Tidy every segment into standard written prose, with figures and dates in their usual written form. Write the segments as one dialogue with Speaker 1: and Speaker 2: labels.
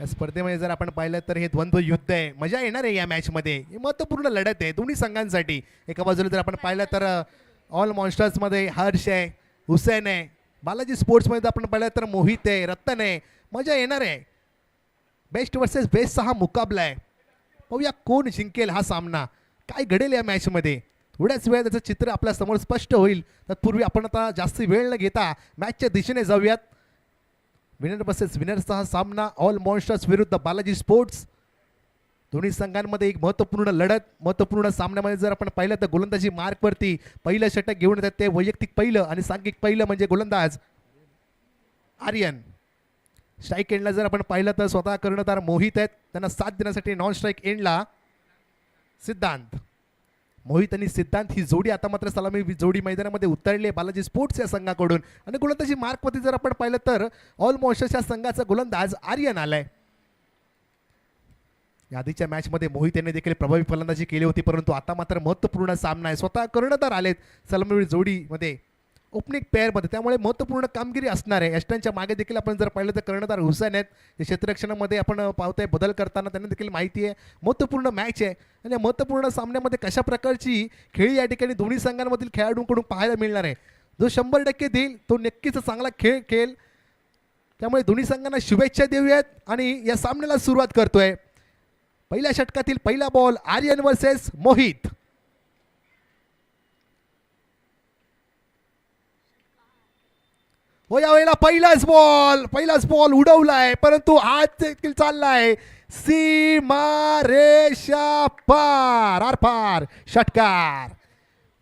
Speaker 1: या स्पर्धेमध्ये जर आपण पाहिलं तर हे द्वंद्व युद्ध आहे, मजा येणार आहे या मॅचमध्ये. ही महत्त्वपूर्ण लढत आहे दोन्ही संघांसाठी. एका बाजूला जर आपण पाहिलं तर ऑल मॉन्स्टर्समध्ये हर्ष आहे, हुसेन आहे. बालाजी स्पोर्ट्समध्ये जर आपण पाहिलं तर मोहित आहे, रतन आहे. मजा येणार आहे. बेस्ट वर्सेस बेस्टचा हा मुकाबला आहे. पाहूया कोण जिंकेल हा सामना, काय घडेल या मॅचमध्ये. थोड्याच वेळ त्याचं चित्र आपल्या समोर स्पष्ट होईल. तत्पूर्वी आपण आता जास्त वेळ न घेता मॅचच्या दिशेने जाऊयात. विनर वर्सेस विनर्सचा हा सामना, ऑल मॉन्स्टर्स विरुद्ध बालाजी स्पोर्ट्स. दोन्ही संघांमध्ये एक महत्त्वपूर्ण लढत, महत्त्वपूर्ण सामन्यामध्ये जर आपण पाहिलं तर गोलंदाजी मार्कवरती पहिलं षटक घेऊन येतात ते वैयक्तिक पहिलं आणि सांघिक पहिलं म्हणजे गोलंदाज आर्यन. स्ट्राईक एंडला जर आपण पाहिलं तर स्वतः कर्णधार मोहित आहेत, त्यांना साथ देण्यासाठी नॉन स्ट्राईक एंडला सिद्धांत. मोहित आणि सिद्धांत ही जोडी आता मात्र सलामी जोडी मैदानामध्ये उतरली आहे बालाजी स्पोर्ट्स या संघाकडून. आणि गोलंदाजी मार्कवरती जर आपण पाहिलं तर ऑल मॉन्स्टर्स या संघाचा गोलंदाज आर्यन आलाय. आधीच्या मॅचमध्ये मोहित यांनी देखील प्रभावी फलंदाजी केली होती, परंतु आता मात्र महत्त्वपूर्ण सामना आहे. स्वतः कर्णधार आलेत सलामी जोडीमध्ये ओपनिंग पेअरमध्ये, त्यामुळे महत्त्वपूर्ण कामगिरी असणार आहे. यष्टांच्या मागे देखील आपण जर पाहिलं तर कर्णधार हुसेन आहेत. हे क्षेत्ररक्षणामध्ये आपण पाहतोय बदल करताना त्यांना देखील माहिती आहे महत्त्वपूर्ण मॅच आहे. आणि महत्त्वपूर्ण सामन्यामध्ये कशा प्रकारची खेळी या ठिकाणी दोन्ही संघांमधील खेळाडूंकडून पाहायला मिळणार आहे. जो 100% देईल तो नक्कीच चांगला खेळ खेळेल. त्यामुळे दोन्ही संघांना शुभेच्छा देऊयात आणि या सामन्याला सुरुवात करतोय. पहिल्या षटकातील पहिला बॉल आर्यन वर्सेस मोहित. हो, यावेळेला पहिलाच बॉल उडवलाय, परंतु आज देखील चाललाय सीमारेषा पार आर पार. षटकार,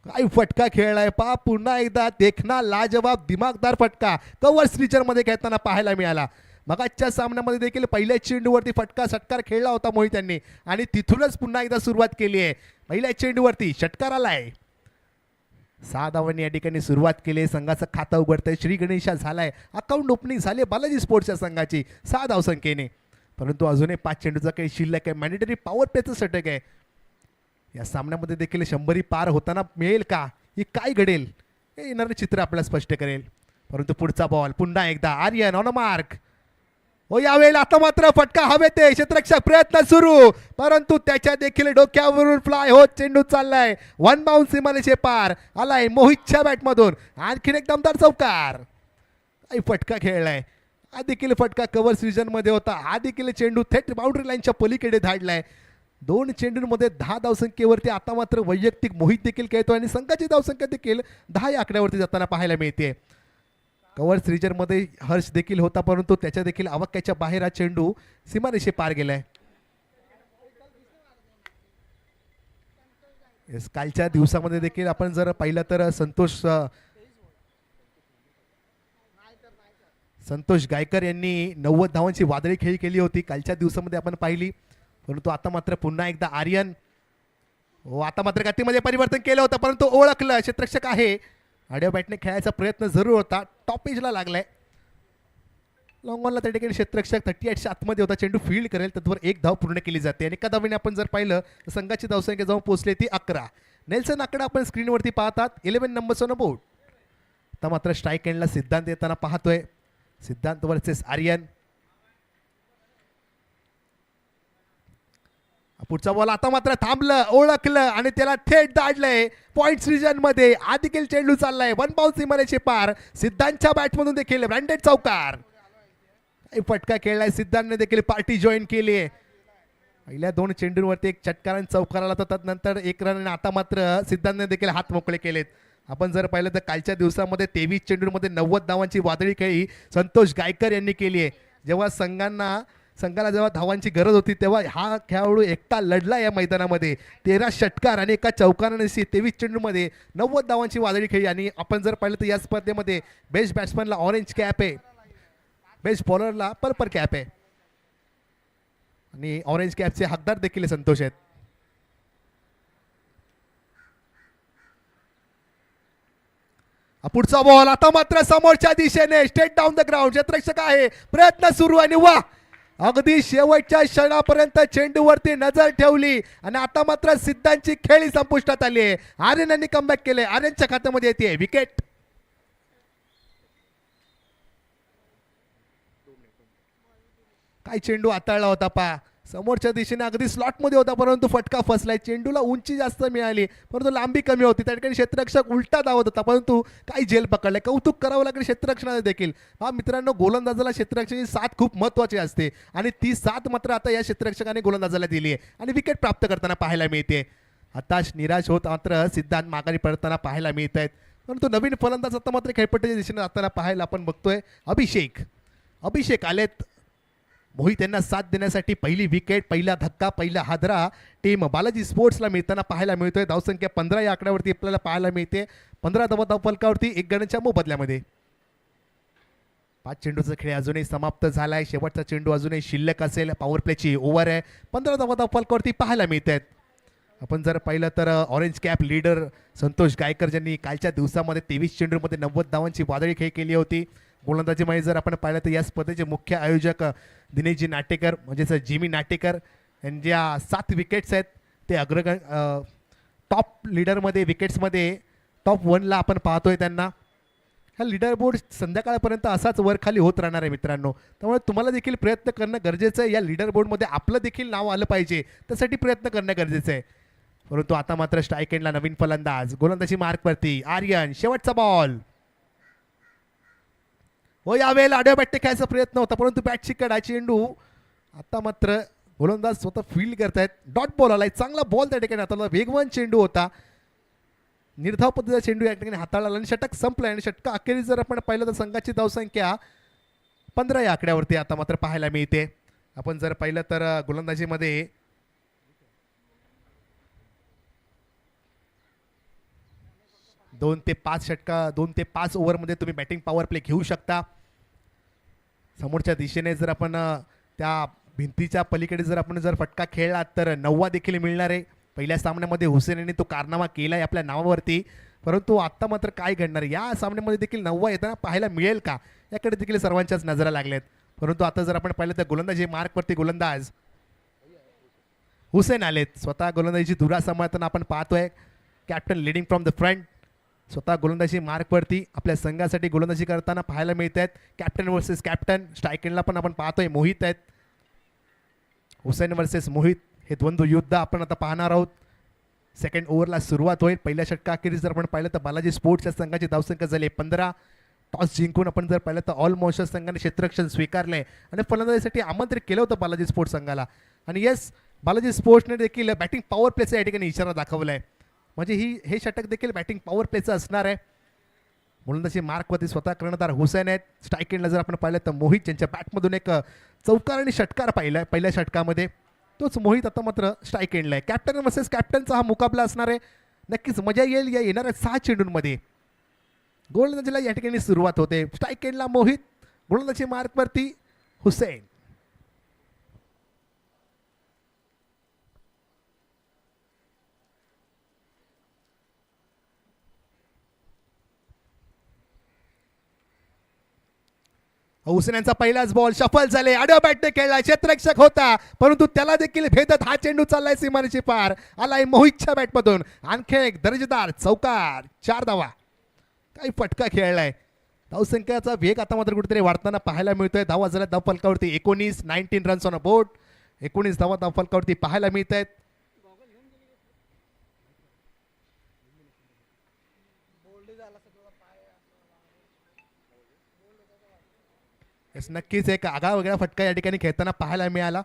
Speaker 1: काय फटका खेळलाय पा. पुन्हा एकदा देखना लाजवाब दिमागदार फटका कव्हर स्ट्रिचर मध्ये खेळताना पाहायला मिळाला. मगाच्या सामन्यामध्ये देखील पहिल्या चेंडूवरती षटकार खेळला होता मोहित यांनी आणि तिथूनच पुन्हा एकदा सुरुवात केली आहे. पहिल्या चेंडूवरती षटकार आलाय. 6 धावांनी या ठिकाणी सुरुवात केली. संघाचं खातं उघडतंय. श्री गणेशा झालाय. अकाउंट ओपनिंग झाली बालाजी स्पोर्ट्सच्या संघाची 6 धावसंख्येने. परंतु अजूनही 5 चेंडूचा काही शिल्लक आहे. मॅन्डेटरी पॉवर प्लेचं षटक आहे. या सामन्यामध्ये देखील 100 पार होताना मिळेल का, ही काय घडेल हे येणारं चित्र आपल्याला स्पष्ट करेल. परंतु पुढचा बॉल पुन्हा एकदा आर्यन ऑन मार्क. हो, यावेळेला आता मात्र फटका हवेत आहे. क्षेत्ररक्षक प्रयत्न सुरू, परंतु त्याच्या देखील डोक्यावरून फ्लाय होत चेंडू चाललाय वन बाउंस सीमारेषे पार. आलाय मोहितच्या बॅटमधून आणखीन एक दमदार चौकार. फटका खेळलाय. हा देखील फटका कव्हर सीझनमध्ये होता. हा देखील चेंडू थेट बाउंड्री लाईनच्या पलीकडे धाडलाय. 2 चेंडूंमध्ये 10 धावसंख्येवरती आता मात्र वैयक्तिक मोहित देखील खेळतो आणि संघाची धावसंख्या देखील 10 या आकड्यावरती जाताना पाहायला मिळते. कव्हर सीझरमध्ये हर्ष देखील होता, परंतु त्याच्या देखील आवाक्याच्या बाहेर हा चेंडू सीमारेषे पार गेलाय. कालच्या दिवसामध्ये देखील आपण जर पाहिलं तर संतोष गायकर यांनी 90 धावांची वादळी खेळी केली होती कालच्या दिवसामध्ये आपण पाहिली. परंतु आता मात्र पुन्हा एकदा आर्यन. हो, आता मात्र गतीमध्ये परिवर्तन केलं होतं, परंतु ओळखलं क्षेत्ररक्षक आहे. आड्या बॅटने खेळायचा प्रयत्न जरूर होता. टॉप एजला लागलाय. लॉंग ऑनला त्या ठिकाणी क्षेत्ररक्षक 38 आतमध्ये होता. चेंडू फील्ड करेल त्यावर 1 धाव पूर्ण केली जाते आणि एका धावेने आपण जर पाहिलं तर संघाची धावसंख्या जाऊन पोहोचली ती 11. नेल्सन आकडा आपण स्क्रीनवरती पाहतात. 11 नंबर्स ऑन बोर्ड. आता मात्र स्ट्राईक एंडला सिद्धांत येताना पाहतोय. सिद्धांत वर्सेस आर्यन. पुढचा बॉल आता मात्र थांबलं, ओळखलं आणि त्याला थेट दाडलंय पॉइंट रिजन मध्ये. हा देखील चेंडू चाललाय वन बाउंस सीमारेषे पार. सिद्धांतच्या बॅटमधून देखील ब्रँडेड चौकार. फटका खेळलाय. सिद्धांतने देखील पार्टी जॉईन केली आहे. पहिल्या 2 चेंडूंवरती एक चटकार आणि चौकार आला होता, नंतर 1 रन. आता मात्र सिद्धांतने देखील हात मोकळे केलेत. आपण जर पाहिलं तर कालच्या दिवसामध्ये 23 चेंडूंमध्ये 90 धावांची वादळी खेळी संतोष गायकर यांनी केली आहे. जेव्हा संघाला जेव्हा धावांची गरज होती तेव्हा हा खेळाडू एकटा लढला या मैदानामध्ये. 13 षटकार आणि एका चौकाराने 23 चेंडूमध्ये 90 धावांची वादळी खेळी. आणि आपण जर पाहिलं तर या स्पर्धेमध्ये बेस्ट बॅट्समनला ऑरेंज कॅप आहे, बेस्ट बॉलरला पर्पल कॅप आहे आणि ऑरेंज कॅपचे हकदार देखील संतोष आहेत. पुढचा बॉल आता मात्र समोरच्या दिशेने स्ट्रेट डाऊन द ग्राउंड. क्षेत्ररक्षक आहे. प्रयत्न सुरू आणि वा, अगदी शेवटच्या क्षणापर्यंत चेंडूवरती नजर ठेवली आणि आता मात्र सिद्धांतची खेळी संपुष्टात आली आहे. आर्यन यांनी कमबॅक केले. आर्यनच्या खात्यामध्ये येते विकेट. काय चेंडू हाताळला होता पा, समोरच्या दिशेने अगदी स्लॉटमध्ये होता परंतु फटका फसलाय. चेंडूला उंची जास्त मिळाली परंतु लांबी कमी होती. त्या ठिकाणी क्षेत्ररक्षक उलटा धावत होता परंतु काही झेल पकडलाय. कौतुक करावं लागेल क्षेत्ररक्षणाला देखील. हा मित्रांनो, गोलंदाजाला क्षेत्ररक्षणाची साथ खूप महत्त्वाची असते आणि ती साथ मात्र आता या क्षेत्ररक्षकाने गोलंदाजाला दिली आहे आणि विकेट प्राप्त करताना पाहायला मिळते. हताश निराश होत मात्र सिद्धांत माघारी पडताना पाहायला मिळत आहेत. परंतु नवीन फलंदाज आता मात्र खेळपट्टीच्या दिशेने जाताना पाहायला आपण बघतोय. अभिषेक आलेत. मोहित यांना साथ देण्यासाठी पहिली विकेट, पहिला धक्का, पहिला हादरा टीम बालाजी स्पोर्ट्सला मिळताना पाहायला मिळतोय. धावसंख्या 15 या आकड्यावरती आपल्याला पाहायला मिळते. 15 धाव फलकावरती 1 गणाच्या मोबदल्यामध्ये. 5 चेंडूचा खेळ अजूनही समाप्त झालाय. शेवटचा चेंडू अजूनही शिल्लक असेल. पॉवर प्लेची ओव्हर आहे. 15 धाव फलकावरती पाहायला मिळत आहेत. आपण जर पाहिलं तर orange cap leader Santosh Gaikar ज्यांनी कालच्या दिवसामध्ये 23 चेंडूमध्ये 90 धावांची वादळी खेळ केली होती. गोलंदाजीमध्ये जर आपण पाहिलं तर या स्पर्धेचे मुख्य आयोजक दिनेशजी नाटेकर म्हणजेच जिमी नाटेकर यांच्या 7 विकेट्स आहेत. ते टॉप लीडरमध्ये विकेट्समध्ये टॉप 1ला आपण पाहतोय त्यांना. हा लीडर बोर्ड संध्याकाळपर्यंत असाच वर खाली होत राहणार आहे मित्रांनो. त्यामुळे तुम्हाला देखील प्रयत्न करणं गरजेचं आहे. या लीडर बोर्डमध्ये आपलं देखील नाव आलं पाहिजे, त्यासाठी प्रयत्न करणं गरजेचं आहे. परंतु आता मात्र स्ट्राईक एंडला नवीन फलंदाज. गोलंदाजी मार्कवरती आर्यन. शेवटचा बॉल. हो, यावेळेला आडव्या बॅटने खेळायचा प्रयत्न होता परंतु बॅट चिकट. हा चेंडू आता मात्र गोलंदाज स्वतः फील्ड करतायत. डॉट बॉल आलाय. चांगला बॉल त्या ठिकाणी हाताळला. वेगवान चेंडू होता. निर्धाव पद्धतीचा चेंडू या ठिकाणी हाताळला आणि षटक संपलाय. आणि षटका अखेरीस जर आपण पाहिलं तर संघाची धावसंख्या 15 या आकड्यावरती आता मात्र पाहायला मिळते. आपण जर पाहिलं तर गोलंदाजीमध्ये 2 ते 5 षटका 2 ते 5 ओव्हरमध्ये तुम्ही बॅटिंग पॉवर प्ले घेऊ शकता. समोरच्या दिशेने जर आपण त्या भिंतीच्या पलीकडे जर आपण फटका खेळला तर 9 देखील मिळणार आहे. पहिल्या सामन्यामध्ये हुसेन यांनी तो कारनामा केला आहे आपल्या नावावरती. परंतु आत्ता मात्र काय घडणार, या सामन्यामध्ये देखील 9 येताना पाहायला मिळेल का, याकडे देखील सर्वांच्याच नजरा लागल्यात. परंतु आता जर आपण पाहिलं तर गोलंदाजी मार्कवरती गोलंदाज हुसेन आलेत. स्वतः गोलंदाजीची धुरा सांभाळताना आपण पाहतोय. Captain leading from the front. स्वतः गोलंदाजी मार्कवरती आपल्या संघासाठी गोलंदाजी करताना पाहायला मिळत आहेत. Captain versus captain. स्ट्राईक एंडला पण आपण पाहतोय मोहित आहेत. हुसेन वर्सेस मोहित हे द्वंद्व युद्ध आपण आता पाहणार आहोत. सेकंड ओव्हरला सुरुवात होईल. पहिल्या षटका अखेरीस जर आपण पाहिलं तर बालाजी स्पोर्ट्सच्या संघाची धावसंख्या झाली 15. टॉस जिंकून आपण जर पाहिलं तर ऑलमोस्ट संघाने क्षेत्ररक्षण स्वीकारले आणि फलंदाजीसाठी आमंत्रित केलं होतं बालाजी स्पोर्ट्स संघाला. आणि येस, बालाजी स्पोर्ट्सने देखील बॅटिंग पॉवर प्लेचा या ठिकाणी इशारा दाखवला आहे. म्हणजे हे षटक देखील बॅटिंग पॉवर प्लेचं असणार आहे. गोलंदाजी मार्कवरती स्वतः कर्णधार हुसेन आहेत. स्ट्राईक एंडला जर आपण पाहिलं तर मोहित यांच्या बॅटमधून एक चौकार आणि षटकार पाहिला पहिल्या षटकामध्ये. तोच मोहित आता मात्र स्ट्राईक एंडला आहे. कॅप्टन वर्सेस कॅप्टनचा हा मुकाबला असणार आहे. नक्कीच मजा येईल या येणाऱ्या 6 चेंडूंमध्ये. गोलंदाजीला या ठिकाणी सुरुवात होते. स्ट्राईक एंडला मोहित, गोलंदाजी मार्कवरती हुसेन. हुसेन यांचा पहिलाच बॉल शफल झाले. आडव्या बॅटने खेळला. क्षेत्ररक्षक होता परंतु त्याला देखील भेदत हा चेंडू चाललाय सीमारेषे पार. आलाय मोहितच्या बॅटमधून. आणखी एक दर्जेदार चौकार. 4 धावा. काही फटका खेळलाय. धावसंख्येचा वेग आता मात्र कुठेतरी वाढताना पाहायला मिळतोय. धावा झाल्या धाव फलकावरती 19 रन्स ऑन अ बोर्ड. 19 धावा धाव फलकावरती पाहायला मिळत आहेत. नक्कीच एक आगळा वेगळा फटका या ठिकाणी खेळताना पाहायला मिळाला.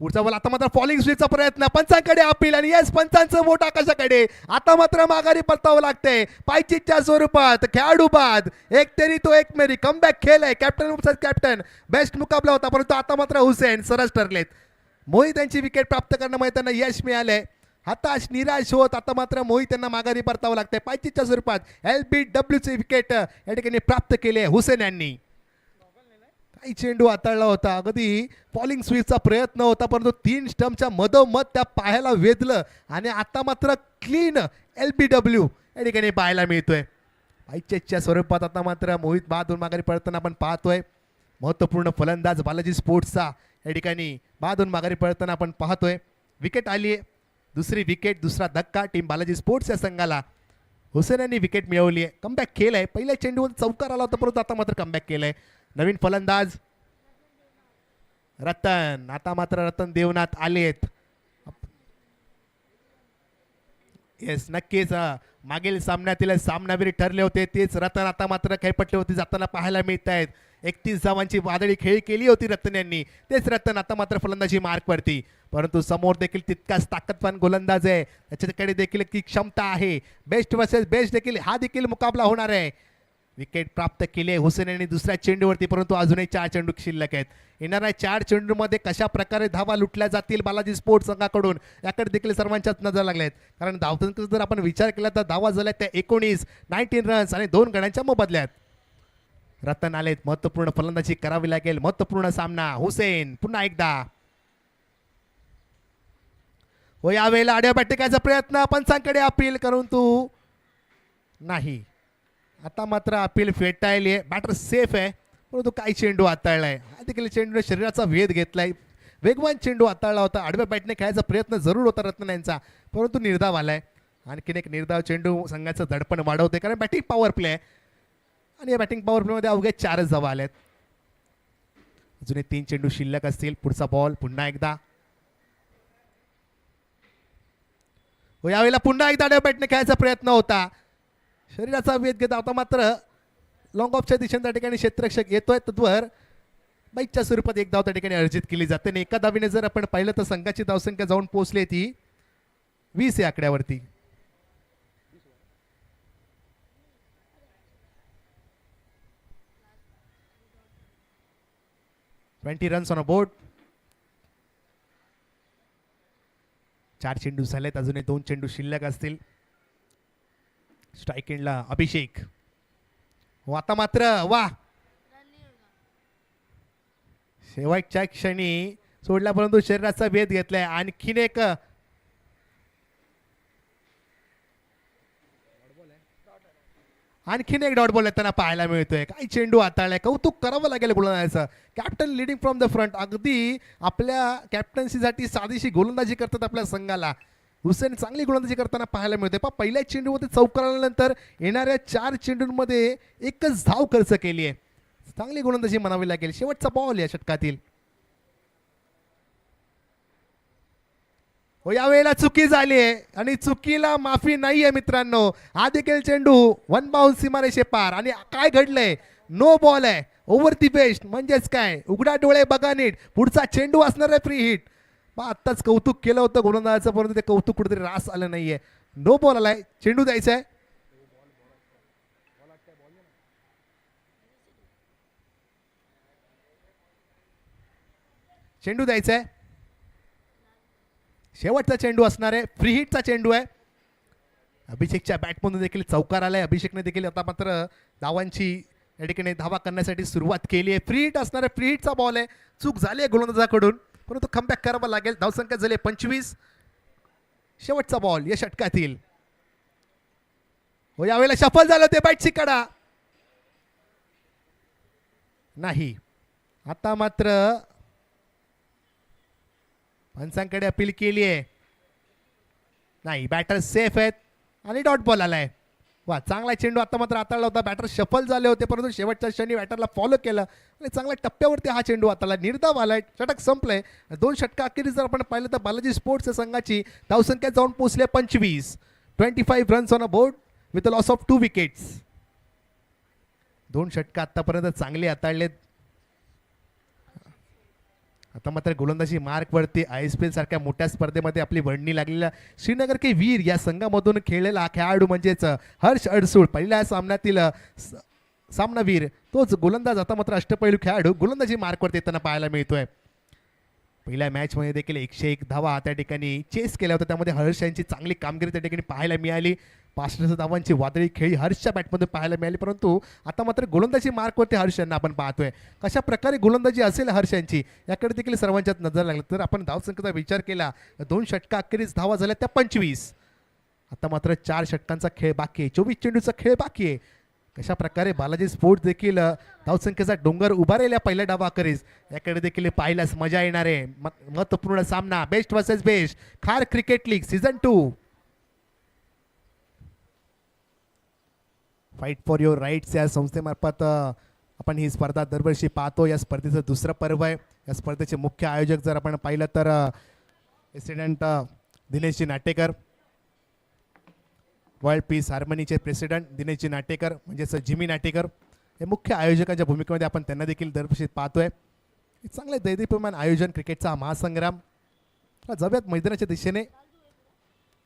Speaker 1: पुढचा बॉल आता मात्र फॉलिंग स्वीपचा प्रयत्न. पंचांकडे अपील आणि येस, पंचांचं बोट आकाशाकडे. आता मात्र माघारी परतावं लागतंय. पायचीच्या स्वरूपात खेळाडू बाद. एक तेरी तो एक मेरी कमबॅक खेळ आहे. Captain versus captain. बेस्ट मुकाबला होता परंतु आता मात्र हुसेन सरस ठरलेत. मोहित यांची विकेट प्राप्त करण्यामध्ये त्यांना यश मिळालंय. हताश निराश होत आता मात्र मोहित यांना माघारी परतावं लागतंय. पायचीच्या स्वरूपात LBWची विकेट या ठिकाणी प्राप्त केली आहे हुसेन यांनी. काही चेंडू हाताळला होता. अगदी फॉलिंग स्वीपचा प्रयत्न होता परंतु 3 स्टंपच्या मधोमध त्या पायाला वेधलं आणि आता मात्र क्लीन LBW या ठिकाणी पाहायला मिळतोय. पायचेच्या स्वरूपात आता मात्र मोहित बहादूर माघारी पडताना आपण पाहतोय. महत्त्वपूर्ण फलंदाज बालाजी स्पोर्ट्सचा या ठिकाणी बहादूर माघारी पडताना आपण पाहतोय. विकेट आली आहे. दुसरी विकेट, दुसरा धक्का टीम बालाजी स्पोर्ट्स या संघाला. हुसेन यांनी विकेट मिळवली आहे. कमबॅक केलंय. पहिल्या चेंडूवर चौकार आला होता परंतु आता मात्र कमबॅक केलंय. नवीन फलंदाज रतन. आता मात्र रतन देवनाथ आलेत. येस नक्कीच मागील सामन्यातील सामनावीर ठरले होते तेच रतन आता मात्र खेळपट्टीवरती जाताना पाहायला मिळत आहेत. 31 धावांची वादळी खेळी केली होती रतन यांनी. तेच रतन आता मात्र फलंदाजी मार्कवरती. परंतु समोर देखील तितकाच ताकदवान गोलंदाज आहे. त्याच्याकडे देखील ती क्षमता आहे. बेस्ट वर्सेस बेस्ट देखील हा देखील मुकाबला होणार आहे. विकेट प्राप्त केली आहे हुसेन यांनी दुसऱ्या चेंडूवरती परंतु अजूनही 4 चेंडू शिल्लक आहेत. येणाऱ्या 4 चेंडूमध्ये कशा प्रकारे धावा लुटल्या जातील बालाजी स्पोर्ट्स संघाकडून याकडे देखील सर्वांच्याच नजर लागल्या आहेत. कारण धावसंख्येचा जर आपण विचार केला तर धावा झाल्या त्या 19 रन्स आणि 2 गड्यांच्या मोबदल्यात. रतन आलेत. महत्वपूर्ण फलंदाजी करावी लागेल. महत्वपूर्ण सामना. हुसेन पुन्हा एकदा हो. यावेळेला आड्या बॅटिंगचा प्रयत्न पंचांकडे अपील करून तू नाही. आता मात्र अपील फेटाळली आहे. बॅटर सेफ आहे परंतु काही चेंडू हाताळलाय. हा देखील चेंडू शरीराचा वेध घेतलाय. वेगवान चेंडू हाताळला होता. आडव्या बॅटने खेळायचा प्रयत्न जरूर होता रत्न यांचा परंतु निर्धाव आलाय. आणखीन एक निर्धाव चेंडू संघाचं दडपण वाढवते कारण बॅटिंग पॉवर प्ले आहे आणि या बॅटिंग पॉवर प्लेमध्ये अवघे 4च धावा आल्यात. अजून 3 चेंडू शिल्लक असतील. पुढचा बॉल पुन्हा एकदा हो. यावेळेला पुन्हा एकदा आडव्या बॅटने खेळायचा प्रयत्न होता. शरीराचा वेध घेत आता मात्र लॉंग ऑफच्या दिशेने त्या ठिकाणी क्षेत्ररक्षक येतोय. तत्वर बाईकच्या स्वरूपात एक धाव त्या ठिकाणी अर्जित केली जाते आणि एका धावीने जर आपण पाहिलं तर संघाची धावसंख्या जाऊन पोहोचली ती 20 या आकड्यावरती. Twenty runs on a board. 4 चेंडू झालेत. अजूनही 2 चेंडू शिल्लक असतील. स्ट्राईक एंडला अभिषेक हो. आता मात्र वा शेवटच्या क्षणी सोडला परंतु शरीराचा वेध घेतलाय. आणखीन एक डॉट बॉल येताना पाहायला मिळतोय. काही चेंडू हाताळलाय. कौतुक करावं लागेल गोलंदाजाचं. Captain leading from the front. अगदी आपल्या कॅप्टन्सीसाठी साधीशी गोलंदाजी करतात आपल्या संघाला. हुसेन चांगली गोलंदाजी करताना पाहायला मिळते. पहिल्या चेंडूमध्ये चौकार आल्यानंतर येणाऱ्या 4 चेंडूंमध्ये एकच धाव खर्च केली आहे. चांगली गोलंदाजी म्हणावी लागेल. शेवटचा बॉल या षटकातील हो. यावेळेला चुकी झाली आहे आणि चुकीला माफी नाहीये मित्रांनो. हा देखील चेंडू 1 बाउन्स सीमारेषे पार आणि काय घडलंय. नो बॉल आहे. ओव्हर दी बेस्ट म्हणजेच काय उघडा डोळे बघा नीट. पुढचा चेंडू असणार आहे फ्री हिट. आत्ताच कौतुक केलं होतं गोलंदाजाचं परंतु ते कौतुक कुठेतरी रास आलं नाहीये. नो बॉल आलाय. चेंडू द्यायचा आहे. चेंडू द्यायचा आहे. शेवटचा चेंडू असणार आहे. फ्री हिटचा चेंडू आहे. अभिषेकच्या बॅटमधून देखील चौकार आलाय. अभिषेकने देखील आता मात्र धावांची या ठिकाणी धावा करण्यासाठी सुरुवात केली आहे. फ्री हिट असणार आहे. फ्री हिटचा बॉल आहे. चूक झाली आहे गोलंदाजाकडून परंतु कमबॅक करावा लागेल. धावसंख्या झाली 25. शेवटचा बॉल या षटकातील हो. यावेळेला सफल झालं ते बॅटची कडा नाही. आता मात्र पंचांकडे अपील केली आहे. नाही. बॅटर सेफ आहेत आणि डॉट बॉल आलाय. वा चांगला चेंडू आता मात्र हाताळला होता. बॅटर सफल झाले होते परंतु शेवटच्या क्षणी बॅटरला फॉलो केलं आणि चांगल्या टप्प्यावरती हा चेंडू हाताळला. निर्धाव आलाय. षटक संपलंय. 2 षटका अखेरीस जर आपण पाहिलं तर बालाजी स्पोर्ट्स संघाची धावसंख्या जाऊन पोहोचली 25. 25 runs on a board with a loss of 2 wickets. 2 षटका आतापर्यंत चांगले हाताळलेत. आता मात्र गोलंदाजी मार्कवरती ISPL सारख्या मोठ्या स्पर्धेमध्ये आपली वर्णी लागलेल्या श्रीनगर के वीर या संघामधून खेळलेला खेळाडू म्हणजेच हर्ष अडसूळ पहिल्या सामन्यातील सामनावीर तोच गोलंदाज आता मात्र अष्टपैलू खेळाडू गोलंदाजी मार्कवरती येताना पाहायला मिळतोय. पहिल्या मॅचमध्ये देखील 101 धावा त्या ठिकाणी चेस केल्या होत्या. त्यामध्ये हर्ष यांची चांगली कामगिरी त्या ठिकाणी पाहायला मिळाली. 65 धावांची वादळी खेळी हर्षच्या बॅटमध्ये पाहायला मिळाली परंतु आता मात्र गोलंदाजी मार्कवरती हर्ष यांना आपण पाहतोय. कशा प्रकारे गोलंदाजी असेल हर्ष यांची याकडे देखील सर्वांच्यात नजर लागली. तर आपण धावसंख्येचा विचार केला 2 षटका अखेरीस धावा झाल्या त्या 25. आता मात्र 4 षटकांचा खेळ बाकी आहे. 24 चेंडूचा खेळ बाकी आहे. कशा प्रकारे बालाजी स्पोर्ट्स देखील धावसंख्येचा डोंगर उभारेल या पहिल्या डावाखेरीस याकडे देखील पाहिल्यास मजा येणार आहे. महत्वपूर्ण सामना. Best versus best Khar cricket league season 2. Fight for your rights या संस्थेमार्फत आपण ही स्पर्धा दरवर्षी पाहतो. या स्पर्धेचं दुसरं पर्व आहे. या स्पर्धेचे मुख्य आयोजक जर आपण पाहिलं तर president दिनेशजी Natekar, world peace हार्मनीचे president दिनेशजी Natekar म्हणजेच जिमी नाटेकर हे मुख्य आयोजकांच्या भूमिकेमध्ये आपण त्यांना देखील दरवर्षी पाहतोय. चांगले दैदिप्यमान आयोजन क्रिकेटचा हा महासंग्राम. जाऊयात मैदानाच्या दिशेने.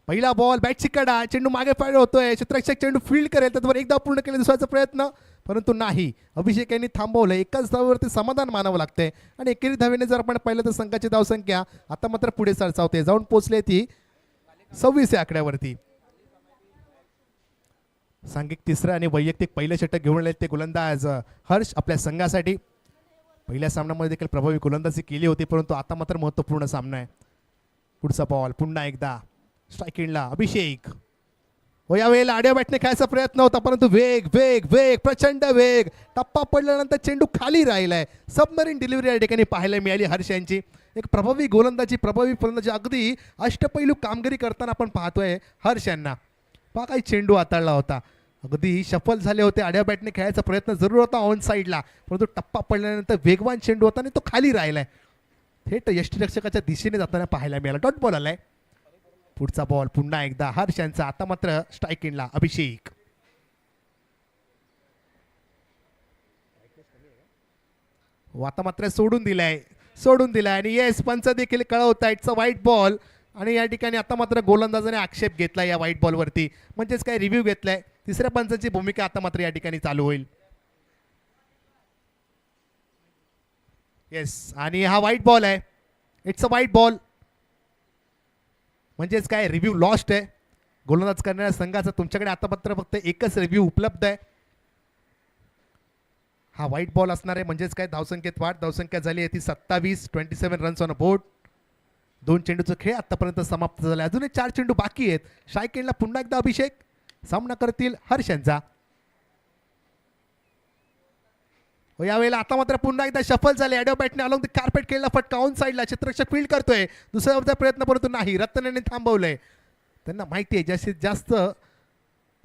Speaker 1: पहिला बॉल, बॅटची कडा, चेंडू मागे फायर होतोय. क्षेत्ररक्षक चेंडू फील्ड करेल, त्यावर एक धाव पूर्ण केले दुसऱ्याचा प्रयत्न, परंतु नाही. अभिषेक यांनी थांबवलं. एकाच धावेवरती समाधान मानावं लागतंय आणि एकेरी धावेने जर आपण पाहिलं तर संघाची धावसंख्या आता मात्र पुढे सरसावते, जाऊन पोहोचले ती 26 या आकड्यावरती. सांघिक तिसरं आणि वैयक्तिक पहिलं षटक घेऊन आले ते गोलंदाज हर्ष आपल्या संघासाठी. पहिल्या सामन्यामध्ये देखील प्रभावी गोलंदाजी केली होती, परंतु आता मात्र महत्त्वपूर्ण सामना आहे. पुढचा बॉल पुन्हा एकदा स्ट्राईक एंडला अभिषेक. हो, यावेळेला आड्या बॅटने खेळायचा प्रयत्न होता, परंतु वेग वेग वेग प्रचंड वेग. टप्पा पडल्यानंतर चेंडू खाली राहिलाय. सबमरीन डिलिव्हरी या ठिकाणी पाहायला मिळाली हर्ष यांची. एक प्रभावी गोलंदाजी, प्रभावी फलंदाजी, अगदी अष्टपैलू कामगिरी करताना आपण पाहतोय हर्ष यांना. पहा काही चेंडू हाताळला होता, अगदी सफल झाले होते. आड्या बॅटने खेळायचा प्रयत्न जरूर होता ऑन साईडला, परंतु टप्पा पडल्यानंतर वेगवान चेंडू होता आणि तो खाली राहिलाय. थेट यष्टीरक्षकाच्या दिशेने जाताना पाहायला मिळाला. डॉट बॉल आलाय. पुढचा बॉल पुन्हा एकदा हर्ष यांचा. आता मात्र स्ट्राईक एंडला अभिषेक. आता मात्र सोडून दिलाय आणि येस पंच देखील कळवता इट्स अ व्हाईट बॉल. आणि या ठिकाणी आता मात्र गोलंदाजाने आक्षेप घेतला या व्हाईट बॉलवरती, म्हणजेच काय रिव्ह्यू घेतलाय. तिसऱ्या पंचाची भूमिका आता मात्र या ठिकाणी चालू होईल. येस, आणि हा व्हाईट बॉल आहे. इट्स अ व्हाईट बॉल, म्हणजेच काय रिव्ह्यू लॉस्ट आहे. गोलंदाज करणाऱ्या संघाचा तुमच्याकडे आता मात्र फक्त एकच रिव्ह्यू उपलब्ध आहे. हा व्हाईट बॉल असणार आहे, म्हणजेच काय धावसंख्येत वाढ. धावसंख्या झाली आहे ती 27 रन्स ऑन अ बोर्ड. 2 चेंडूचा खेळ आतापर्यंत समाप्त झाला. अजून 4 चेंडू बाकी आहेत. स्ट्राईक एंडला पुन्हा एकदा अभिषेक. सामना करतील हर्ष यांचा. यावेळेला आता मात्र पुन्हा एकदा सफल झाले. ॲडो बॅटने अलॉंग द कार्पेट खेळला फटका ऑन साईडला. क्षेत्ररक्षक फील्ड करतोय. दुसऱ्यावरचा प्रयत्न, परंतु नाही. रत्नाने थांबवलंय. त्यांना माहिती आहे जास्तीत जास्त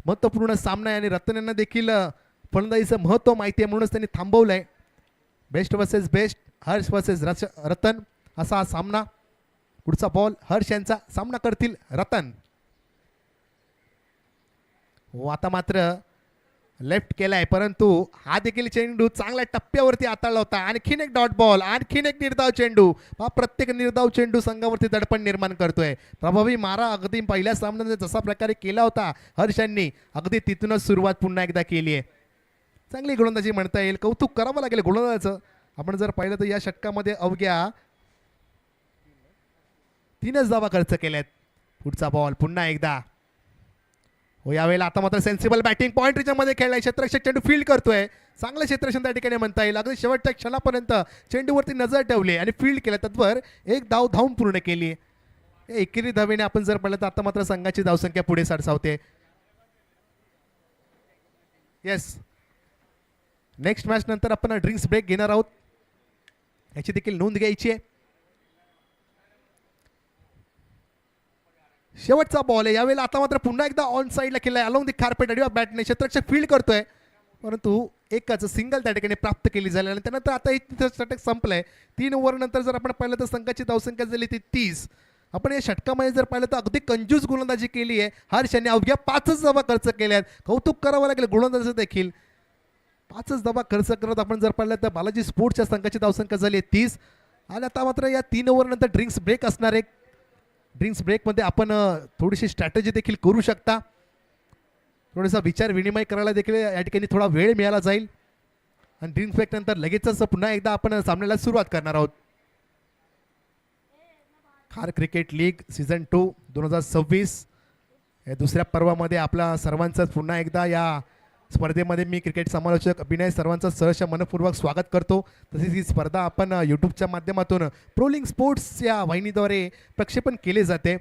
Speaker 1: महत्त्वपूर्ण सामना आहे आणि रत्नांना देखील फलंदाजीचं महत्त्व माहिती आहे, म्हणूनच त्यांनी थांबवलंय. Best versus best, Harsh versus Ratan असा हा सामना. पुढचा बॉल हर्ष यांचा. सामना करतील रतन. आता मात्र लेफ्ट केलाय, परंतु हा देखील चेंडू चांगल्या टप्प्यावरती हाताळला होता. आणखीन एक डॉट बॉल, आणखीन एक निर्धाव चेंडू. हा प्रत्येक निर्धाव चेंडू संघावरती दडपण निर्माण करतोय. प्रभावी मारा अगदी पहिल्या सामन्यात जसा प्रकारे केला होता हर्ष यांनी, अगदी तिथूनच सुरुवात पुन्हा एकदा केली आहे. चांगली गोलंदाजी म्हणता येईल. कौतुक करावं लागेल गोलंदाजाचं. आपण जर पाहिलं तर या षटकामध्ये अवघ्या 3च धावा खर्च केल्यात. पुढचा बॉल पुन्हा एकदा. हो, यावेळेला आता मात्र सेन्सिबल बॅटिंग. पॉईंट रिजनमध्ये खेळलाय. क्षेत्ररक्षक चेंडू फील्ड करतोय. चांगलं क्षेत्ररक्षण त्या ठिकाणी म्हणता येईल. अगदी शेवटच्या क्षणापर्यंत चेंडूवरती नजर ठेवली आणि फील्ड केलं. तत्वर एक धाव धावून पूर्ण केली. एकेरी धावेने आपण जर पाहिलं तर आता मात्र संघाची धावसंख्या पुढे सरसावते. येस, नेक्स्ट मॅच नंतर आपण ड्रिंक्स ब्रेक घेणार आहोत, याची देखील नोंद घ्यायची आहे. शेवटचा बॉल आहे. यावेळेला आता मात्र पुन्हा एकदा ऑन साईडला केलाय अलॉंग दी कार्पेट. अडिवा बॅटने क्षेत्ररक्षक फील्ड करतोय, परंतु एकच सिंगल त्या ठिकाणी प्राप्त केली झाली. आणि त्यानंतर आता हे षटक संपलंय. 3 ओव्हर नंतर जर आपण पाहिलं तर संघाची धावसंख्या झाली ती 30. आपण या षटकामध्ये जर पाहिलं तर अगदी कंजूस गोलंदाजी केली आहे हर्ष यांनी. अवघ्या 5च धावा खर्च केल्यात. कौतुक करावं लागेल गोलंदाजाचं देखील. 5च धावा खर्च करत आपण जर पाहिलं तर बालाजी स्पोर्ट्सच्या संघाची धावसंख्या झाली आहे 30. आणि आता मात्र या 3 ओव्हर नंतर ड्रिंक्स ब्रेक असणार आहे. ड्रिंक्स ब्रेकमध्ये आपण थोडीशी स्ट्रॅटेजी देखील करू शकता. थोडासा विचार विनिमय करायला देखील या ठिकाणी थोडा वेळ मिळाला जाईल. आणि ड्रिंक्स ब्रेक नंतर लगेचच पुन्हा एकदा आपण सामन्याला सुरुवात करणार आहोत. खार क्रिकेट लीग सीझन 2 2026 या दुसऱ्या पर्वामध्ये आपला सर्वांचं पुन्हा एकदा या स्पर्धेमध्ये मी क्रिकेट समालोचक अभिनय सर्वांचं सहर्ष मनपूर्वक स्वागत करतो. तसेच ही स्पर्धा आपण यूट्यूबच्या माध्यमातून प्रोलिंग स्पोर्ट्स या वाहिनीद्वारे प्रक्षेपण केले जाते.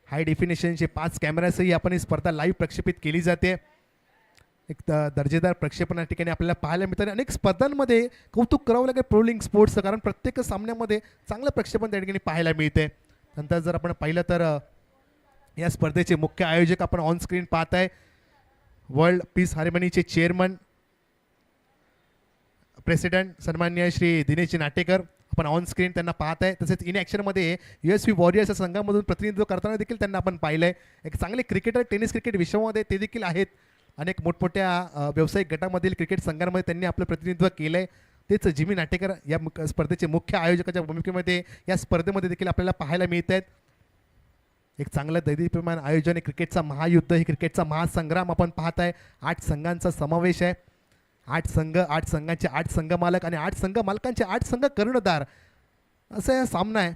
Speaker 1: हाय डेफिनेशनचे 5 कॅमेरासही आपण ही स्पर्धा लाईव्ह प्रक्षेपित केली जाते. एक दर्जेदार प्रक्षेपण या ठिकाणी आपल्याला पाहायला मिळतं. अनेक स्पर्धांमध्ये कौतुक करावं लागेल प्रोलिंग स्पोर्ट्सचं, कारण प्रत्येक सामन्यामध्ये चांगलं प्रक्षेपण त्या ठिकाणी पाहायला मिळते. नंतर जर आपण पाहिलं तर या स्पर्धेचे मुख्य आयोजक आपण ऑन स्क्रीन पाहत आहे. वर्ल्ड पीस हार्मनीचे चेअरमन प्रेसिडेंट सन्माननीय श्री दिनेशजी नाटेकर आपण ऑन स्क्रीन त्यांना पाहत आहे. तसेच इन ॲक्शनमध्ये US वॉरियर्स या संघामधून प्रतिनिधित्व करताना देखील त्यांना आपण पाहिलं आहे. एक चांगले क्रिकेटर, टेनिस क्रिकेट विश्वामध्ये ते देखील आहेत. अनेक मोठमोठ्या व्यावसायिक गटामधील क्रिकेट संघांमध्ये त्यांनी आपलं प्रतिनिधित्व केलं आहे. तेच जिमी नाटेकर या स्पर्धेचे मुख्य आयोजकाच्या भूमिकेमध्ये या स्पर्धेमध्ये देखील आपल्याला पाहायला मिळत आहेत. एक चांगलं दैदिप्यमान आयोजन आहे. क्रिकेटचा महायुद्ध, हे क्रिकेटचा महासंग्राम आपण पाहत आहे. 8 संघांचा समावेश आहे. 8 संघ, 8 संघांचे 8 संघ मालक आणि 8 संघ मालकांचे 8 संघ कर्णधार, असा हा सामना आहे.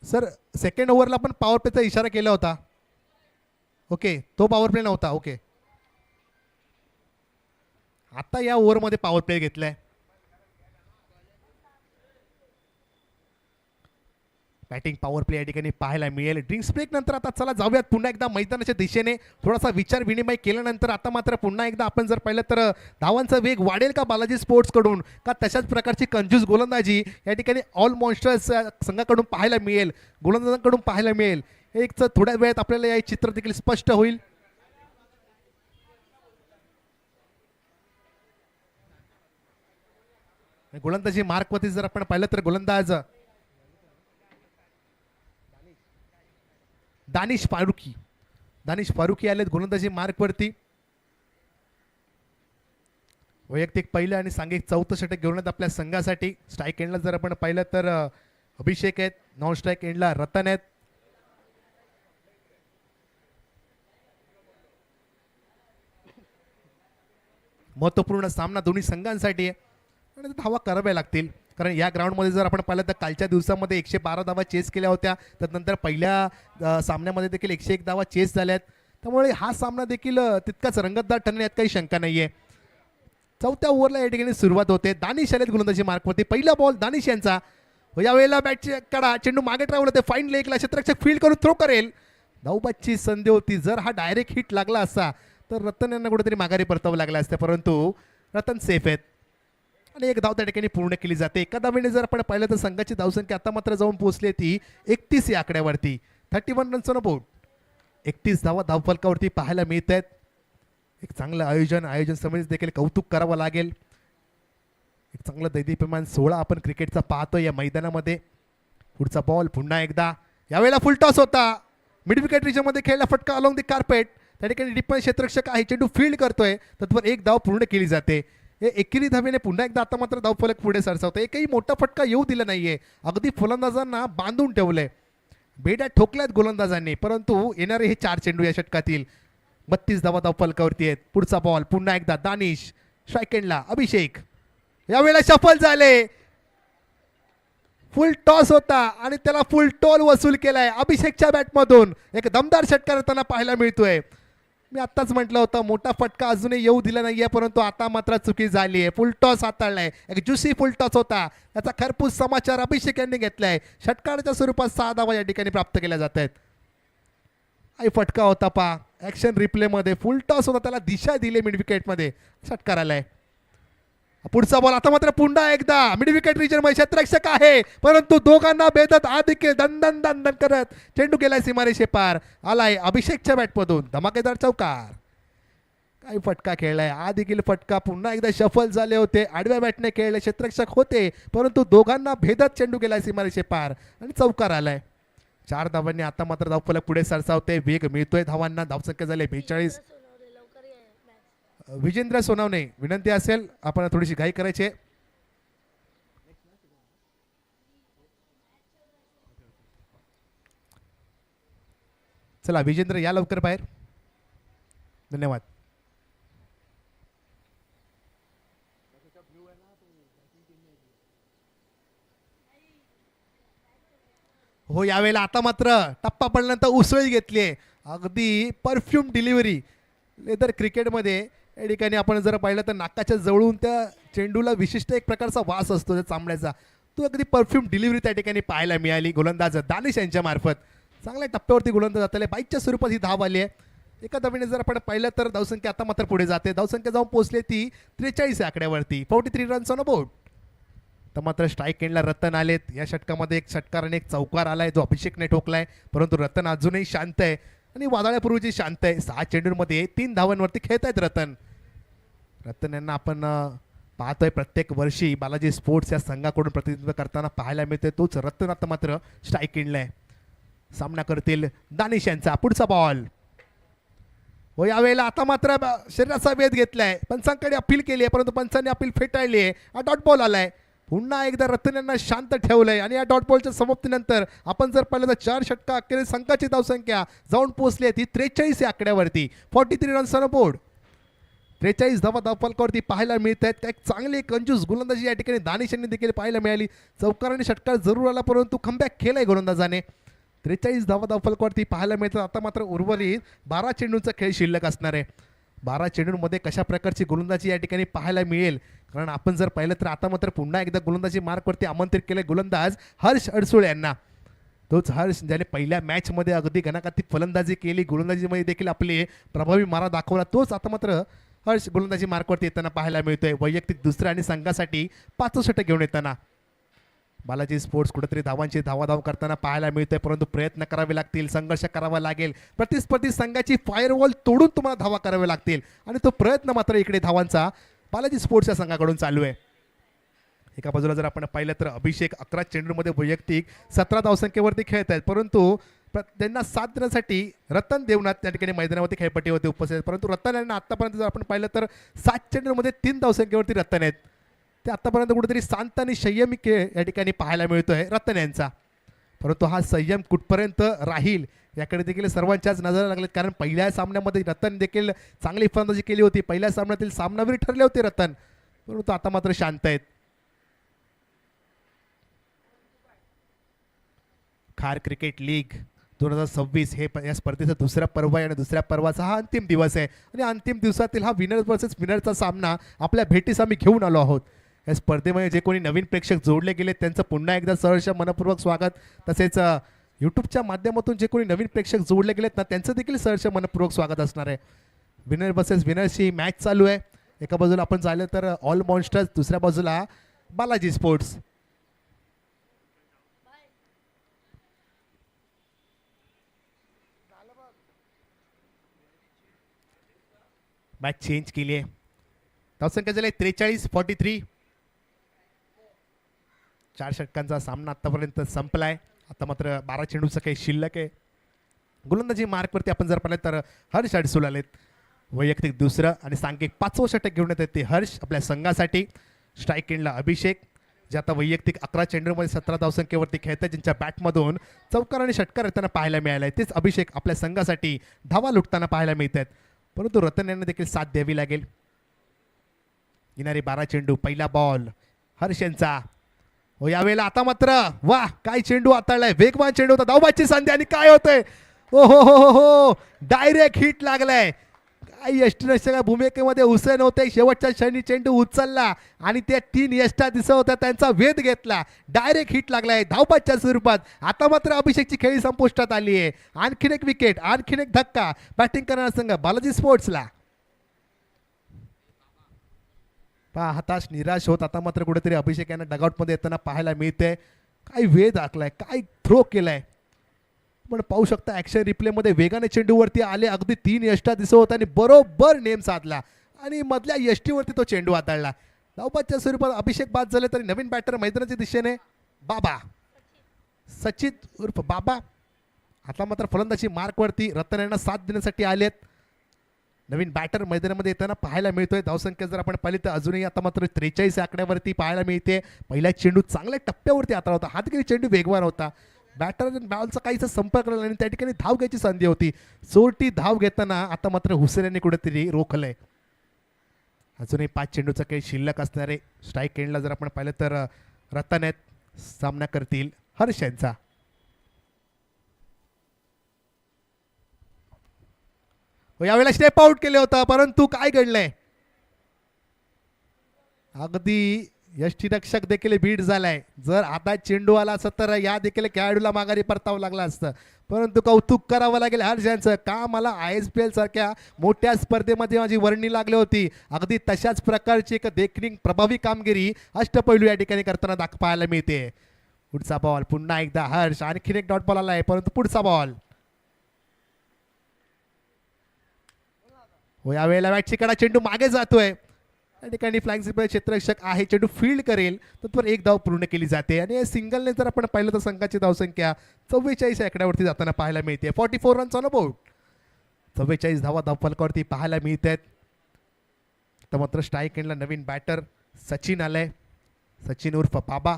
Speaker 1: सर सेकंड ओव्हरला पण पॉवर प्लेचा इशारा केला होता. ओके, तो पॉवर प्ले नव्हता. ओके, आता या ओव्हरमध्ये पॉवर प्ले घेतलाय. बॅटिंग पॉवर प्ले या ठिकाणी पाहायला मिळेल. ड्रिंक्स ब्रेक नंतर आता चला जाऊयात पुन्हा एकदा मैदानाच्या दिशेने. थोडासा विचार विनिमय केल्यानंतर आता मात्र पुन्हा एकदा आपण जर पाहिलं तर धावांचा वेग वाढेल का बालाजी स्पोर्ट्सकडून, का तशाच प्रकारची कंजूस गोलंदाजी या ठिकाणी ऑल मॉन्स्टर्स संघाकडून पाहायला मिळेल, गोलंदाजांकडून पाहायला मिळेल. एक थोड्या वेळात आपल्याला हे चित्र देखील स्पष्ट होईल. गोलंदाजी मार्कवरती जर आपण पाहिलं तर गोलंदाज दानिश फारुकी आलेत गोलंदाजी मार्कवरती. वैयक्तिक पहिलं आणि सांघिक 4थं षटक घेऊन आपल्या संघासाठी. स्ट्राईक एंडला जर आपण पाहिलं तर अभिषेक आहेत, नॉन स्ट्राईक एंडला रतन आहेत. महत्त्वपूर्ण सामना दोन्ही संघांसाठी आहे आणि धावा कराव्या लागतील, कारण या ग्राउंडमध्ये जर आपण पाहिलं तर कालच्या दिवसामध्ये 112 धावा चेस केल्या होत्या. त्यानंतर पहिल्या सामन्यामध्ये देखील 101 धावा चेस झाल्यात. त्यामुळे हा सामना देखील तितकाच रंगतदार ठरण्यात काही शंका नाही आहे. 4थ्या ओव्हरला या ठिकाणी सुरुवात होते. दानिश आलेत गोलंदाजी मार्कवरती. पहिला बॉल दानिश यांचा. यावेळेला बॅटची कडा, चेंडू मागे ट्रॅव्हल होते. फाईन लेगला क्षेत्ररक्षक फील्ड करून थ्रो करेल. धावबादची संधी होती. जर हा डायरेक्ट हिट लागला असता तर रतन यांना कुठेतरी माघारी परतावं लागलं असतं, परंतु रतन सेफ आहेत आणि एक धाव त्या ठिकाणी पूर्ण केली जाते. एका धावेने जर आपण पाहिलं तर संघाची धावसंख्या आता मात्र जाऊन पोहोचली ती 31 या आकड्यावरती. 31 रन्स ऑन बोर्ड. 31 धावा धावफलकावरती पाहायला मिळत आहेत. एक चांगलं आयोजन समितीचं देखील कौतुक करावं लागेल. एक चांगलं दैदिप्यमान 16 आपण क्रिकेटचा पाहतो या मैदानामध्ये. पुढचा बॉल पुन्हा एकदा. यावेळेला फुल टॉस होता. मिड विकेट रिजनमध्ये खेळला फटका अलॉंग द कार्पेट. त्या ठिकाणी डिप्पण क्षेत्ररक्षक आहे, चेंडू फील्ड करतोय, तत्वर एक धाव पूर्ण केली जाते. हे एकेरी धावेने पुन्हा एकदा आता मात्र धावफलक पुढे सरसावतं. एकही मोठा फटका येऊ दिला नाहीये. अगदी फलंदाजांना बांधून ठेवलंय. बेड्या ठोकल्यात गोलंदाजांनी, परंतु येणारे हे 4 चेंडू या षटकातील 32 धावा धावफलकावरती आहेत. पुढचा बॉल पुन्हा एकदा दानिश. स्ट्राईक एंडला अभिषेक. यावेळेला सफल झाले. फुल टॉस होता आणि त्याला फुल टोल वसूल केलाय अभिषेकच्या बॅटमधून. एक दमदार षटकार त्यांना पाहायला मिळतोय. मी आत्ताच म्हटलं होतं मोठा फटका अजूनही येऊ दिला नाहीये, परंतु आता मात्र चुकी झाली आहे. फुल टॉस हाताळलाय. एक ज्युसी फुल टॉस होता. त्याचा खरपूस समाचार अभिषेक यांनी घेतलाय. षटकाराच्या स्वरूपात 6 धावा या ठिकाणी प्राप्त केल्या जात आहेत. आई फटका होता पा ऍक्शन रिप्लेमध्ये. फुल टॉस होता, त्याला दिशा दिली मिड विकेटमध्ये. षटकार आलाय. पुढचा बॉल आता मात्र पुन्हा एकदा मिड विकेट रिजन मध्ये क्षेत्ररक्षक आहे, परंतु दोघांना भेदत देखील दन दन करत चेंडू गेलाय सीमारेषे पार. आलाय अभिषेकच्या बॅटमधून धमाकेदार चौकार. काही फटका खेळलाय. देखील फटका पुन्हा एकदा शफल झाले होते. आडव्या बॅटने खेळले क्षेत्ररक्षक होते, परंतु दोघांना भेदत चेंडू गेलाय सीमारेषे पार आणि चौकार आलाय. 4 धावांनी आता मात्र धावफलक पुढे सरसावते. वेग मिळतोय धावांना. धावसंख्या झाली 42. विजेंद्र सोनावणे विनंती असेल आपण थोडीशी घाई करायची. चला विजेंद्र या लवकर बाहेर. धन्यवाद. हो यावेळेला आता मात्र टप्पा पडल्यानंतर उसळी घेतली. अगदी परफ्यूम डिलिव्हरी. लेदर क्रिकेटमध्ये या ठिकाणी आपण जर पाहिलं तर नाकाच्या जवळून त्या चेंडूला विशिष्ट एक प्रकारचा वास असतो त्या चांबड्याचा. तो अगदी परफ्यूम डिलिव्हरी त्या ठिकाणी पाहायला मिळाली गोलंदाज दानिश यांच्या मार्फत. चांगल्या टप्प्यावरती गोलंदाज जातले. बाईकच्या स्वरूपात ही धाव आली आहे. एका धावेने जर आपण पाहिलं तर धावसंख्या आता मात्र पुढे जाते. धावसंख्या जाऊन पोहोचली ती 43 आकड्यावरती. 43 रन्स ऑन बोर्ड. तर मात्र स्ट्राईक एंडला रतन आलेत. या षटकामध्ये एक षटकार आणि एक चौकार आलाय जो अभिषेकने ठोकलाय, परंतु रतन अजूनही शांत आहे आणि वादळापूर्वीची शांत आहे. 6 चेंडूंमध्ये 3 धावांवरती खेळत आहेत रतन. रतन यांना आपण पाहतोय प्रत्येक वर्षी बालाजी स्पोर्ट्स या संघाकडून प्रतिनिधित्व करताना पाहायला मिळते. तोच रतन आता मात्र स्ट्राईक एंडला आहे. सामना करतील दानिश यांचा. पुढचा बॉल हो. यावेळेला आता मात्र शरीराचा वेध घेतलाय. पंचांकडे अपील केली आहे, परंतु पंचांनी अपील फेटाळली आहे. हा डॉट बॉल आलाय. पुन्हा एकदा रतन यांना शांत ठेवलंय आणि या डॉट बॉलच्या समाप्तीनंतर आपण जर पाहिलं तर 4 षटका अखेर संघाची धावसंख्या जाऊन पोहोचली आहे ती 43 या आकड्यावरती. 43 रन्स ऑन बोर्ड. 43 धावा धावफलकावरती पाहायला मिळत आहेत. एक चांगली कंजूस गोलंदाजी या ठिकाणी दानिश यांनी देखील पाहायला मिळाली. चौकार आणि षटकार जरूर आला, परंतु कमबॅक केलाय गोलंदाजाने. 43 धावा धावफलकावरती पाहायला मिळतात. आता मात्र उर्वरित 12 चेंडूंचा खेळ शिल्लक असणार आहे. 12 चेंडूंमध्ये कशा प्रकारची गोलंदाजी या ठिकाणी पाहायला मिळेल, कारण आपण जर पाहिलं तर आता मात्र पुन्हा एकदा गोलंदाजी मार्कवरती आमंत्रित केले गोलंदाज हर्ष अडसूळ यांना. तोच हर्ष ज्याने पहिल्या मॅचमध्ये अगदी गणाकाती फलंदाजी केली, गोलंदाजीमध्ये देखील आपले प्रभावी मारा दाखवला, तोच आता मात्र हर्ष गोलंदाजी मार्कवरती येताना पाहायला मिळतोय. वैयक्तिक दुसऱ्या आणि संघासाठी 5 षटक घेऊन येताना बालाजी स्पोर्ट्स कुठेतरी धावांची धावाधाव करताना पाहायला मिळतोय, परंतु प्रयत्न करावे लागतील, संघर्ष करावा लागेल. प्रतिस्पर्धी संघाची फायरवॉल तोडून तुम्हाला धावा कराव्या लागतील आणि तो प्रयत्न मात्र इकडे धावांचा बालाजी स्पोर्ट्सच्या संघाकडून चालू आहे. एका बाजूला जर आपण पाहिलं तर अभिषेक 11 चेंडूमध्ये वैयक्तिक 17 धावसंख्येवरती खेळत आहेत, परंतु त्यांना साथ देण्यासाठी रतन देवनाथ त्या ठिकाणी मैदानावरती खेळपट्टीवरती उपस्थित आहेत. परंतु रतन यांना आतापर्यंत जर आपण पाहिलं तर 7 चेंडूमध्ये 3 धावसंख्येवरती रतन आहेत. ते आतापर्यंत कुठेतरी शांत आणि संयमी खेळ या ठिकाणी पाहायला मिळतोय रतन यांचा. परंतु हा संयम कुठपर्यंत राहील याकडे देखील सर्वांच्याच नजर लागलेत, कारण पहिल्या सामन्यामध्ये रतन देखील चांगली फलंदाजी केली होती. पहिल्या सामन्यातील सामनावीर ठरले होते रतन, परंतु आता मात्र शांत आहेत. खार क्रिकेट लीग 2026 हे या स्पर्धेचं दुसरा पर्व आहे आणि दुसऱ्या पर्वाचा हा अंतिम दिवस आहे आणि अंतिम दिवसातील हा विनर वर्सेस विनरचा सामना आपल्या भेटीस आम्ही घेऊन आलो आहोत. या स्पर्धेमध्ये जे कोणी नवीन प्रेक्षक जोडले गेले त्यांचं पुन्हा एकदा सहर्ष मनपूर्वक स्वागत. तसेच यूट्यूबच्या माध्यमातून जे कोणी नवीन प्रेक्षक जोडले गेलेत ना त्यांचं देखील सहर्ष मनपूर्वक स्वागत असणार आहे. विनर वर्सेस विनर्सची मॅच चालू आहे. एका बाजूला आपण झालं तर ऑल मॉन्स्टर्स, दुसऱ्या बाजूला बालाजी स्पोर्ट्स. मॅच चेंज केली आहे. धावसंख्या झाली 43-43. 4 षटकांचा सामना आतापर्यंत संपलाय. आता मात्र 12 चेंडूचं काही शिल्लक आहे. गोलंदाजी मार्कवरती आपण जर पाहिलं तर हर्ष अडसूळ आलेत. वैयक्तिक दुसरं आणि सांघिक 5वं षटक घेऊन येतात ते हर्ष आपल्या संघासाठी. स्ट्राईक एंडला अभिषेक जे आता वैयक्तिक 11 चेंडूमध्ये 17 धावसंख्येवरती खेळतात, ज्यांच्या बॅटमधून चौकार आणि षटकार येताना पाहायला मिळाला आहे. तेच अभिषेक आपल्या संघासाठी धावा लुटताना पाहायला मिळत आहेत, परंतु रतन यांना देखील साथ द्यावी लागेल. येणारे 12 चेंडू. पहिला बॉल हर्ष यांचा हो. यावेळेला आता मात्र वा काय चेंडू हाताळलाय. वेगवान चेंडू होता, धावबाची संधी आणि काय होतंय. ओ हो हो हो, डायरेक्ट हिट लागलाय. काही यष्टीरक्षक भूमिकेमध्ये हुसेन होते. शेवटच्या क्षणी चेंडू उचलला आणि त्या 3 यष्टा दिसत होत्या त्यांचा वेध घेतला. डायरेक्ट हिट लागलाय धावबाच्या स्वरूपात. आता मात्र अभिषेकची खेळी संपुष्टात आली आहे. आणखीन एक विकेट, आणखीन एक धक्का बॅटिंग करणारा संघ बालाजी स्पोर्ट्सला. पहा हताश निराश होत आता मात्र कुठेतरी अभिषेक यांना डगआउटमध्ये येताना पाहायला मिळते. काय वेध आखलाय, काय थ्रो केलाय. पण पाहू शकता ॲक्शन रिप्लेमध्ये वेगाने चेंडूवरती आले. अगदी 3 यष्टा दिसत होता आणि बरोबर नेम साधला आणि मधल्या यष्टीवरती तो चेंडू हाताळला. धावबाच्या स्वरूपात अभिषेक बाद झाले तरी नवीन बॅटर मैदानाच्या दिशेने बाबा सचिन उर्फ बाबा आता मात्र फलंदाजी मार्कवरती रतन यांना साथ देण्यासाठी आलेत. नवीन बॅटर मैदानामध्ये येताना पाहायला मिळतोय. धावसंख्या जर आपण पाहिली तर अजूनही आता मात्र 43 आकड्यावरती पाहायला मिळते. पहिला चेंडू चांगल्या टप्प्यावरती हाताळला होता. हा देखील चेंडू वेगवान होता. बॅटर बॉलचा काहीसा संपर्क लागला आणि त्या ठिकाणी धाव घ्यायची संधी होती. चोरटी धाव घेताना आता मात्र हुसेन यांनी कुठेतरी रोखलंय. अजूनही 5 चेंडूचा काही शिल्लक असणारे. स्ट्राईक एंडला जर आपण पाहिलं तर रतन आहेत. सामना करतील हर्ष यांचा. यावेळेला स्टेप आउट केले होतं, परंतु काय घडलंय. अगदी यष्टीरक्षक देखील बीट झालाय. जर आता चेंडू आला असता तर या देखील खेळाडूला माघारी परतावं लागलं असतं, परंतु कौतुक करावं लागेल हर्ष यांचं. का मला ISPL सारख्या मोठ्या स्पर्धेमध्ये माझी वर्णी लागली होती, अगदी तशाच प्रकारची एक देखणी प्रभावी कामगिरी अष्टपैलू या ठिकाणी करताना पाहायला मिळते. पुढचा बॉल पुन्हा एकदा हर्ष, आणखीन एक डॉट बॉल आलाय, परंतु पुढचा बॉल हो. यावेळेला बॅटची कडा, चेंडू मागे जातोय या ठिकाणी. फ्लाइंग स्वीपर क्षेत्ररक्षक आहे, चेंडू फील्ड करेल तर एक धाव पूर्ण केली जाते. आणि सिंगलने जर आपण पाहिलं तर संघाची धावसंख्या 44 आकड्यावरती जाताना पाहायला मिळते. 44 रन्स ऑन अ बोर्ड. 44 धावा धावफलकावरती पाहायला मिळत आहेत. तर मात्र स्ट्राईक एंडला नवीन बॅटर सचिन आलाय, सचिन उर्फ बाबा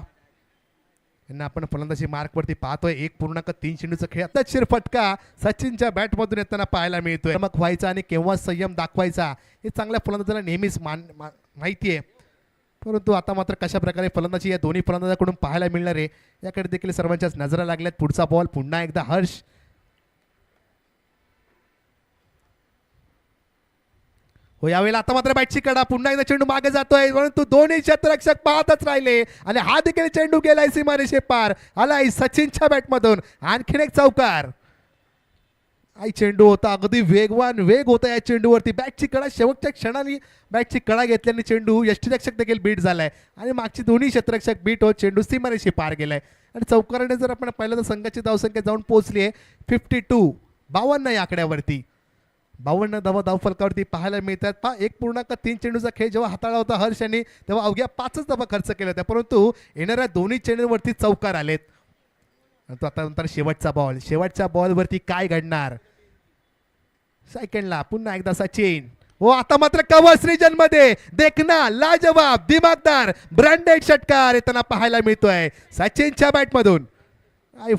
Speaker 1: यांना आपण फलंदाजी मार्कवरती पाहतोय. 1.3 चेंडूचा खेळ, आता शिरफटका सचिनच्या बॅटमधून येताना पाहायला मिळतोय. मग व्हायचा आणि केव्हा संयम दाखवायचा हे चांगल्या फलंदाजाला नेहमीच माहिती आहे. परंतु आता मात्र कशा प्रकारे फलंदाजी या दोन्ही फलंदाजाकडून पाहायला मिळणार आहे याकडे देखील सर्वांच्याच नजरा लागल्यात. पुढचा बॉल पुन्हा एकदा हर्ष. हो. यावेळेला आता मात्र बॅटची कडा, पुन्हा एकदा चेंडू मागे जातोय, परंतु दोन्ही क्षेत्ररक्षक पाहतच राहिले आणि हा देखील चेंडू गेलाय सीमारेषे पार. आलाय सचिनच्या बॅटमधून आणखीन एक चौकार. चेंडू होता अगदी वेगवान, वेग होता या चेंडूवरती. बॅटची कडा, शेवटच्या क्षणाने बॅटची कडा घेतल्याने चेंडू यष्टीरक्षक देखील बीट झालाय आणि मागची दोन्ही क्षेत्ररक्षक बीट होत चेंडू सीमारेषे पार गेलाय. आणि चौकाराने जर आपण पाहिलं तर संघाची धावसंख्या जाऊन पोहोचली आहे 52 या आकड्यावरती. 52 धावा धावफलकावरती पाहायला मिळतात. 1.3 चेंडूचा खेळ जेव्हा हाताळला होता हर्ष यांनी तेव्हा अवघ्या 5 धावा खर्च केल्या होत्या, परंतु येणाऱ्या दोन्ही चेंडूवरती चौकार आलेत. तो आता नंतर शेवटचा बॉल, शेवटच्या बॉलवरती काय घडणार. सेकंडला पुन्हा एकदा सचिन. हो. आता मात्र कव्हर्स रिजन मध्ये देखना लाजवाब दिमागदार ब्रँडेड षटकार येताना पाहायला मिळतोय सचिनच्या बॅटमधून.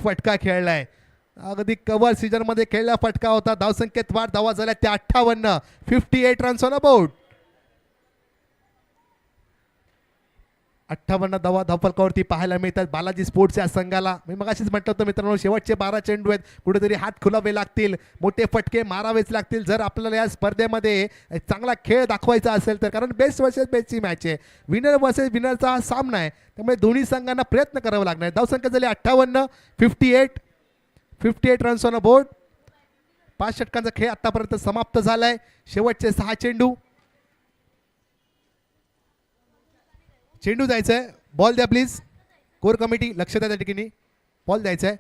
Speaker 1: फटका खेळलाय, अगदी कव्हर सीजन मध्ये खेळला फटका होता. धावसंख्येत वाढ, धावा झाल्या त्या 58. 58 रन्स ऑन अ बोर्ड. 58 धावा धावफलकावरती पाहायला मिळतात बालाजी स्पोर्ट्स या संघाला. मी मगाशीच म्हटलं होतं मित्रांनो, शेवटचे 12 चेंडू आहेत, कुठेतरी हात खुलावे लागतील, मोठे फटके मारावेच लागतील जर आपल्याला या स्पर्धेमध्ये चांगला खेळ दाखवायचा असेल तर. कारण बेस्ट वर्सेस बेस्टची मॅच आहे, विनर वर्सेस विनरचा हा सामना आहे, त्यामुळे दोन्ही संघांना प्रयत्न करावा लागणार. धावसंख्या झाली 58. 58 रन्स ऑन अ बोर्ड. 5 षटकांचा खेळ आतापर्यंत समाप्त झालाय. शेवटचे 6 चेंडू. चेंडू द्यायचा आहे, बॉल द्या प्लीज. कोर कमिटी लक्ष द्या त्या ठिकाणी, बॉल द्यायचा आहे.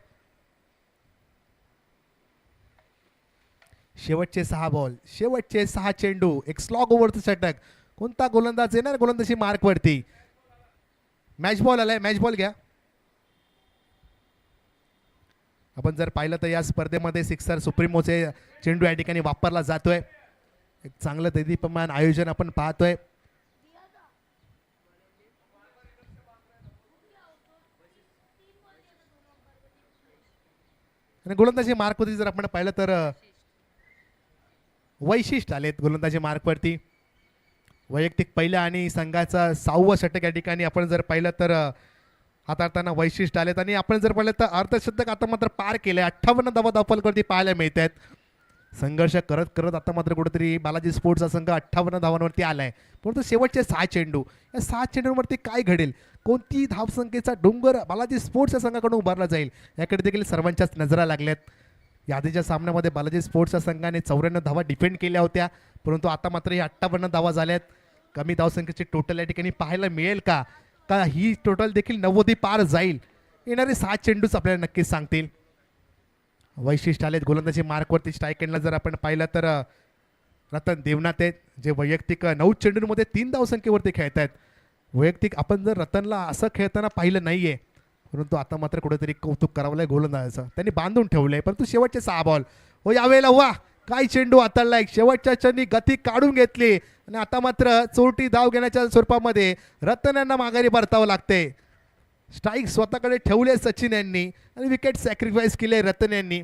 Speaker 1: शेवटचे 6 बॉल, शेवटचे 6 चेंडू, एक स्लॉग ओव्हरचं षटक. कोणता गोलंदाज येणार गोलंदाजी मार्कवरती. मॅच बॉल आलाय, मॅच बॉल घ्या. आपण जर पाहिलं तर या स्पर्धेमध्ये सिक्सर सुप्रीमोचे चेंडू या ठिकाणी वापरला जातोय. एक चांगलं दैदीप्यमान आयोजन आपण पाहतोय. आणि गोलंदाजी मार्कवरती जर आपण पाहिलं तर वैशिष्ट्य आलेत गोलंदाजी मार्कवरती. वैयक्तिक पहिला आणि संघाचा 6वं षटक या ठिकाणी आपण जर पाहिलं तर हाताळताना वैशिष्ट्य आलेत. आणि आपण जर पाहिलं तर अर्धशतक आता मात्र पार केले. 58 धावा धावफलकावरती पाहायला मिळत आहेत. संघर्ष करत करत आता मात्र कुठेतरी बालाजी स्पोर्ट्सचा संघ 58 धावांवरती आलाय. परंतु शेवटचे 6 चेंडू, या 6 चेंडूंवरती काय घडेल, कोणती धावसंख्येचा डोंगर बालाजी स्पोर्ट्सच्या संघाकडून उभारला जाईल याकडे देखील सर्वांच्याच नजरा लागल्यात. यादीच्या सामन्यामध्ये बालाजी स्पोर्ट्सच्या संघाने 94 धावा डिफेंड केल्या होत्या, परंतु आता मात्र ही 58 धावा झाल्यात. कमी धावसंख्येची टोटल या ठिकाणी पाहायला मिळेल का ही टोटल देखील 90 पार जाईल. येणारे 6 चेंडूच आपल्याला नक्कीच सांगतील. वैशिष्ट्य आलेत गोलंदाजी मार्कवरती. स्ट्राईक एंडला जर आपण पाहिलं तर रतन देवनाथ आहेत, जे वैयक्तिक 9 चेंडूंमध्ये 3 धावसंख्येवरती खेळत आहेत. वैयक्तिक आपण जर रतनला असं खेळताना पाहिलं नाहीये, परंतु आता मात्र कुठेतरी कौतुक करावं लागेल गोलंदाजाचं, त्यांनी बांधून ठेवलंय. परंतु शेवटचे 6 बॉल, हो यावेळेला वा काय चेंडू हाताळलाय. शेवटच्या क्षणी गती काढून घेतली आणि आता मात्र चोरटी धाव घेण्याच्या स्वरूपामध्ये रतन यांना माघारी परतावं लागते. स्ट्राईक स्वतःकडे ठेवले सचिन यांनी आणि विकेट सॅक्रिफाईस केले रतन यांनी.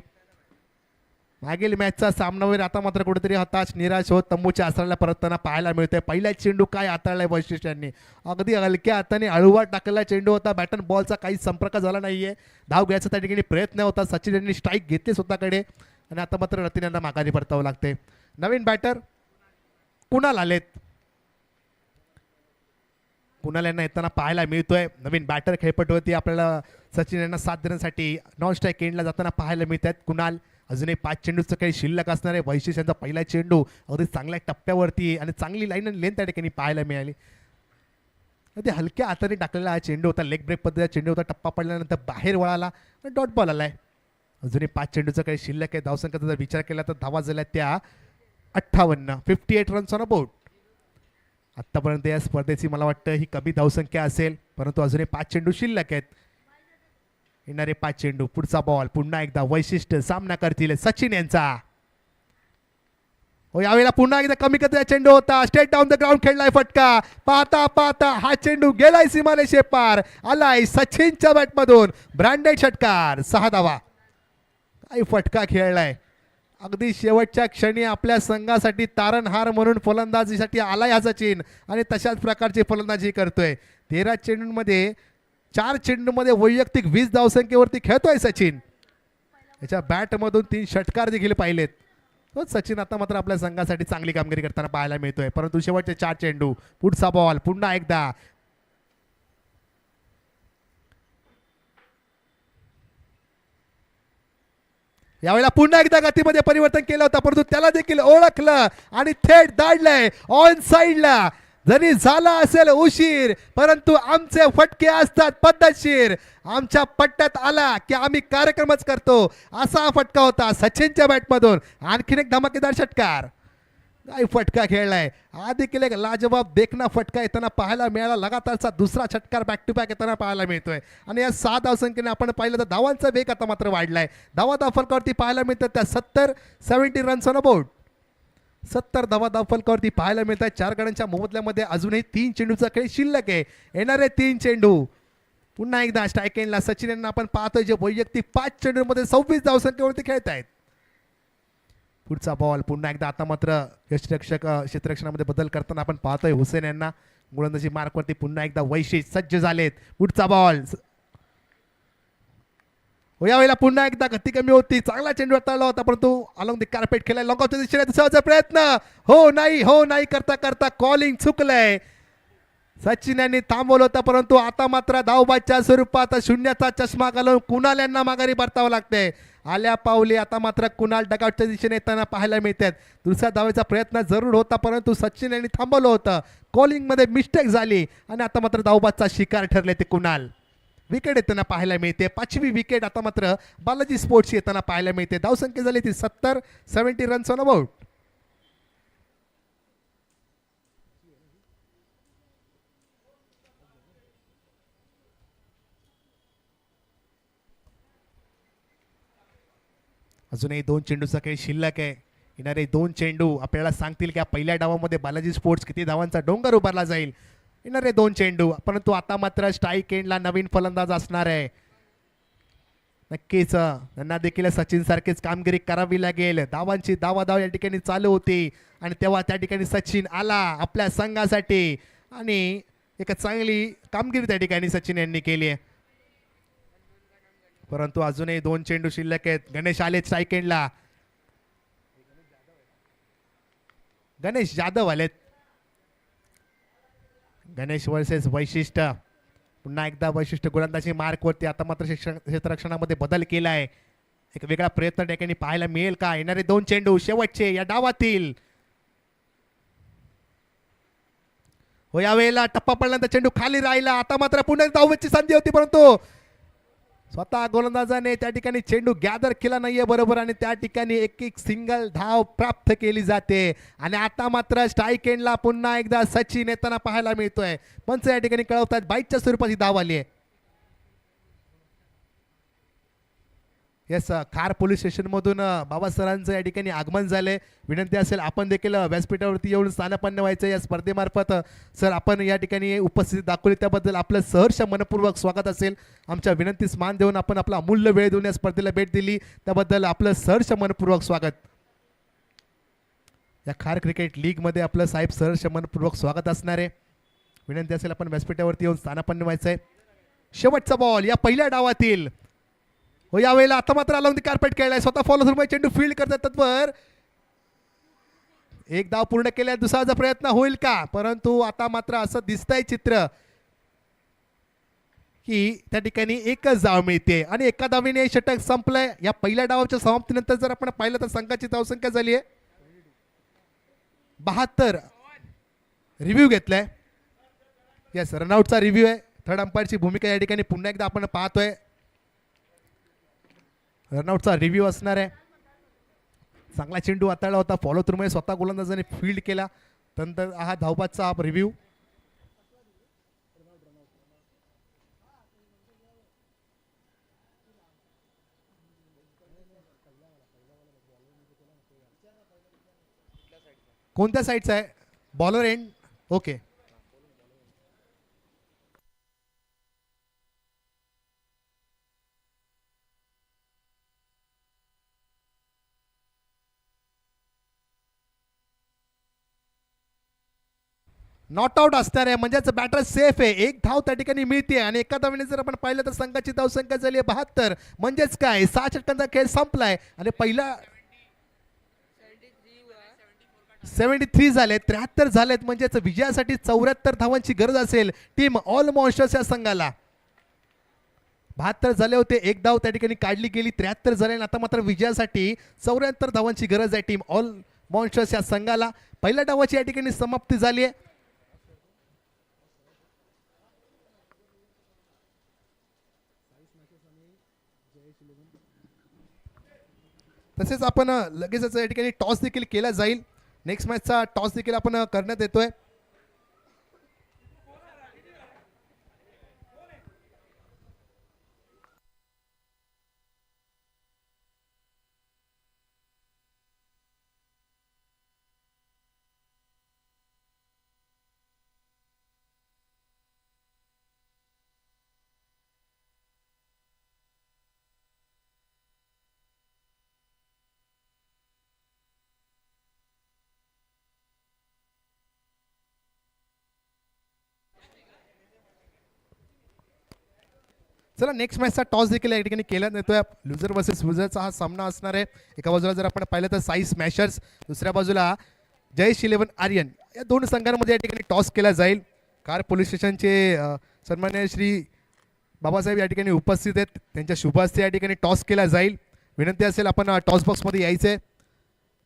Speaker 1: मागील मॅचचा सामनावर आता मात्र कुठेतरी हताश निराश होत तंबूच्या आसराला परतताना पाहायला मिळतंय. पहिला चेंडू काय हाताळलाय वैशिष्ट्यांनी, अगदी हलक्या हाताने अळूवा टाकलेला चेंडू होता. बॅटन बॉलचा काही संपर्क झाला नाहीये. धाव घ्यायचा त्या ठिकाणी प्रयत्न होता. सचिन यांनी स्ट्राईक घेतली स्वतःकडे आणि आता मात्र रतन यांना माघारी परतावं लागते. नवीन बॅटर कुणाल आलेत. कुणाल यांना येताना पाहायला मिळतोय. नवीन बॅटर खेळपटवरती आपल्याला सचिन यांना साथ देण्यासाठी नॉन स्ट्राईक एंडला जाताना पाहायला मिळत आहेत. कुणाल अजूनही 5 चेंडूचं काही शिल्लक असणार आहे. वैशिष्ट यांचा पहिला चेंडू अगदी चांगल्या टप्प्यावरती आणि चांगली लाईन आणि लेंथ त्या ठिकाणी पाहायला मिळाली. ते हलक्या हाताने टाकलेला हा चेंडू होता. लेग ब्रेक पद्धतीचा चेंडू होता. टप्पा पडल्यानंतर बाहेर वळाला आणि डॉट बॉल आलाय. अजूनही 5 चेंडूचं काही शिल्लक आहे. धावसंख्येचा जर विचार केला तर धावा झाल्या त्या 58. 58 रन्स ऑन अ बोर्ड. आत्तापर्यंत या स्पर्धेची मला वाटतं ही कमी धावसंख्या असेल, परंतु अजूनही 5 चेंडू शिल्लक आहेत. येणारे 5 चेंडू. पुढचा बॉल पुन्हा एकदा वैशिष्ट्य सामना करतील सचिन यांचा. हो, यावेळेला पुन्हा एकदा कमी करता चेंडू होता. स्ट्रेट डाऊन द ग्राउंड खेळलाय फटका. पाहता पाहता हा चेंडू गेलाय सीमारेषे पार. आलाय सचिनच्या बॅटमधून ब्रँडेड षटकार. 6 धावा. काही फटका खेळलाय. अगदी शेवटच्या क्षणी आपल्या संघासाठी तारणहार म्हणून फलंदाजीसाठी आलाय हा सचिन आणि तशाच प्रकारची फलंदाजी करतोय. 13 चेंडूंमध्ये 4 चेंडूमध्ये वैयक्तिक 20 धावसंख्येवरती खेळतोय सचिन. याच्या बॅटमधून 3 षटकार देखील पाहिलेत. तोच सचिन आता मात्र आपल्या संघासाठी चांगली कामगिरी करताना पाहायला मिळतोय. परंतु शेवटचे 4 चेंडू. पुढचा बॉल पुन्हा एकदा. यावेळेला पुन्हा एकदा गतीमध्ये परिवर्तन केलं होतं, परंतु त्याला देखील ओळखलं आणि थेट दाडलंय ऑन साइडला. जरी झाला असेल उशीर, परंतु आमचे फटके असतात पद्धतशीर. आमच्या पट्ट्यात आला की आम्ही कार्यक्रमच करतो, असा फटका होता सचिनच्या बॅटमधून. आणखीन एक धमाकेदार षटकार. काय फटका खेळलाय. हा देखील एक लाजवाब देखना फटका येताना पाहायला मिळाला. लगातारचा दुसरा षटकार बॅक टू बॅक येताना पाहायला मिळतोय. आणि या 6 धावसंख्येने आपण पाहिलं तर धावांचा वेग आता मात्र वाढलाय. धावा फलकावरती पाहायला मिळतात त्या 70 रन्स ऑन अ बोर्ड. 70 धावा फलकावरती पाहायला मिळतात. 4 गड्यांच्या मोबदल्यामध्ये अजूनही 3 चेंडूचा खेळ शिल्लक आहे. येणारे 3 चेंडू. पुन्हा एकदा स्ट्राईक एंडला सचिन यांना आपण पाहतोय जे वैयक्तिक 5 चेंडूमध्ये 26 धावसंख्येवरती खेळत आहेत. पुढचा बॉल पुन्हा एकदा. आता मात्र क्षेत्ररक्षणामध्ये बदल करताना आपण पाहतोय हुसेन यांना. गोलंदाजी मार्कवरती पुन्हा एकदा वैशिष्ट सज्ज झालेत. पुढचा बॉल. यावेळेला पुन्हा एकदा गती कमी होती. चांगला चेंडू हाताळला होता, परंतु अलॉंग द कार्पेट खेळाय. लॉकआउटच्या दिशेने दुसरा प्रयत्न. हो नाही करता करता कॉलिंग चुकलंय. सचिन यांनी थांबवलं होतं, परंतु आता मात्र धावबादच्या स्वरूपात शून्याचा चष्मा घालून कुणाल यांना माघारी परतावं लागते. आल्या पावली आता मात्र कुणाल डगआउटच्या दिशेने येताना पाहायला मिळतात. दुसऱ्या धावेचा प्रयत्न जरूर होता, परंतु सचिन यांनी थांबवलं होतं. कॉलिंगमध्ये मिस्टेक झाली आणि आता मात्र धावबादचा शिकार ठरले ते कुणाल. विकेट येताना पाहायला मिळते. 5वी विकेट आता मात्र बालाजी स्पोर्ट्स येताना पाहायला मिळते. धावसंख्या झाली ती 70 रन्स ऑन अ बोर्ड. अजूनही 2 चेंडूचा काही शिल्लक आहे. येणारे 2 चेंडू आपल्याला सांगतील की पहिल्या डावामध्ये बालाजी स्पोर्ट्स किती धावांचा डोंगर उभारला जाईल. येणारे 2 चेंडू. परंतु आता मात्र स्ट्राईक एंडला नवीन फलंदाज असणार आहे. नक्कीच त्यांना देखील सचिन सारखीच कामगिरी करावी लागेल. धावांची धावाधाव या ठिकाणी चालू होती आणि तेव्हा त्या ठिकाणी सचिन आला आपल्या संघासाठी आणि एक चांगली कामगिरी त्या ठिकाणी सचिन यांनी केली आहे. परंतु अजूनही 2 चेंडू शिल्लक आहेत. गणेश आले स्ट्राईक एंडला. गणेश जाधव आलेत. गणेश वर्सेस वैशिष्ट्य. पुन्हा एकदा वैशिष्ट्य गोलंदाजी मार्कवरती. आता मात्र क्षेत्ररक्षणामध्ये बदल केला आहे. एक वेगळा प्रयत्न ठिकाणी पाहायला मिळेल का. येणारे 2 चेंडू शेवटचे या डावातील. हो, यावेळेला टप्पा पडल्यानंतर चेंडू खाली राहिला. आता मात्र पुन्हा धावची संधी होती, परंतु स्वतः गोलंदाजाने त्या ठिकाणी चेंडू गॅदर केला नाहीये बरोबर आणि त्या ठिकाणी एक सिंगल धाव प्राप्त केली जाते. आणि आता मात्र स्ट्राईक एंडला पुन्हा एकदा सचिन येताना पाहायला मिळतोय. पंच या ठिकाणी कळवतात बाईकच्या स्वरूपाची धाव आली आहे. येस, खार पोलीस स्टेशन मधून बाबा सरांचं या ठिकाणी आगमन झालंय. विनंती असेल आपण देखील व्यासपीठावरती येऊन स्थानपन्न व्हायचं या स्पर्धेमार्फत. सर, आपण या ठिकाणी उपस्थिती दाखवली त्याबद्दल आपलं सहर्ष मनपूर्वक स्वागत असेल. आमच्या विनंतीस मान देऊन आपण आपला अमूल्य वेळ देऊन या स्पर्धेला भेट दिली त्याबद्दल आपलं सहर्ष मनपूर्वक स्वागत. या खार क्रिकेट लीग मध्ये आपलं साहेब सहर्ष मनपूर्वक स्वागत असणार आहे. विनंती असेल आपण व्यासपीठावरती येऊन स्थानपन्न व्हायचंय. शेवटचा बॉल या पहिल्या डावातील. हो, यावेळेला आता मात्र अलॉंग द कार्पेट खेळलाय. स्वतः फॉलो थ्रू चेंडू फील्ड करतात तत्पर. एक धाव पूर्ण केल्या. दुसराचा प्रयत्न होईल का. परंतु आता मात्र असं दिसतंय चित्र की त्या ठिकाणी एकच धाव मिळते आणि एका धावेने षटक संपलंय. या पहिल्या डावाच्या समाप्तीनंतर जर आपण पाहिलं तर संघाची धावसंख्या झाली आहे 72. रिव्ह्यू घेतलाय. येस, रनआउटचा रिव्ह्यू आहे. थर्ड अंपायरची भूमिका या ठिकाणी पुन्हा एकदा आपण पाहतोय. रनआउटचा रिव्ह्यू असणार आहे. चांगला चेंडू हाताळला होता, फॉलो थ्रूमध्ये स्वतः गोलंदाजाने फील्ड केला. त्यानंतर हा धावबादचा हा रिव्ह्यू. कोणत्या साईडचा आहे? Bowler end. Okay, not out असणार आहे, म्हणजेच बॅटर सेफ आहे. एक धाव त्या ठिकाणी मिळते आणि एका धावेने जर आपण पाहिलं तर संघाची धावसंख्या झाली आहे 72. म्हणजेच काय 6 षटकांचा खेळ संपलाय आणि पहिला 73 झाले, 73 झालेत. म्हणजेच विजयासाठी 74 धावांची गरज असेल टीम ऑल मॉन्स्टर्स या संघाला. 72 झाले होते, एक धाव त्या ठिकाणी काढली गेली. 73 झाले आणि आता मात्र विजयासाठी 74 धावांची गरज आहे टीम ऑल मॉन्स्टर्स या संघाला. पहिल्या डावाची या ठिकाणी समाप्ती झाली आहे. तसेच आपण लगेचच या ठिकाणी टॉस देखील केला जाईल. नेक्स्ट मॅचचा टॉस देखील आपण करण्यात येतोय. चला, नेक्स्ट मॅचचा टॉस देखील या ठिकाणी केला जातोय. लुझर वर्सेस विझरचा हा सामना असणार आहे. एका बाजूला जर आपण पाहिलं तर साई स्मॅशर्स, दुसऱ्या बाजूला जयेश 11 आर्यन. या दोन संघांमध्ये या ठिकाणी टॉस केला जाईल. कार पोलीस स्टेशनचे सन्मान्य श्री बाबासाहेब या ठिकाणी उपस्थित आहेत. त्यांच्या शुभ हस्ते या ठिकाणी टॉस केला जाईल. विनंती असेल आपण टॉस बॉक्समध्ये यायचे.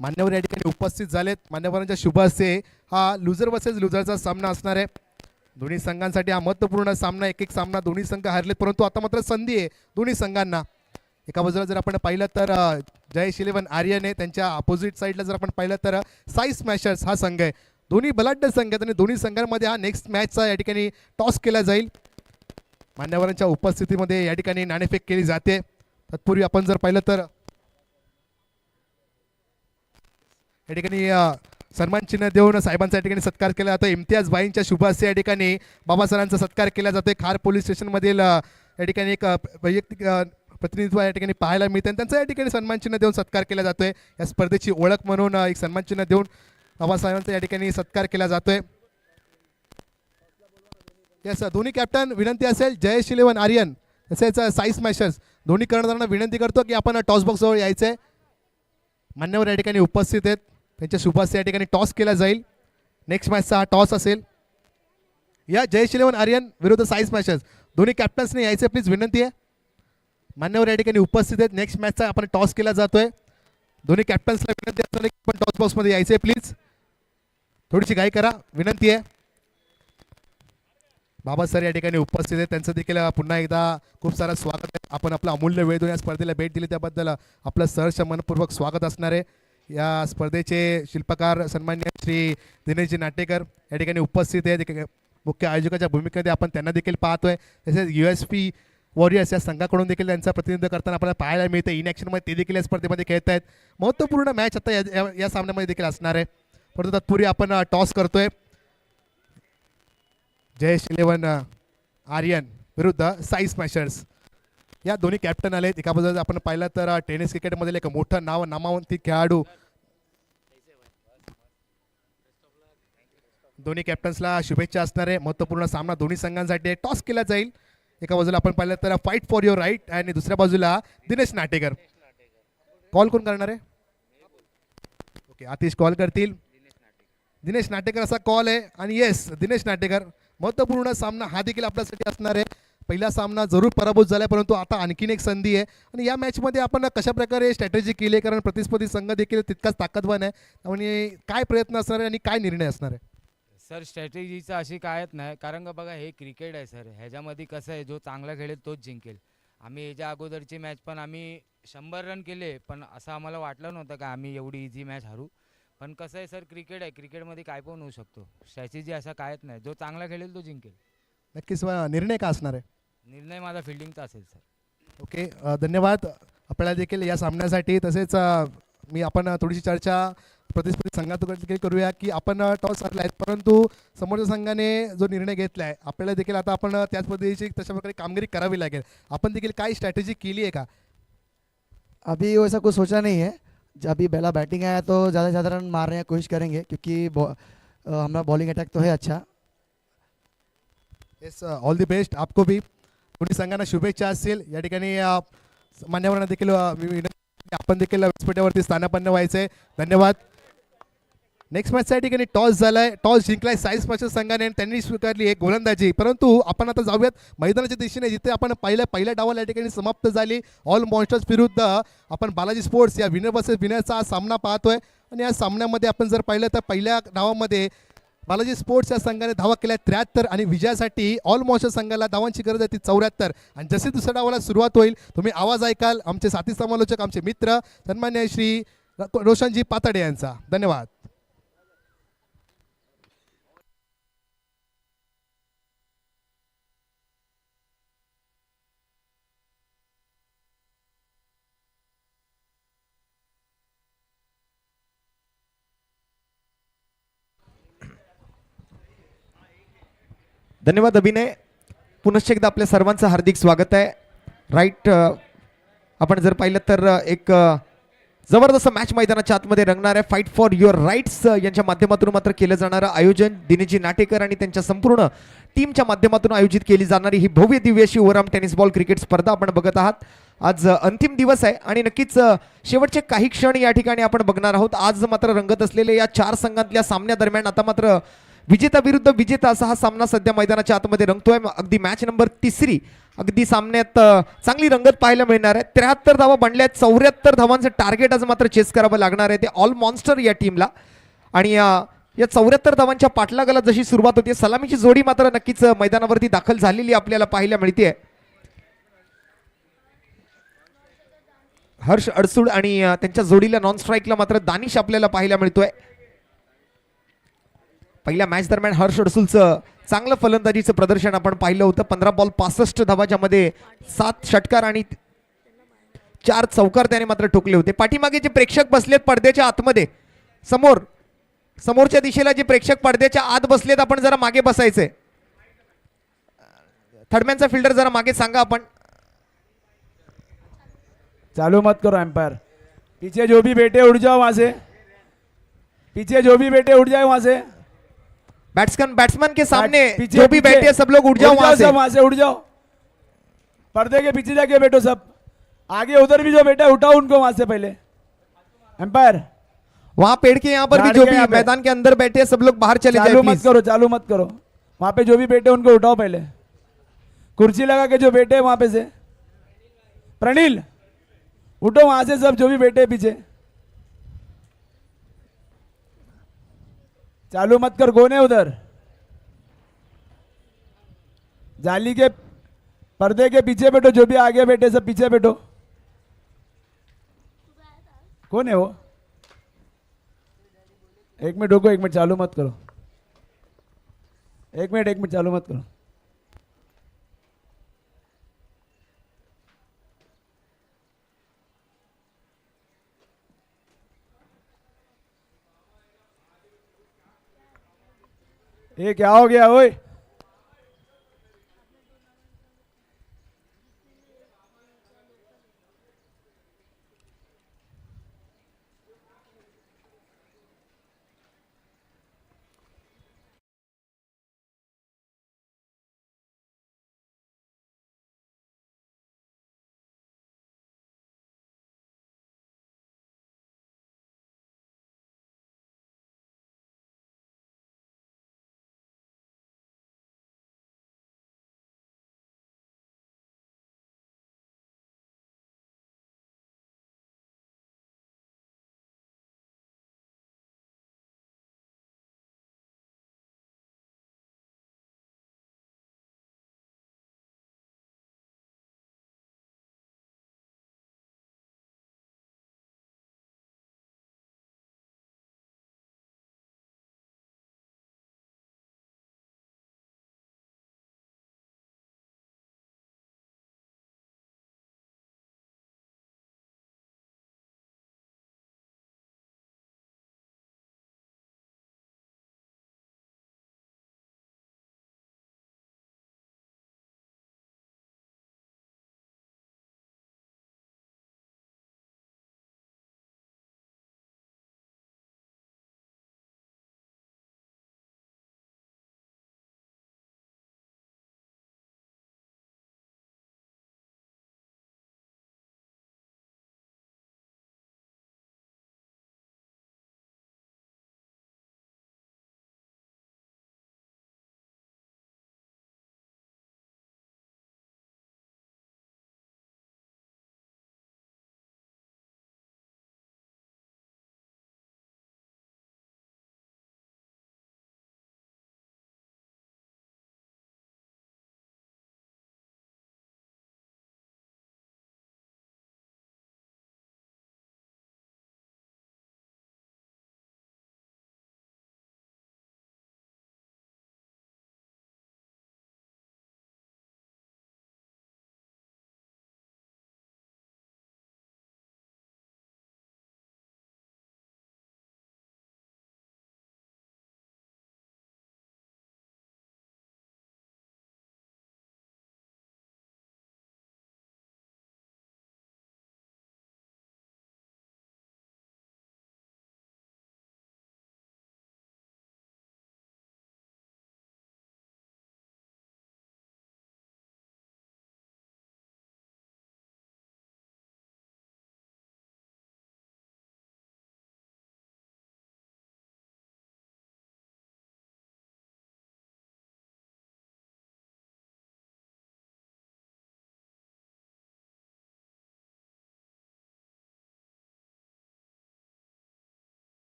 Speaker 1: मान्यवर या ठिकाणी उपस्थित झालेत. मान्यवरांच्या शुभ हस्ते हा लुझर वर्सेस लुझरचा सामना असणार आहे. दोन्ही संघांसाठी हा महत्त्वपूर्ण सामना. एक एक सामना दोन्ही संघ हरलेत, परंतु आता मात्र संधी आहे दोन्ही संघांना. एका बाजूला जर आपण पाहिलं तर जयेश 11 आर्यन आहे, त्यांच्या अपोजिट साईडला जर आपण पाहिलं तर साई स्मॅशर्स हा संघ आहे. दोन्ही बलाढ्य संघ आहेत आणि दोन्ही संघांमध्ये हा नेक्स्ट मॅचचा या ठिकाणी टॉस केला जाईल. मान्यवरांच्या उपस्थितीमध्ये या ठिकाणी नाणेफेक केली जाते. तत्पूर्वी आपण जर पाहिलं तर या ठिकाणी सन्मान चिन्ह देऊन साहेबांचा या ठिकाणी सत्कार केला जातो. इम्तियाज बाईंच्या शुभ हस्ते या ठिकाणी बाबासाहेबांचा सत्कार केला जातोय. खार पोलीस स्टेशनमधील या ठिकाणी एक वैयक्तिक प्रतिनिधित्व या ठिकाणी पाहायला मिळते आणि त्यांचा या ठिकाणी सन्मान चिन्ह देऊन सत्कार केला जातोय. या स्पर्धेची ओळख म्हणून एक सन्मान चिन्ह देऊन बाबासाहेबांचा या ठिकाणी सत्कार केला जातोय. यस, दोन्ही कॅप्टन विनंती असेल जयेश 11 आर्यन तसेच साई स्मॅशर्स दोन्ही कर्णधारांना विनंती करतो की आपण टॉस बॉक्सजवळ यायचंय. मान्यवर या ठिकाणी उपस्थित आहेत. त्यांच्या शुभ हस्ते या ठिकाणी टॉस केला जाईल. नेक्स्ट मॅचचा हा टॉस असेल. या जयेश 11 आर्यन विरुद्ध साई स्मॅशर्स दोन्ही कॅप्टन्सने यायचे प्लीज, विनंती आहे. मान्यवर या ठिकाणी उपस्थित आहेत. नेक्स्ट मॅचचा आपण टॉस केला जातोय. दोन्ही कॅप्टन्सला विनंती असेल की आपण टॉस बॉक्समध्ये यायचे प्लीज. थोडीशी घाई करा, विनंती आहे. बाबा सर या ठिकाणी उपस्थित आहेत. त्यांचं देखील पुन्हा एकदा खूप सारं स्वागत आहे. आपण आपला अमूल्य वेळ देऊन या स्पर्धेला भेट दिली त्याबद्दल आपलं सहर्ष मनपूर्वक स्वागत असणार आहे. या स्पर्धेचे शिल्पकार सन्मान्य श्री दिनेशजी नाटेकर या ठिकाणी उपस्थित आहेत. मुख्य आयोजकाच्या भूमिकेमध्ये आपण त्यांना देखील पाहतोय. तसेच USP वॉरियर्स या संघाकडून देखील त्यांचं प्रतिनिधित्व करताना आपल्याला पाहायला मिळतं. इन ॲक्शनमध्ये ते देखील या स्पर्धेमध्ये खेळत आहेत. महत्त्वपूर्ण मॅच आता या सामन्यामध्ये देखील असणार आहे. परंतु तत्पूर्वी आपण टॉस करतोय. जयेश 11 आर्यन विरुद्ध साई स्मॅशर्स या दोन्ही कॅप्टन आलेत. एका बाजूला आपण पाहिलं तर टेनिस क्रिकेटमधील एक मोठं नामावंती खेळाडू. दोन्ही कॅप्टन्सला शुभेच्छा असणार आहे. महत्त्वपूर्ण सामना दोन्ही संघांसाठी टॉस केला जाईल. एका बाजूला आपण पाहिलं तर फाईट फॉर युअर राईट आणि दुसऱ्या बाजूला दिनेश नाटेकर. कॉल कोण करणार आहे? ओके, आतिश कॉल करतील. दिनेश नाटेकर असा कॉल आहे आणि येस दिनेश नाटेकर. महत्त्वपूर्ण सामना हा देखील आपल्यासाठी असणार आहे. पहिला सामना जरूर पराभूत झाला आहे, परंतु आता आणखीन एक संधी आहे आणि या मॅचमध्ये आपण कशा प्रकारे स्ट्रॅटेजी केली आहे, कारण प्रतिस्पर्धी संघ देखील तितकाच ताकदवान आहे आणि काय प्रयत्न असणार आहे आणि काय निर्णय असणार आहे?
Speaker 2: सर स्ट्रॅटेजीचं अशी कायच नाही, कारण का बघा हे क्रिकेट आहे सर. ह्याच्यामध्ये कसं आहे, जो चांगला खेळेल तोच जिंकेल. आम्ही ह्याच्या अगोदरची मॅच पण आम्ही 100 रन केले, पण असं आम्हाला वाटलं नव्हतं का आम्ही एवढी इझी मॅच हरू. पण कसं आहे सर, क्रिकेट आहे, क्रिकेटमध्ये काय पण होऊ शकतो. स्ट्रॅटेजी असा कायच नाही, जो चांगला खेळेल तो जिंकेल.
Speaker 1: नक्कीच निर्णय का असणार आहे?
Speaker 2: निर्णय माझा फिल्डिंगचा असेल सर.
Speaker 1: ओके, धन्यवाद आपल्याला देखील या सामन्यासाठी. तसेच मी आपण थोडीशी चर्चा प्रतिस्पर्धी संघात देखील करूया की आपण टॉस हरला आहेत, परंतु समोरच्या संघाने जो निर्णय घेतला आहे आपल्याला देखील आता आपण त्याच पद्धतीची तशा प्रकारे कामगिरी करावी लागेल. आपण देखील काही स्ट्रॅटेजी केली आहे का?
Speaker 3: अभी वैसा कुछ सोचा नहीं है. अभी पहला बैटिंग आया तो ज़्यादा से ज़्यादा रन मारने की कोशिश करेंगे, क्योंकि हमारा बॉलिंग अटैक तो है अच्छा.
Speaker 1: येस, ऑल दी बेस्ट आपको भी. दोन्ही संघांना शुभेच्छा असतील. या ठिकाणी मान्यवरांना देखील आपण देखील व्यासपीठावरती स्थानापन्न व्हायचंय. धन्यवाद. नेक्स्ट मॅच या ठिकाणी टॉस झालाय, टॉस जिंकलाय साईज पाचच्या संघाने आणि त्यांनी स्वीकारली एक गोलंदाजी. परंतु आपण आता जाऊयात मैदानाच्या दिशेने, जिथे आपण पहिल्या डावाला या ठिकाणी समाप्त झाली. ऑल मॉन्स्टर्स विरुद्ध आपण बालाजी स्पोर्ट्स या विनर वर्सेस विनरचा सामना पाहतोय आणि या सामन्यामध्ये आपण जर पाहिलं तर पहिल्या डावामध्ये बालाजी स्पोर्ट्स या संघाने धावा केल्या 73 आणि विजयासाठी ऑल मॉन्स्टर्स संघाला धावांची गरज आहे ती 74. आणि जसे दुसऱ्या डावाला सुरुवात होईल तुम्ही आवाज ऐकाल आमचे साथी समालोचक, आमचे मित्र सन्मान्य श्री रोशनजी पाताडे यांचा. धन्यवाद.
Speaker 4: धन्यवाद अभिनय. पुनश्च एकदा आपल्या सर्वांचं हार्दिक स्वागत आहे. राईट, आपण जर पाहिलं तर एक जबरदस्त मॅच मैदानाच्या आतमध्ये रंगणार आहे. फाईट फॉर युअर राईट्स यांच्या माध्यमातून मात्र केलं जाणारं आयोजन दिनेशजी नाटेकर आणि त्यांच्या संपूर्ण टीमच्या माध्यमातून आयोजित केली जाणारी ही भव्य दिव्य अशी ओव्हरआर्म टेनिस बॉल क्रिकेट स्पर्धा आपण बघत आहात. आज अंतिम दिवस आहे आणि नक्कीच शेवटचे काही क्षण या ठिकाणी आपण बघणार आहोत. आज मात्र रंगत असलेले या 4 संघातल्या सामन्यादरम्यान आता मात्र विजेता विरुद्ध विजेता असा हा सामना सध्या मैदानाच्या आतमध्ये रंगतोय. अगदी मॅच नंबर 3 अगदी सामन्यात चांगली रंगत पाहायला मिळणार आहे. 73 धावा बनल्या आहेत. 74 धावांचं टार्गेट आज मात्र चेस करावं लागणार आहे ते ऑल मॉन्स्टर या टीमला. आणि या 74 धावांच्या पाठलागाला जशी सुरुवात होती, सलामीची जोडी मात्र नक्कीच मैदानावरती दाखल झालेली आपल्याला पाहायला मिळते. हर्ष अडसूड आणि त्यांच्या जोडीला नॉन स्ट्राईकला मात्र दानिश आपल्याला पाहायला मिळतोय. पहिल्या मॅच दरम्यान हर्ष अडसूलचं चांगलं फलंदाजीचं प्रदर्शन आपण पाहिलं होतं. 15 बॉल 65 धावाच्या मध्ये 7 षटकार आणि 4 चौकार त्याने मात्र ठोकले होते. पाठीमागे जे प्रेक्षक बसलेत पडद्याच्या आतमध्ये, समोरच्या दिशेला जे प्रेक्षक पडद्याच्या आत बसलेत, आपण जरा मागे बसायचंय. थर्डमॅनचा फिल्डर जरा मागे सांगा. आपण
Speaker 5: चालू मत करो एम्पायर. पीछे जो भी बैठे उठ जाओ वहां से. पीछे जो भी बैठे उठ जाए वहां से.
Speaker 4: बैट्समैन के सामने
Speaker 5: पीछे,
Speaker 4: जो भी
Speaker 5: पीछे,
Speaker 4: बैठे सब लोग उठ जाओ वहां से.
Speaker 5: सब वहां से उठ जाओ. पर्दे के पीछे जाके बैठो सब. आगे उधर भी जो बैठा है उठाओ उनको वहां से पहले. एम्पायर
Speaker 4: वहां पेड़ के यहाँ पर भी जो भी मैदान के अंदर बैठे हैं सब लोग बाहर चले जाए.
Speaker 5: चालू मत करो. वहां पे जो भी बैठे उनको उठाओ पहले. कुर्सी लगा के जो बैठे वहां पे से. प्रणील उठो वहां से सब जो भी बैठे पीछे. चालू मत कर. कौन है उधर? जाली के पर्दे के पीछे बैठो. जो भी आगे बैठे सब पीछे बैठो. कौन है वो? एक मिनट रुको. 1 मिनट चालू मत करो. 1 मिनट चालू मत करो. ये क्या हो गया ओए?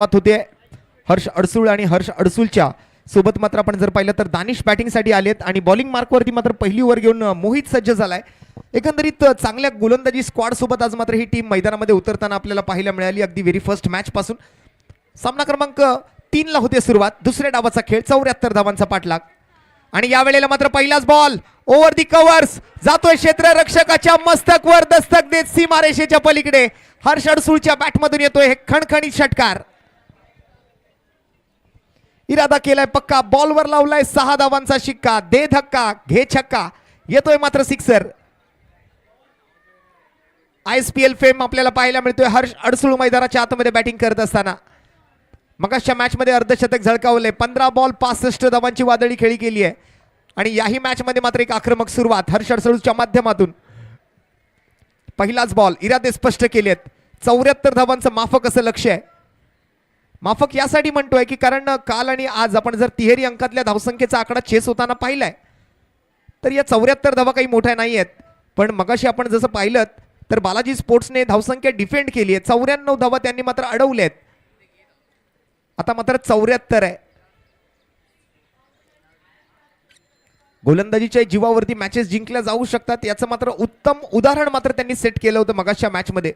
Speaker 4: होते हर्ष अडसूळ आणि हर्ष अडसूळच्या सोबत मात्र आपण जर पाहिलं तर दानिश बॅटिंगसाठी आलेत आणि बॉलिंग मार्कवरती मात्र पहिली ओव्हर घेऊन मोहित सज्ज झालाय. एकंदरीत चांगल्या गोलंदाजी स्क्वॉड सोबत आज मात्र ही टीम मैदानामध्ये उतरताना आपल्याला पाहायला मिळाली. अगदी व्हेरी फर्स्ट मॅच पासून सामना क्रमांक 3 ला होते सुरुवात. दुसऱ्या डावाचा खेळ 74 धावांचा पाठलाग आणि या वेळेला मात्र पहिलाच बॉल ओव्हर दी कव्हर्स जातोय क्षेत्ररक्षकाच्या मस्तकवर दस्तक देत सीमारेषेच्या पलीकडे हर्ष अडसूळच्या बॅटमधून येतोय हे खणखणीत षटकार. इरादा केलाय पक्का, बॉलवर लावलाय 6 धावांचा शिक्का. दे धक्का घे छक्का, येतोय मात्र सिक्सर. ISPL फेम आपल्याला पाहायला मिळतोय हर्ष अडसूळ मैदानाच्या आतमध्ये बॅटिंग करत असताना. मगाशच्या मॅच मध्ये अर्धशतक झळकावले. 15 बॉल 65 धावांची वादळी खेळी केली आहे आणि याही मॅच मध्ये मात्र एक आक्रमक सुरुवात हर्ष अडसूळच्या माध्यमातून. पहिलाच बॉल, इरादे स्पष्ट केलेत. 74 धावांचं माफक असं लक्ष आहे. माफक यासाठी म्हणतोय की कारण काल आणि आज आपण जर तिहेरी अंकातल्या धावसंख्येचा आकडा चेस होताना पाहिलाय तर या 74 धावा काही मोठ्या नाही आहेत. पण मगाशी आपण जसं पाहिलं तर बालाजी स्पोर्ट्सने धावसंख्या डिफेंड केली आहे. 94 धावा त्यांनी मात्र अडवल्यात. आता मात्र 74 आहे. गोलंदाजीच्या जीवावरती मॅचेस जिंकल्या जाऊ शकतात याचं मात्र उत्तम उदाहरण मात्र त्यांनी सेट केलं होतं मगाशच्या मॅच मध्ये.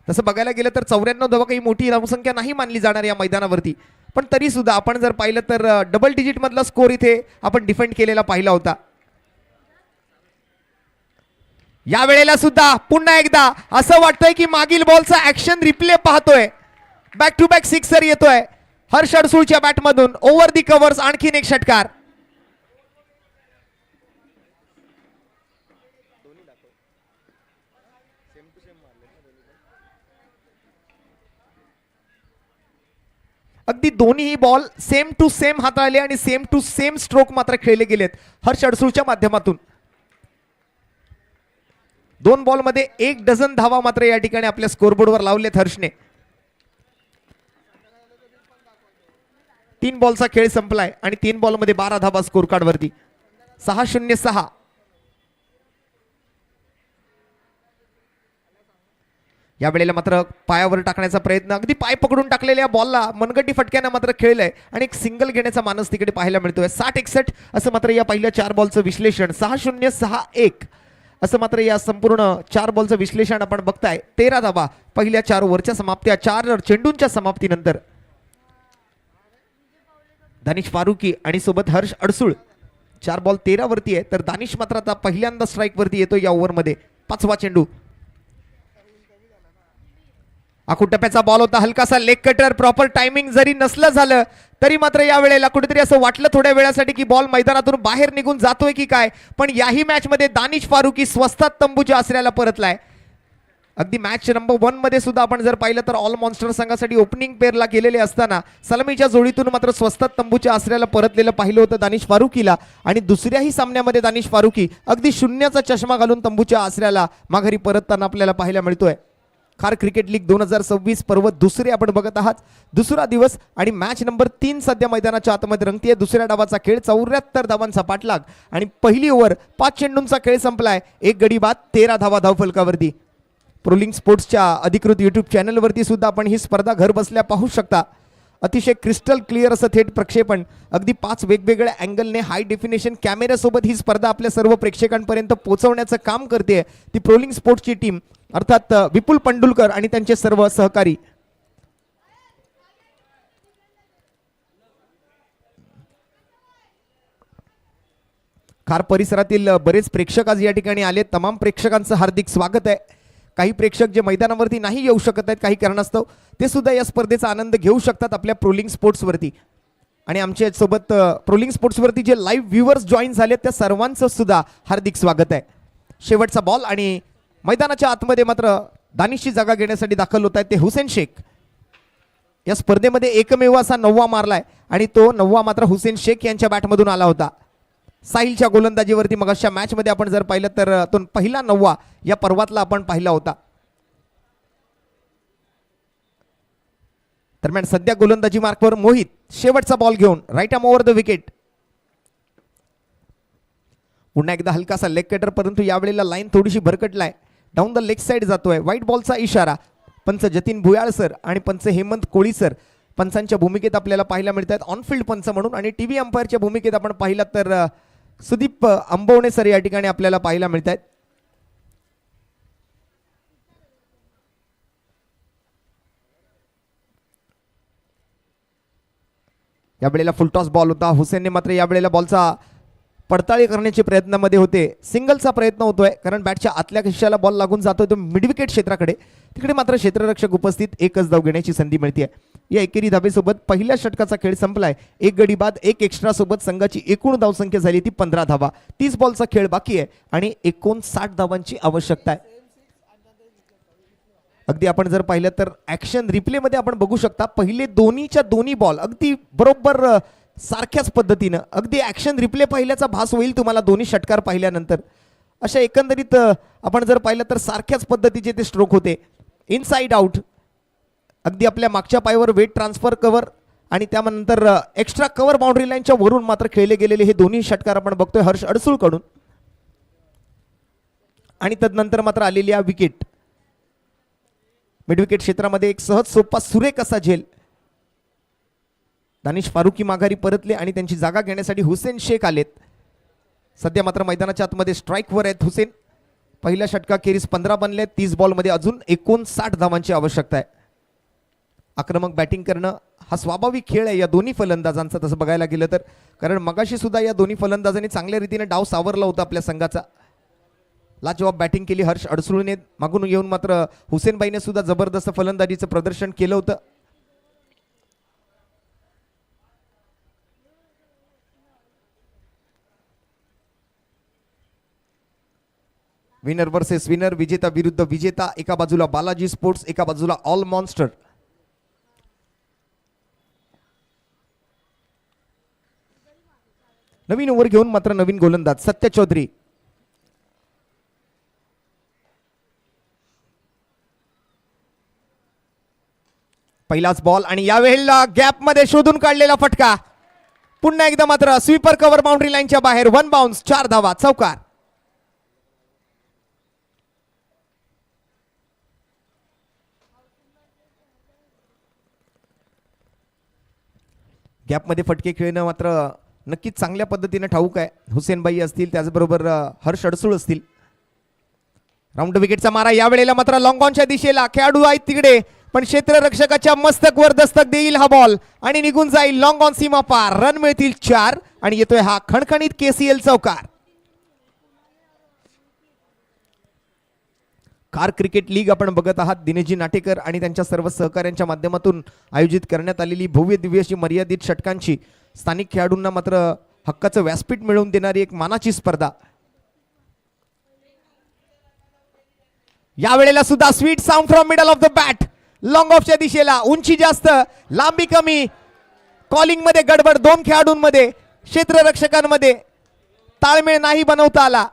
Speaker 4: तसं बघायला गेलं तर 94 धावा काही मोठी धावसंख्या नाही मानली जाणार या मैदानावरती. पण तरी सुद्धा आपण जर पाहिलं तर डबल डिजिट मधला स्कोर इथे आपण डिफेंड केलेला पाहिला होता. या वेळेला सुद्धा पुन्हा एकदा असं वाटतंय की मागील बॉलचा ऍक्शन रिप्ले पाहतोय. बॅक टू बॅक सिक्सर येतोय हर्ष अडसूळच्या बॅटमधून. ओव्हर दी कव्हर्स आणखीन एक षटकार. अगदी दोन्ही बॉल सेम टू सेम हाताळले आणि सेम टू सेम स्ट्रोक मात्र खेळले गेलेत हर्ष अडसूळच्या माध्यमातून. 2 बॉल मध्ये 1 डझन धावा मात्र या ठिकाणी आपल्या स्कोरबोर्डवर लावलेत हर्षने. 3 बॉलचा खेळ संपलाय आणि 3 बॉल मध्ये 12 धावा स्कोर कार्ड वरती. 6-0-6. या वेळेला मात्र पायावर टाकण्याचा प्रयत्न, अगदी पाय पकडून टाकलेल्या बॉलला मनगटी फटक्यानं मात्र खेळलंय आणि एक सिंगल घेण्याचा मानस तिकडे पाहायला मिळतोय. 60-61 असं मात्र या पहिल्या 4 बॉलचं विश्लेषण. 6-0-6-1 असं मात्र या संपूर्ण 4 बॉलचं विश्लेषण आपण बघताय. 13 धावा पहिल्या 4 ओव्हरच्या समाप्त्या, 4 चेंडूंच्या समाप्तीनंतर. दानिश फारुकी आणि सोबत हर्ष अडसूळ 4 बॉल 13 वरती आहे तर दानिश मात्र आता पहिल्यांदा स्ट्राईक वरती येतो या ओव्हरमध्ये. 5वा चेंडू. आखुटप्याचा बॉल होता, हलकासा लेग कटर. प्रॉपर टायमिंग जरी नसलं झालं तरी मात्र या वेळेला कुठेतरी असं वाटलं थोड्या वेळासाठी की बॉल मैदानातून बाहेर निघून जातोय की काय. पण याही मॅच मध्ये दानिश फारुकी स्वस्तात तंबूच्या आसऱ्याला परतलाय. अगदी मॅच नंबर 1 मध्ये सुद्धा आपण जर पाहिलं तर ऑल मॉन्स्टर संघासाठी ओपनिंग पेअरला गेलेले असताना सलामीच्या जोडीतून मात्र स्वस्तात तंबूच्या आसऱ्याला परतलेलं पाहिलं होतं दानिश फारुकीला. आणि दुसऱ्याही सामन्यामध्ये दानिश फारुकी अगदी शून्याचा चष्मा घालून तंबूच्या आसऱ्याला माघारी परतताना आपल्याला पाहायला मिळतोय. खार क्रिकेट लीग 2026 पर्व दुसरे आपण बघत आहात. दुसरा दिवस आणि मॅच नंबर 3 सध्या मैदानाच्या आतमध्ये रंगतीये. दुसऱ्या डावाचा खेळ 74 धावांचा पाठलाग आणि पहिली ओव्हर 5 चेंडूंचा खेळ संपलाय. 1 गडी बाद 13 धावा धावफलकावरती. प्रोलिंग स्पोर्ट्सच्या अधिकृत युट्यूब चॅनलवरती सुद्धा आपण ही स्पर्धा घर बसल्या पाहू शकता. अतिशय क्रिस्टल क्लिअर असं थेट प्रक्षेपण, अगदी 5 वेगवेगळ्या अँगलने हाय डेफिनेशन कॅमेऱ्यासोबत ही स्पर्धा आपल्या सर्व प्रेक्षकांपर्यंत पोहोचवण्याचं काम करते ती प्रोलिंग स्पोर्ट्सची टीम, अर्थात विपुल पंडुलकर आणि त्यांचे सर्व सहकारी. खार परिसरातील बरेच प्रेक्षक आज या ठिकाणी आले. तमाम प्रेक्षकांचं हार्दिक स्वागत आहे. काही प्रेक्षक जे मैदानावरती नाही येऊ शकत आहेत काही कारणास्तव, ते सुद्धा या स्पर्धेचा आनंद घेऊ शकतात आपल्या प्रोलिंग स्पोर्ट्सवरती. आणि आमच्या सोबत प्रोलिंग स्पोर्ट्सवरती जे लाईव्ह व्ह्युअर्स जॉईन झाले त्या सर्वांचं सुद्धा हार्दिक स्वागत आहे. शेवटचा बॉल आणि मैदानाच्या आतमध्ये मात्र दानिशची जागा घेण्यासाठी दाखल होत आहेत ते हुसेन शेख. या स्पर्धेमध्ये एकमेव असा 9वा मारलाय आणि तो 9वा मात्र हुसेन शेख यांच्या बॅटमधून आला होता. साहिलच्या गोलंदाजीवरती मग अशा मॅच मध्ये आपण जर पाहिलं तर तो पहिला 9वा या पर्वातला आपण पाहिला होता. दरम्यान सध्या गोलंदाजी मार्कवर मोहित शेवटचा बॉल घेऊन right arm over the wicket. पुन्हा एकदा हलकासा लेग कटर, परंतु यावेळेला लाईन थोडीशी भरकटलाय. डाऊन द लेग साइड जातोय. व्हाईट बॉलचा इशारा. पंच जतीन भुयाळ सर आणि पंच हेमंत कोळी सर पंचांच्या भूमिकेत आपल्याला पाहायला मिळत आहेत, ऑनफिल्ड पंच म्हणून. आणि टीव्ही अंपायरच्या भूमिकेत आपण पाहिलात तर सुदीप अंबवणे सर या ठिकाणी आपल्याला पाहायला मिळत आहेत. यावेळेला फुलटॉस बॉल होता. हुसेनने मात्र यावेळेला बॉलचा पडताळी करण्याच्या प्रयत्नामध्ये होते. सिंगलचा प्रयत्न होतोय कारण बॅटच्या आतल्या खिशाला बॉल लागून जातोय तो मिडविकेट क्षेत्राकडे. तिकडे मात्र क्षेत्ररक्षक उपस्थित, एकच धाव घेण्याची संधी मिळते. या एकेरी धाबेसोबत पहिल्या षटकाचा खेळ संपलाय. एक गडी बाद एक एक्स्ट्रा सोबत संघाची एकूण धावसंख्या झाली ती 15 धावा. 30 बॉलचा खेळ बाकी आहे आणि 59 धावांची आवश्यकता आहे. अगदी आपण जर पाहिलं तर ऍक्शन रिप्ले मध्ये आपण बघू शकता पहिले दोन्हीच्या दोन्ही बॉल अगदी बरोबर सारख्याच पद्धतीनं, अगदी ऍक्शन रिप्ले पाहिल्याचा भास होईल तुम्हाला दोन्ही षटकार पाहिल्यानंतर. अशा एकंदरीत आपण जर पाहिलं तर सारख्याच पद्धतीचे ते स्ट्रोक होते. इनसाइड आउट, अगदी आपल्या मागच्या पायावर वेट ट्रान्सफर कव्हर आणि त्यानंतर एक्स्ट्रा कव्हर बाउंड्री लाईनच्या वरून मात्र खेळले गेलेले हे दोन्ही षटकार आपण बघतोय हर्ष अडसूळ कडून. आणि तदनंतर मात्र आलेली विकेट मिडविकेट क्षेत्रामध्ये एक सहज सोपा सुरेख असा झेल. दानिश फारुकी माघारी परतले आणि त्यांची जागा घेण्यासाठी हुसेन शेख आलेत. सध्या मात्र मैदानाच्या आतमध्ये स्ट्राईकवर आहेत हुसेन. पहिल्या षटकाखेरीज 15 बनले. 30 बॉलमध्ये अजून 59 धावांची आवश्यकता आहे. आक्रमक बॅटिंग करणं हा स्वाभाविक खेळ आहे या दोन्ही फलंदाजांचा तसं बघायला गेलं तर, कारण मगाशी सुद्धा या दोन्ही फलंदाजांनी चांगल्या रीतीने डाव सावरला होता आपल्या संघाचा. लाजवाब बॅटिंग केली हर्ष अडसुळने. मागून येऊन मात्र हुसेनबाईने सुद्धा जबरदस्त फलंदाजीचं प्रदर्शन केलं होतं. विनर वर्सेस विनर, विजेता विरुद्ध विजेता. एका बाजूला बालाजी स्पोर्ट्स, एका बाजूला ऑल मॉन्स्टर. नवीन ओव्हर घेऊन मात्र नवीन गोलंदाज सत्य चौधरी. पहिलाच बॉल आणि यावेळेला गॅप मध्ये शोधून काढलेला फटका. पुन्हा एकदा मात्र स्वीपर कव्हर बाउंड्री लाईनच्या बाहेर. 1 बाउन्स, 4 धावा, चौकार. गॅपमध्ये फटके खेळणं मात्र नक्कीच चांगल्या पद्धतीने ठाऊक आहे. हुसेनबाई असतील त्याचबरोबर हर्ष अडसूळ असतील. राऊंड विकेटचा मारा यावेळेला मात्र लॉंग ऑनच्या दिशेला. खेळाडू आहेत तिकडे पण क्षेत्ररक्षकाच्या मस्तकवर दस्तक देईल हा बॉल आणि निघून जाईल लॉंग ऑन सीमा पार. रन मिळतील 4 आणि येतोय हा खणखणीत केसीएल चौकार. कार क्रिकेट लीग आपण बघत आहात. दिनेशजी नाटेकर आणि त्यांच्या सर्व सहकाऱ्यांच्या माध्यमातून आयोजित करण्यात आलेली भव्य दिव्य अशी मर्यादित षटकांची स्थानिक खेळाडूंना मात्र हक्काचं व्यासपीठ मिळवून देणारी एक मानाची स्पर्धा. यावेळेला सुद्धा sweet sound from middle of the bat. Long ऑफच्या दिशेला, उंची जास्त लांबी कमी, कॉलिंग मध्ये गडबड. दोन खेळाडूंमध्ये क्षेत्ररक्षकांमध्ये ताळमेळ नाही बनवता आला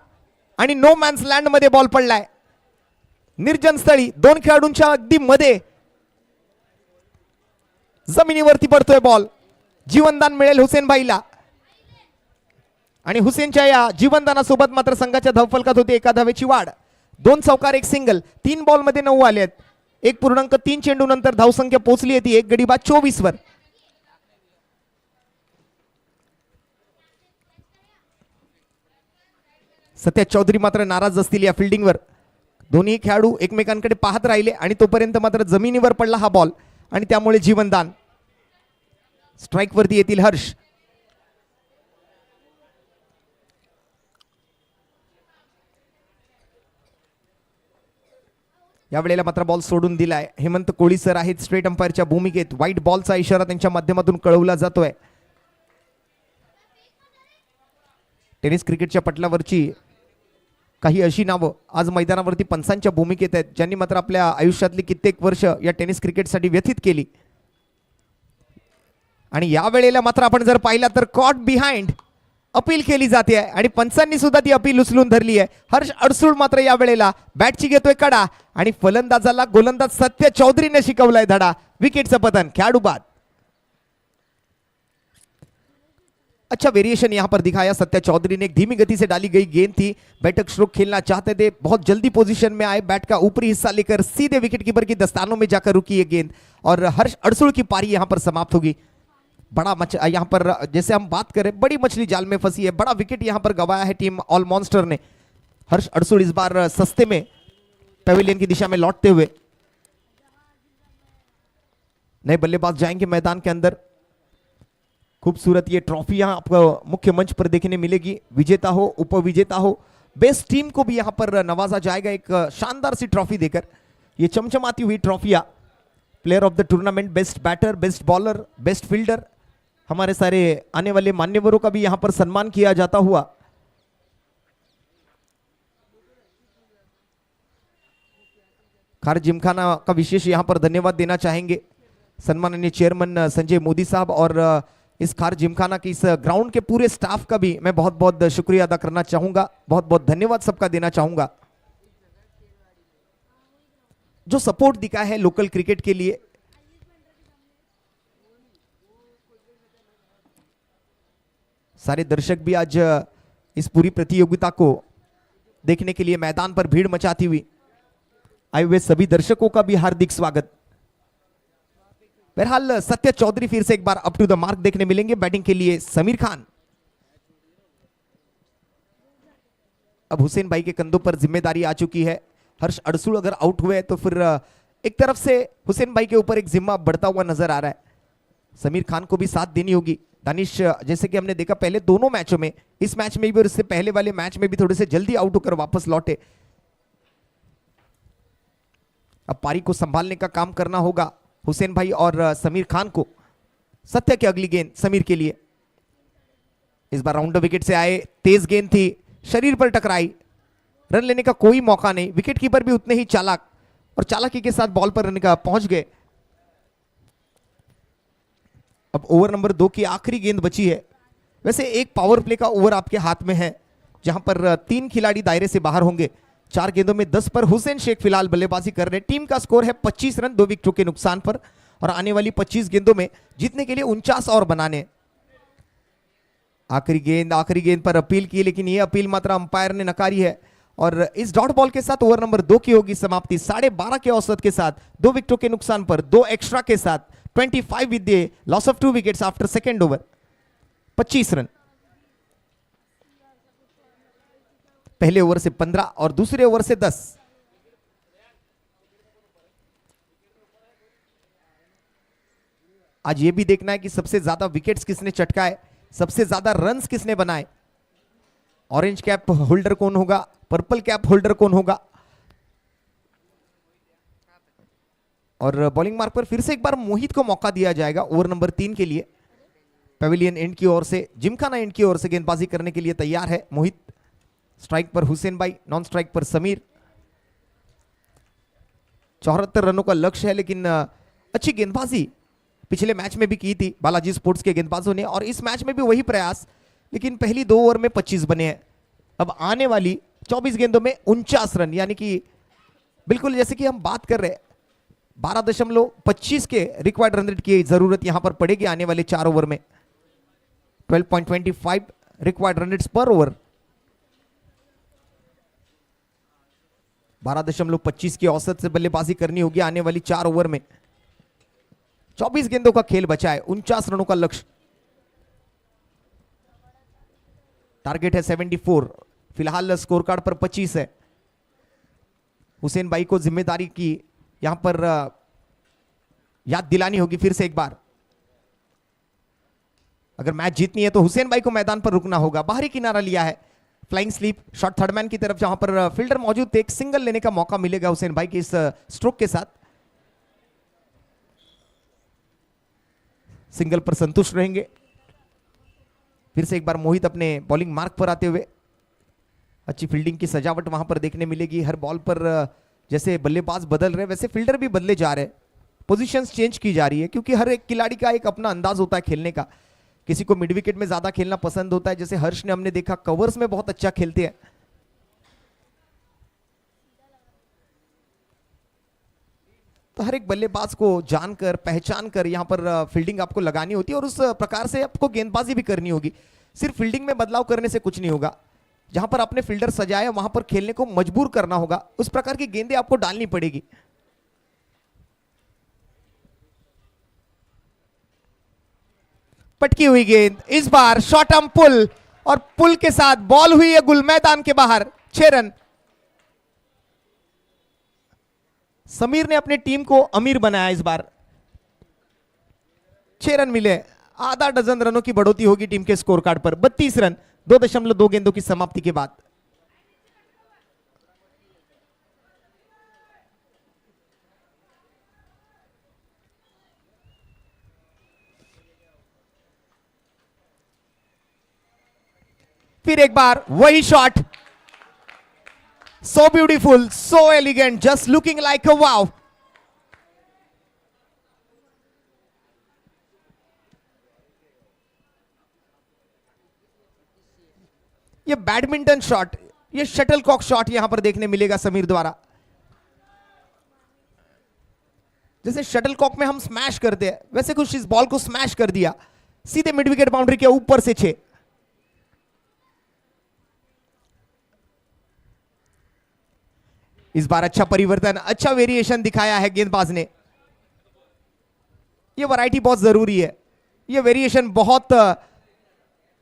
Speaker 4: आणि नो मॅन्स लँड मध्ये बॉल पडलाय. निर्जन स्थळी दोन खेळाडूंच्या अगदी मध्ये जमिनीवरती पडतोय बॉल. जीवनदान मिळेल हुसेनबाईला आणि हुसेनच्या या जीवनदानासोबत मात्र संघाच्या धावफलकात होती एका धावेची वाढ. 2 चौकार 1 सिंगल. 3 बॉलमध्ये 9 आले आहेत. 1.3 चेंडू नंतर धावसंख्या पोहोचली आहे ती 1 गडी बाद 24 वर. सत्या चौधरी मात्र नाराज असतील या फिल्डिंगवर. दोन्ही खेळाडू एकमेकांकडे पाहत राहिले आणि तोपर्यंत मात्र जमिनीवर पडला हा बॉल आणि त्यामुळे जीवनदान. स्ट्राइक वरती येतील हर्ष. यावेळेला मात्र बॉल सोडून दिलाय. हेमंत कोळी सर आहेत स्ट्रेट अंपायरच्या भूमिकेत. व्हाईट बॉलचा इशारा त्यांच्या माध्यमातून कळवला जातोय. टेनिस क्रिकेटच्या पटलावरची काही अशी नावं आज मैदानावरती पंचांच्या भूमिकेत आहेत ज्यांनी मात्र आपल्या आयुष्यातली कित्येक वर्ष या टेनिस क्रिकेटसाठी व्यतीत केली. आणि यावेळेला मात्र आपण जर पाहिला तर कॉट बिहाइंड अपील केली जाते आहे आणि पंचांनी सुद्धा ती अपील उचलून धरली आहे. हर्ष अडसूळ मात्र यावेळेला बॅटची घेतोय कडा आणि फलंदाजाला गोलंदाज सत्य चौधरीने शिकवलाय धडा. विकेटचं पतन, खेळाडू बाद. अच्छा वेरिएशन यहां पर दिखाया सत्या चौधरी ने। एक धीमी गति से डाली गई गेंद थी, बैठक स्ट्रोक खेलना चाहते थे, बहुत जल्दी पोजीशन में आए, बैट का ऊपरी हिस्सा लेकर सीधे विकेट कीपर की दस्तानों में जाकर रुकी ये गेंद और हर्ष अड़सुल की पारी यहां पर समाप्त होगी। बड़ा यहां पर जैसे हम बात करें बड़ी मछली जाल में फंसी है, बड़ा विकेट यहां पर गवाया है टीम ऑल मॉन्स्टर ने। हर्ष अड़सुल इस बार सस्ते में पेविलियन की दिशा में लौटते हुए। नए बल्लेबाज जाएंगे मैदान के अंदर। खूबसूरत ये ट्रॉफी यहां आपको मुख्य मंच पर देखने मिलेगी। विजेता हो, उपविजेता हो, बेस्ट टीम को भी यहां पर नवाजा जाएगा एक शानदार सी ट्रॉफी देकर। ये चमचमाती हुई ट्रॉफियां player of the tournament, best batter, best bowler, best fielder, हमारे सारे आने वाले मान्यवरों का भी यहां पर सम्मान किया जाता हुआ। खार जिमखाना का विशेष यहां पर धन्यवाद देना चाहेंगे सम्माननीय चेयरमैन संजय मोदी साहब और इस खार जिमखाना की इस ग्राउंड के पूरे स्टाफ का भी मैं बहुत बहुत शुक्रिया अदा करना चाहूंगा, बहुत बहुत धन्यवाद सबका देना चाहूंगा जो सपोर्ट दिखा है लोकल क्रिकेट के लिए। सारे दर्शक भी आज इस पूरी प्रतियोगिता को देखने के लिए मैदान पर भीड़ मचाती हुई आए हुए सभी दर्शकों का भी हार्दिक स्वागत। बहरहाल सत्य चौधरी फिर से एक बार अप टू द मार्क देखने मिलेंगे। बैटिंग के लिए समीर खान। अब हुसैन भाई के कंधों पर जिम्मेदारी आ चुकी है। हर्ष अड़सुल अगर आउट हुए तो फिर एक तरफ से हुसैन भाई के ऊपर एक जिम्मा बढ़ता हुआ नजर आ रहा है। समीर खान को भी साथ देनी होगी। दानिश जैसे कि हमने देखा पहले दोनों मैचों में, इस मैच में भी और इससे पहले वाले मैच में भी थोड़े से जल्दी आउट होकर वापस लौटे। अब पारी को संभालने का काम करना होगा हुसैन भाई और समीर खान को। सत्य की अगली गेंद समीर के लिए। इस बार राउंडर विकेट से आए, तेज गेंद थी, शरीर पर टकराई, रन लेने का कोई मौका नहीं। विकेट कीपर भी उतने ही चालाक और चालाकी के साथ बॉल पर रन का पहुंच गए। अब ओवर नंबर 2 की आखिरी गेंद बची है। वैसे एक पावर प्ले का ओवर आपके हाथ में है जहां पर 3 खिलाड़ी दायरे से बाहर होंगे। 4 गेंदों में 10 पर हुसैन शेख फिलहाल बल्लेबाजी कर रहे हैं। टीम का स्कोर है 25 रन 2 विकेटों के नुकसान पर और आने वाली 25 गेंदों में जीतने के लिए 49 और बनाने। आखिरी गेंद पर अपील की, लेकिन यह अपील मात्र अंपायर ने नकारी है और इस डॉट बॉल के साथ ओवर नंबर 2 की होगी समाप्ति 12.5 के औसत के साथ 2 विकेटों के नुकसान पर 2 एक्स्ट्रा के साथ 25 विद the loss of 2 wickets after second over. 25 run. पहले ओवर से 15 और दूसरे ओवर से 10। आज यह भी देखना है कि सबसे ज्यादा विकेट्स किसने चटकाए, सबसे ज्यादा रन्स किसने बनाए। ऑरेंज कैप होल्डर कौन होगा, पर्पल कैप होल्डर कौन होगा। और बॉलिंग मार्क पर फिर से एक बार मोहित को मौका दिया जाएगा ओवर नंबर 3 के लिए। पेविलियन एंड की ओर से, जिमखाना एंड की ओर से गेंदबाजी करने के लिए तैयार है मोहित। स्ट्राइक पर हुसैन भाई, नॉन स्ट्राइक पर समीर। 74 रनों का लक्ष्य है, लेकिन अच्छी गेंदबाजी पिछले मैच में भी की थी बालाजी स्पोर्ट्स के गेंदबाजों ने और इस मैच में भी वही प्रयास, लेकिन पहली 2 ओवर में 25 बने हैं। अब आने वाली 24 गेंदों में 49 रन, यानी कि बिल्कुल जैसे कि हम बात कर रहे हैं 12.25 के रिक्वायर्ड रन रेट की जरूरत यहां पर पड़ेगी आने वाले 4 ओवर में। 12.25 रिक्वायर्ड रन रेट्स पर ओवर। 12.25 की औसत से बल्लेबाजी करनी होगी आने वाली 4 ओवर में। 24 गेंदों का खेल बचा है, 49 रनों का लक्ष्य। टारगेट है 74, फिलहाल स्कोर कार्ड पर 25 है। हुसैन भाई को जिम्मेदारी की यहां पर याद दिलानी होगी फिर से एक बार। अगर मैच जीतनी है तो हुसैन भाई को मैदान पर रुकना होगा। बाहरी किनारा लिया है, flying sleep shot third man की तरफ जहां पर फील्डर मौजूद थे। एक सिंगल लेने का मौका मिलेगा हुसैन भाई के इस स्ट्रोक के साथ। सिंगल पर संतुष्ट रहेंगे। फिर से एक बार मोहित अपने बॉलिंग मार्क पर आते हुए। अच्छी फील्डिंग की सजावट वहां पर देखने मिलेगी। हर बॉल पर जैसे बल्लेबाज बदल रहे वैसे फील्डर भी बदले जा रहे हैं, पोजीशंस चेंज की जा रही है, क्योंकि हर एक खिलाड़ी का एक अपना अंदाज होता है खेलने का। किसी को मिड विकेट में ज्यादा खेलना पसंद होता है, जैसे हर्ष ने हमने देखा कवर्स में बहुत अच्छा खेलते हैं। तो हर एक बल्लेबाज को जानकर पहचान कर यहां पर फील्डिंग आपको लगानी होती है और उस प्रकार से आपको गेंदबाजी भी करनी होगी। सिर्फ फील्डिंग में बदलाव करने से कुछ नहीं होगा। जहां पर आपने फील्डर सजाया वहां पर खेलने को मजबूर करना होगा, उस प्रकार की गेंदें आपको डालनी पड़ेगी। पटकी हुई गेंद, इस बार शॉर्ट आर्म पुल, और पुल के साथ बॉल हुई है गुल मैदान के बाहर। 6 रन। समीर ने अपनी टीम को अमीर बनाया इस बार। 6 रन मिले, आधा डजन रनों की बढ़ोतरी होगी टीम के स्कोर कार्ड पर। 32 रन 2.2 गेंदों की समाप्ति के बाद। फिर एक बार वही shot, so beautiful, so elegant, just looking like अ वाव। ये बैडमिंटन शॉट, ये शटलकॉक शॉट यहां पर देखने मिलेगा समीर द्वारा। जैसे शटलकॉक में हम स्मैश करते हैं वैसे कुछ इस बॉल को स्मैश कर दिया, सीधे मिड विकेट बाउंड्री के ऊपर से 6। इस बार अच्छा परिवर्तन, अच्छा वेरिएशन दिखाया है गेंदबाज ने। यह वैरायटी बहुत जरूरी है, यह वेरिएशन बहुत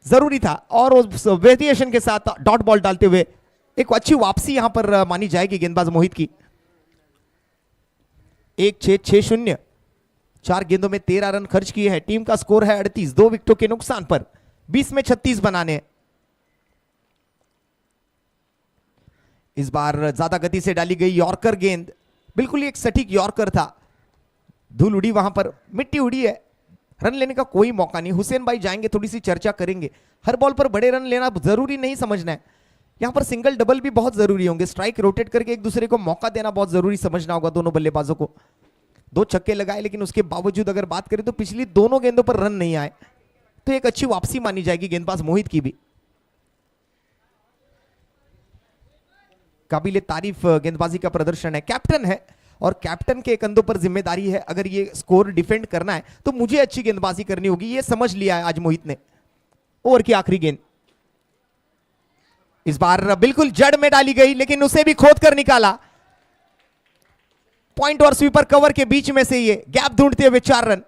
Speaker 4: जरूरी था, और उस वेरिएशन के साथ डॉट बॉल डालते हुए एक अच्छी वापसी यहां पर मानी जाएगी गेंदबाज मोहित की। 1-6-6-0, 4 गेंदों में 13 रन खर्च किए हैं। टीम का स्कोर है 38, 2 विकेटों के नुकसान पर। 20 में 36 बनाने। इस बार ज्यादा गति से डाली गई यॉर्कर गेंद, बिल्कुल एक सटीक यॉर्कर था। धूल उड़ी वहां पर, मिट्टी उड़ी है, रन लेने का कोई मौका नहीं। हुसैन भाई जाएंगे, थोड़ी सी चर्चा करेंगे। हर बॉल पर बड़े रन लेना जरूरी नहीं समझना है, यहां पर सिंगल डबल भी बहुत जरूरी होंगे। स्ट्राइक रोटेट करके एक दूसरे को मौका देना बहुत जरूरी समझना होगा दोनों बल्लेबाजों को। 2 छक्के लगाए, लेकिन उसके बावजूद अगर बात करें तो पिछली दोनों गेंदों पर रन नहीं आए, तो एक अच्छी वापसी मानी जाएगी गेंदबाज मोहित की भी। काबिले तारीफ गेंदबाजी का प्रदर्शन है। कैप्टन है और कैप्टन के कंधों पर जिम्मेदारी है, अगर ये स्कोर डिफेंड करना है तो मुझे अच्छी गेंदबाजी करनी होगी, ये समझ लिया है आज मोहित ने। ओवर की आखिरी गेंद इस बार बिल्कुल जड़ में डाली गई, लेकिन उसे भी खोद कर निकाला। पॉइंट और स्वीपर कवर के बीच में से ये गैप ढूंढते हुए 4 रन।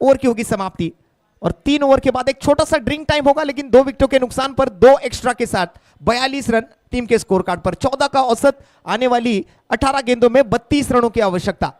Speaker 4: ओवर की होगी समाप्ति, और 3 ओवर के बाद एक छोटा सा ड्रिंक टाइम होगा, लेकिन 2 विकेटों के नुकसान पर 2 एक्स्ट्रा के साथ 42 रन टीम के स्कोर कार्ड पर। 14 का औसत, आने वाली 18 गेंदों में 32 रनों की आवश्यकता।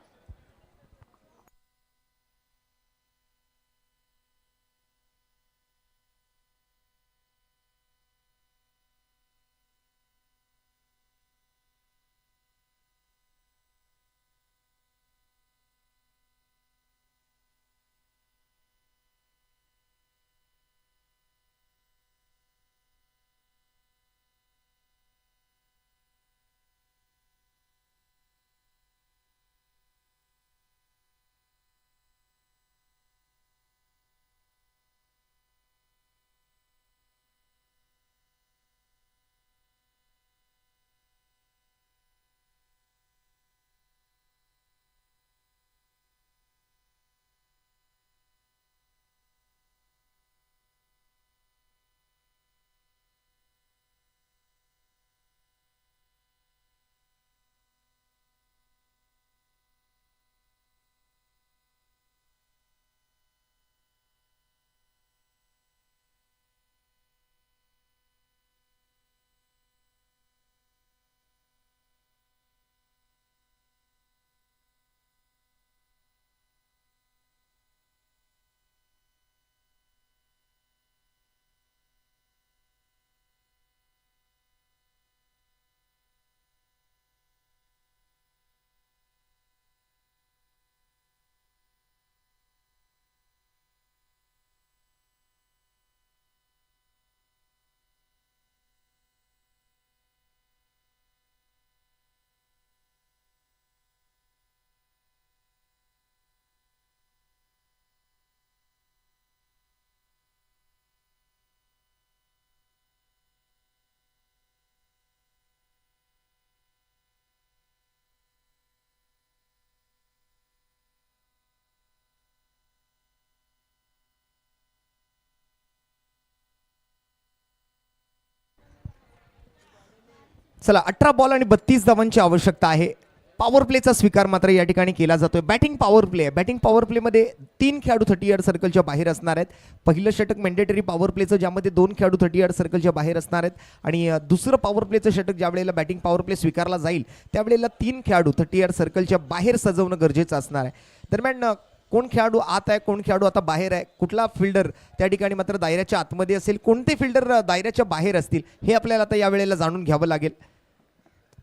Speaker 4: चला 18 बॉल आणि 32 धावांची आवश्यकता आहे. पॉवर प्लेचा स्वीकार मात्र या ठिकाणी केला जातोय. बॅटिंग पॉवर प्ले आहे. बॅटिंग पॉवर प्लेमध्ये 3 खेळाडू 30 यार्ड सर्कलच्या बाहेर असणार आहेत. पहिलं षटक मॅन्डेटरी पॉवर प्लेचं ज्यामध्ये 2 खेळाडू 30 यार्ड सर्कलच्या बाहेर असणार आहेत आणि दुसरं पॉवर प्लेचं षटक ज्या वेळेला बॅटिंग पॉवर प्ले स्वीकारला जाईल त्यावेळेला 3 खेळाडू 30 यार्ड सर्कलच्या बाहेर सजवणं गरजेचं असणार आहे. दरम्यान कोण खेळाडू आत आहे, कोण खेळाडू आता बाहेर आहे, कुठला फिल्डर त्या ठिकाणी मात्र दायऱ्याच्या आतमध्ये असेल, कोणते फिल्डर दायऱ्याच्या बाहेर असतील हे आपल्याला आता यावेळेला जाणून घ्यावं लागेल.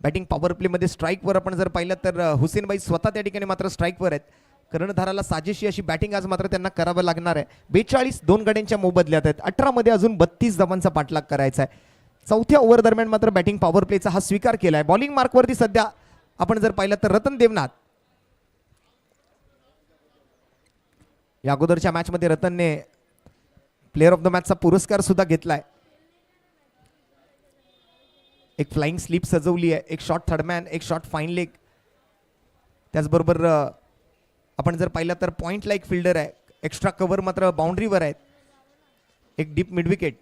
Speaker 4: बॅटिंग पॉवर प्लेमध्ये स्ट्राईकवर आपण जर पाहिलं तर हुसेनबाई स्वतः त्या ठिकाणी मात्र स्ट्राईकवर आहेत. कर्णधाराला साजेशी अशी बॅटिंग आज मात्र त्यांना करावं लागणार आहे. 42 2 गड्यांच्या मोबदल्यात आहेत. 18 मध्ये अजून 32 धावांचा पाठलाग करायचा आहे. चौथ्या ओव्हर दरम्यान मात्र बॅटिंग पॉवर प्लेचा हा स्वीकार केला आहे. बॉलिंग मार्कवरती सध्या आपण जर पाहिलं तर रतन देवनाथ. या अगोदरच्या मॅचमध्ये रतनने प्लेअर ऑफ द मॅचचा पुरस्कार सुद्धा घेतलाय. एक फ्लाइंग स्लीप सजवली आहे, एक शॉट थर्डमॅन, एक शॉट फाईन लेग. त्याचबरोबर आपण जर पाहिलं तर पॉइंटला एक फिल्डर आहे. एक्स्ट्रा कव्हर मात्र बाउंड्रीवर आहेत. एक डीप मिड विकेट.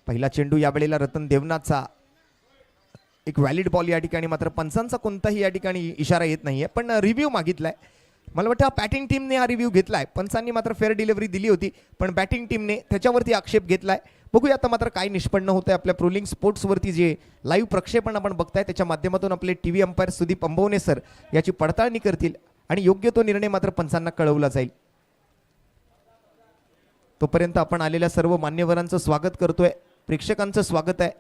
Speaker 4: पहिला चेंडू यावेळेला रतन देवनाथचा. एक व्हॅलिड बॉल या ठिकाणी मात्र पंचांचा कोणताही या ठिकाणी इशारा येत नाहीये, पण रिव्ह्यू मागितलाय. मला वाटतं बॅटिंग टीमने हा रिव्ह्यू घेतलाय. पंचांनी मात्र फेअर डिलिव्हरी दिली होती, पण बॅटिंग टीमने त्याच्यावरती आक्षेप घेतलाय. बघूया आता मात्र काय निष्पन्न होत आहे. आपल्या प्रोलिंग स्पोर्ट्सवरती जे लाईव्ह प्रक्षेपण आपण बघताय त्याच्या माध्यमातून आपले टीव्ही अंपायर सुदीप अंबवणे सर याची पडताळणी करतील आणि योग्य तो निर्णय मात्र पंचांना कळवला जाईल. तोपर्यंत आपण आलेल्या सर्व मान्यवरांचं स्वागत करतोय. प्रेक्षकांचं स्वागत आहे.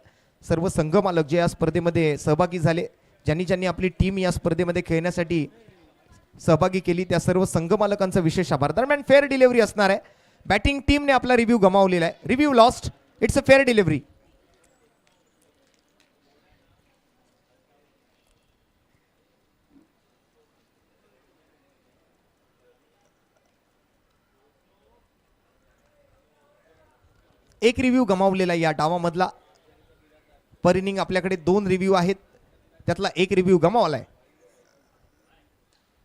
Speaker 4: सर्व संघमालक जे या स्पर्धेमध्ये सहभागी झाले, ज्यांनी ज्यांनी आपली टीम या स्पर्धेमध्ये खेळण्यासाठी सहभागी केली त्या सर्व संघमालकांचा विशेष आभार. दरम्यान फेअर डिलिव्हरी असणार आहे. बॅटिंग टीमने आपला रिव्ह्यू गमावलेला आहे. Review lost. It's a fair delivery. एक रिव्ह्यू गमावलेला या डावामधला. पर इनिंग आपल्याकडे 2 रिव्ह्यू आहेत, त्यातला एक रिव्ह्यू गमावलाय.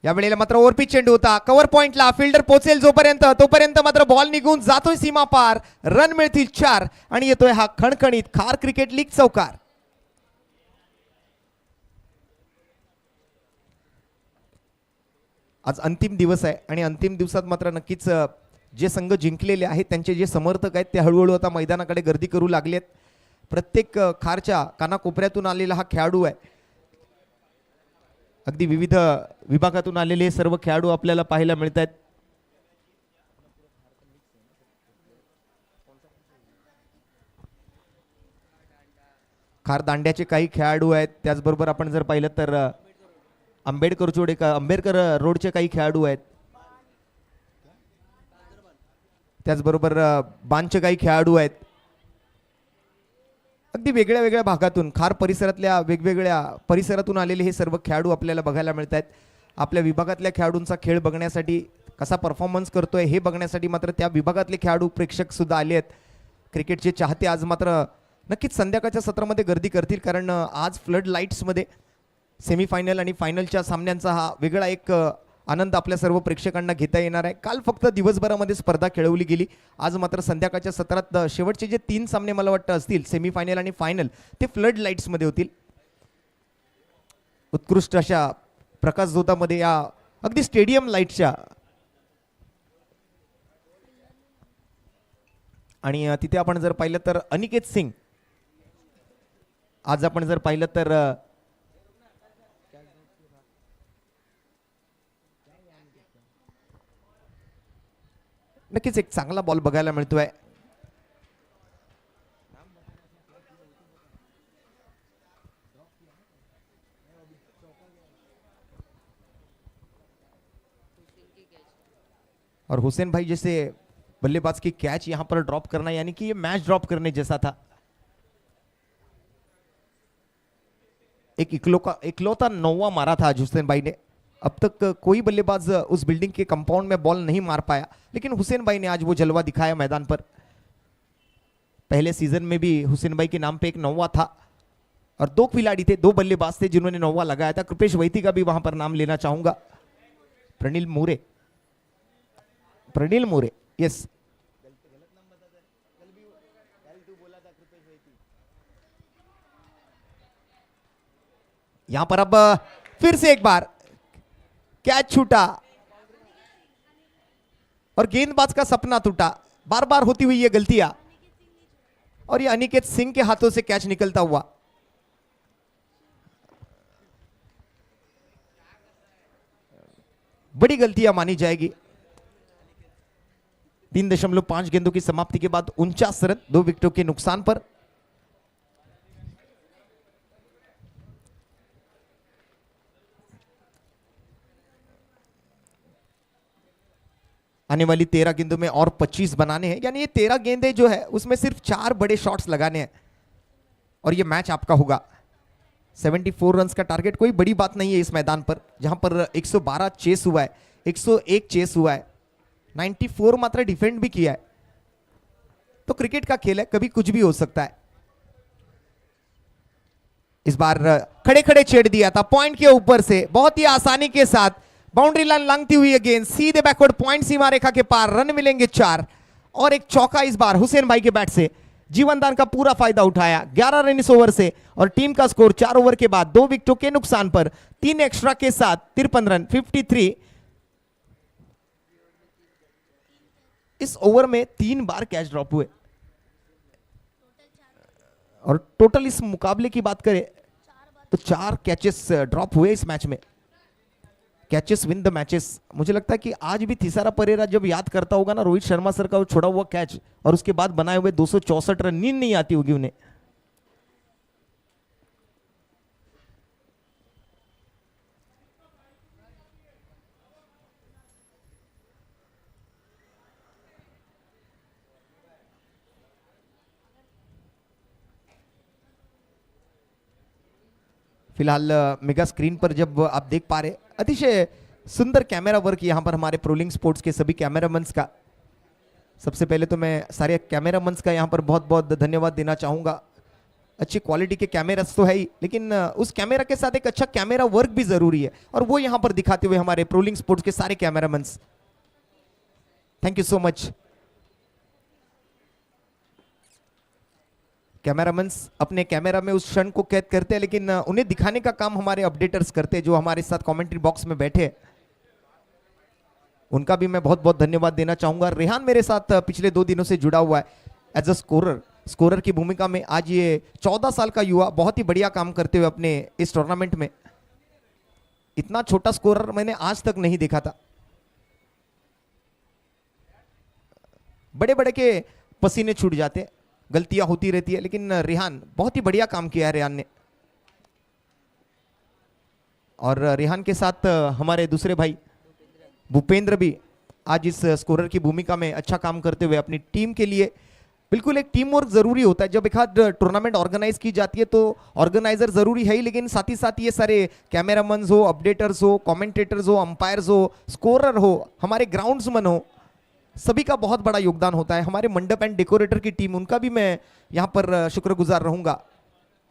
Speaker 4: यावेळेला मात्र ओव्हरपिच चेंडू होता. कव्हर पॉइंटला फिल्डर पोहोचेल तोपर्यंत मात्र बॉल निघून जातोय सीमा पार. रन मिळतील 4 आणि येतोय हा खणखणीत खार क्रिकेट लीग चौकार. आज अंतिम दिवस आहे आणि अंतिम दिवसात मात्र नक्कीच जे संघ जिंकलेले आहेत त्यांचे जे समर्थक आहेत ते हळूहळू आता मैदानाकडे गर्दी करू लागलेत. प्रत्येक खारच्या कानाकोपऱ्यातून आलेला हा खेळाडू आहे. अगदी विविध विभागातून आलेले सर्व खेळाडू आपल्याला पाहायला मिळत आहेत. खार दांड्याचे काही खेळाडू आहेत. त्याचबरोबर आपण जर पाहिलं तर आंबेडकर रोडचे काही खेळाडू आहेत. त्याचबरोबर बांधचे काही खेळाडू आहेत. अगदी वेगळ्या वेगळ्या भागातून खार परिसरातल्या वेगवेगळ्या परिसरातून आलेले हे सर्व खेळाडू आपल्याला बघायला मिळत आहेत. आपल्या विभागातल्या खेळाडूंचा खेळ बघण्यासाठी, कसा परफॉर्मन्स करतोय हे बघण्यासाठी मात्र त्या विभागातले खेळाडू प्रेक्षक सुद्धा आले आहेत. क्रिकेटचे चाहते आज मात्र नक्कीच संध्याकाळच्या सत्रामध्ये गर्दी करतील, कारण आज फ्लड लाईट्समध्ये सेमीफायनल आणि फायनलच्या सामन्यांचा हा वेगळा एक आनंद आपल्या सर्व प्रेक्षकांना घेता येणार आहे. काल फक्त दिवसभरामध्ये स्पर्धा खेळवली गेली. आज मात्र संध्याकाळच्या सत्रात शेवटचे जे 3 सामने मला वाटतं असतील सेमीफायनल आणि फायनल ते फ्लड लाईट्समध्ये होतील. उत्कृष्ट अशा प्रकाशझोतामध्ये या अगदी स्टेडियम लाईटच्या आणि तिथे आपण जर पाहिलं तर अनिकेत सिंग, आज आपण जर पाहिलं तर नक्कीच एक चांगला बॉल बघायला मिळतोय. और हुसैन भाई जैसे बल्लेबाज की कैच यहां पर ड्रॉप करना यानी कि ये मैच ड्रॉप करने जैसा था. एक इकलौता 9वां मारा था आज हुसैन भाई ने. अब तक कोई बल्लेबाज उस बिल्डिंग के कंपाउंड में बॉल नहीं मार पाया, लेकिन हुसैन भाई ने आज वो जलवा दिखाया मैदान पर. पहले सीजन में भी हुसैन भाई के नाम पे एक 9वां था और 2 खिलाड़ी थे, 2 बल्लेबाज थे जिन्होंने 9वां लगाया था. कृपेश वैती का भी वहां पर नाम लेना चाहूंगा. प्रणील मोरे, यस. यहां पर अब फिर से एक बार कैच छूटा और गेंदबाज का सपना टूटा। बार बार होती हुई ये गलतियां और ये अनिकेत सिंह के हाथों से कैच निकलता हुआ। बड़ी गलतियां मानी जाएगी। 3.5 गेंदों की समाप्ति के बाद 49 रन 2 विकेटों के नुकसान पर। आने वाली 13 गेंदों में और 25 बनाने हैं, यानी ये 13 गेंदें जो है उसमें सिर्फ 4 बड़े शॉट्स लगाने हैं और ये मैच आपका होगा। 74 रन्स का टारगेट कोई बड़ी बात नहीं है इस मैदान पर, जहां पर 112 चेस हुआ है, 101 चेस हुआ है, 94 मात्र डिफेंड भी किया है। तो क्रिकेट का खेल है, कभी कुछ भी हो सकता है। इस बार खड़े खड़े छेड़ दिया था पॉइंट के ऊपर से, बहुत ही आसानी के साथ बाउंड्री लाइन लांघती हुई है गेंद सीधे बैकवर्ड पॉइंट सीमा रेखा के पार। रन मिलेंगे 4 और एक चौका इस बार हुसैन भाई के बैट से। जीवनदान का पूरा फायदा उठाया 11 रन इस ओवर से और टीम का स्कोर 4 ओवर के बाद 2 विकेटों के नुकसान पर 3 एक्स्ट्रा के साथ 53 रन 53। इस ओवर में 3 बार कैच ड्रॉप हुए और टोटल इस मुकाबले की बात करें तो 4 कैचेस ड्रॉप हुए इस मैच में। Catches win the matches. मुझे लगता है कि आज भी थिसारा परेरा जब याद करता होगा ना रोहित शर्मा सर का वो छोड़ा हुआ कैच और उसके बाद बनाए हुए 264 रन, नींद नहीं आती होगी उन्हें। फिलहाल मेगा स्क्रीन पर जब आप देख पा रहे, अतिशय सुंदर कैमरा वर्क यहां पर हमारे प्रोलिंग स्पोर्ट्स के सभी कैमरामैन्स का। सबसे पहले तो मैं सारे कैमरामैन्स का यहां पर बहुत बहुत धन्यवाद देना चाहूंगा। अच्छी क्वालिटी के कैमरास तो है ही, लेकिन उस कैमरा के साथ एक अच्छा कैमरा वर्क भी जरूरी है और वो यहां पर दिखाते हुए हमारे प्रोलिंग स्पोर्ट्स के सारे कैमरामैन्स, थैंक यू सो मच। कैमरामैन्स अपने कैमरा में उस क्षण को कैद करते हैं, लेकिन उन्हें दिखाने का काम हमारे अपडेटर्स करते हैं जो हमारे साथ कमेंट्री बॉक्स में बैठे हैं। उनका भी मैं बहुत बहुत धन्यवाद देना चाहूंगा। रेहान मेरे साथ पिछले 2 दिनों से जुड़ा हुआ है एज अ स्कोरर की भूमिका में। आज ये 14 साल का युवा बहुत ही बढ़िया काम करते हुए अपने इस टूर्नामेंट में। इतना छोटा स्कोरर मैंने आज तक नहीं देखा था। बड़े बड़े के पसीने छूट जाते, गलतियां होती रहती है, लेकिन रेहान बहुत ही बढ़िया काम किया है रेहान ने। और रेहान के साथ हमारे दूसरे भाई भूपेंद्र भी आज इस स्कोरर की भूमिका में अच्छा काम करते हुए अपनी टीम के लिए। बिल्कुल एक टीम वर्क जरूरी होता है। जब एक आध टूर्नामेंट ऑर्गेनाइज की जाती है तो ऑर्गेनाइजर जरूरी है ही, लेकिन साथ ही साथ ये सारे कैमरामैन हो, अपडेटर्स हो, कमेंटेटर्स हो, अंपायर्स हो, स्कोरर हो, हमारे ग्राउंड्समैन हो, सभी का बहुत बड़ा योगदान होता है। हमारे मंडप एंड डेकोरेटर की टीम, उनका भी मैं यहाँ पर शुक्रगुजार रहूंगा।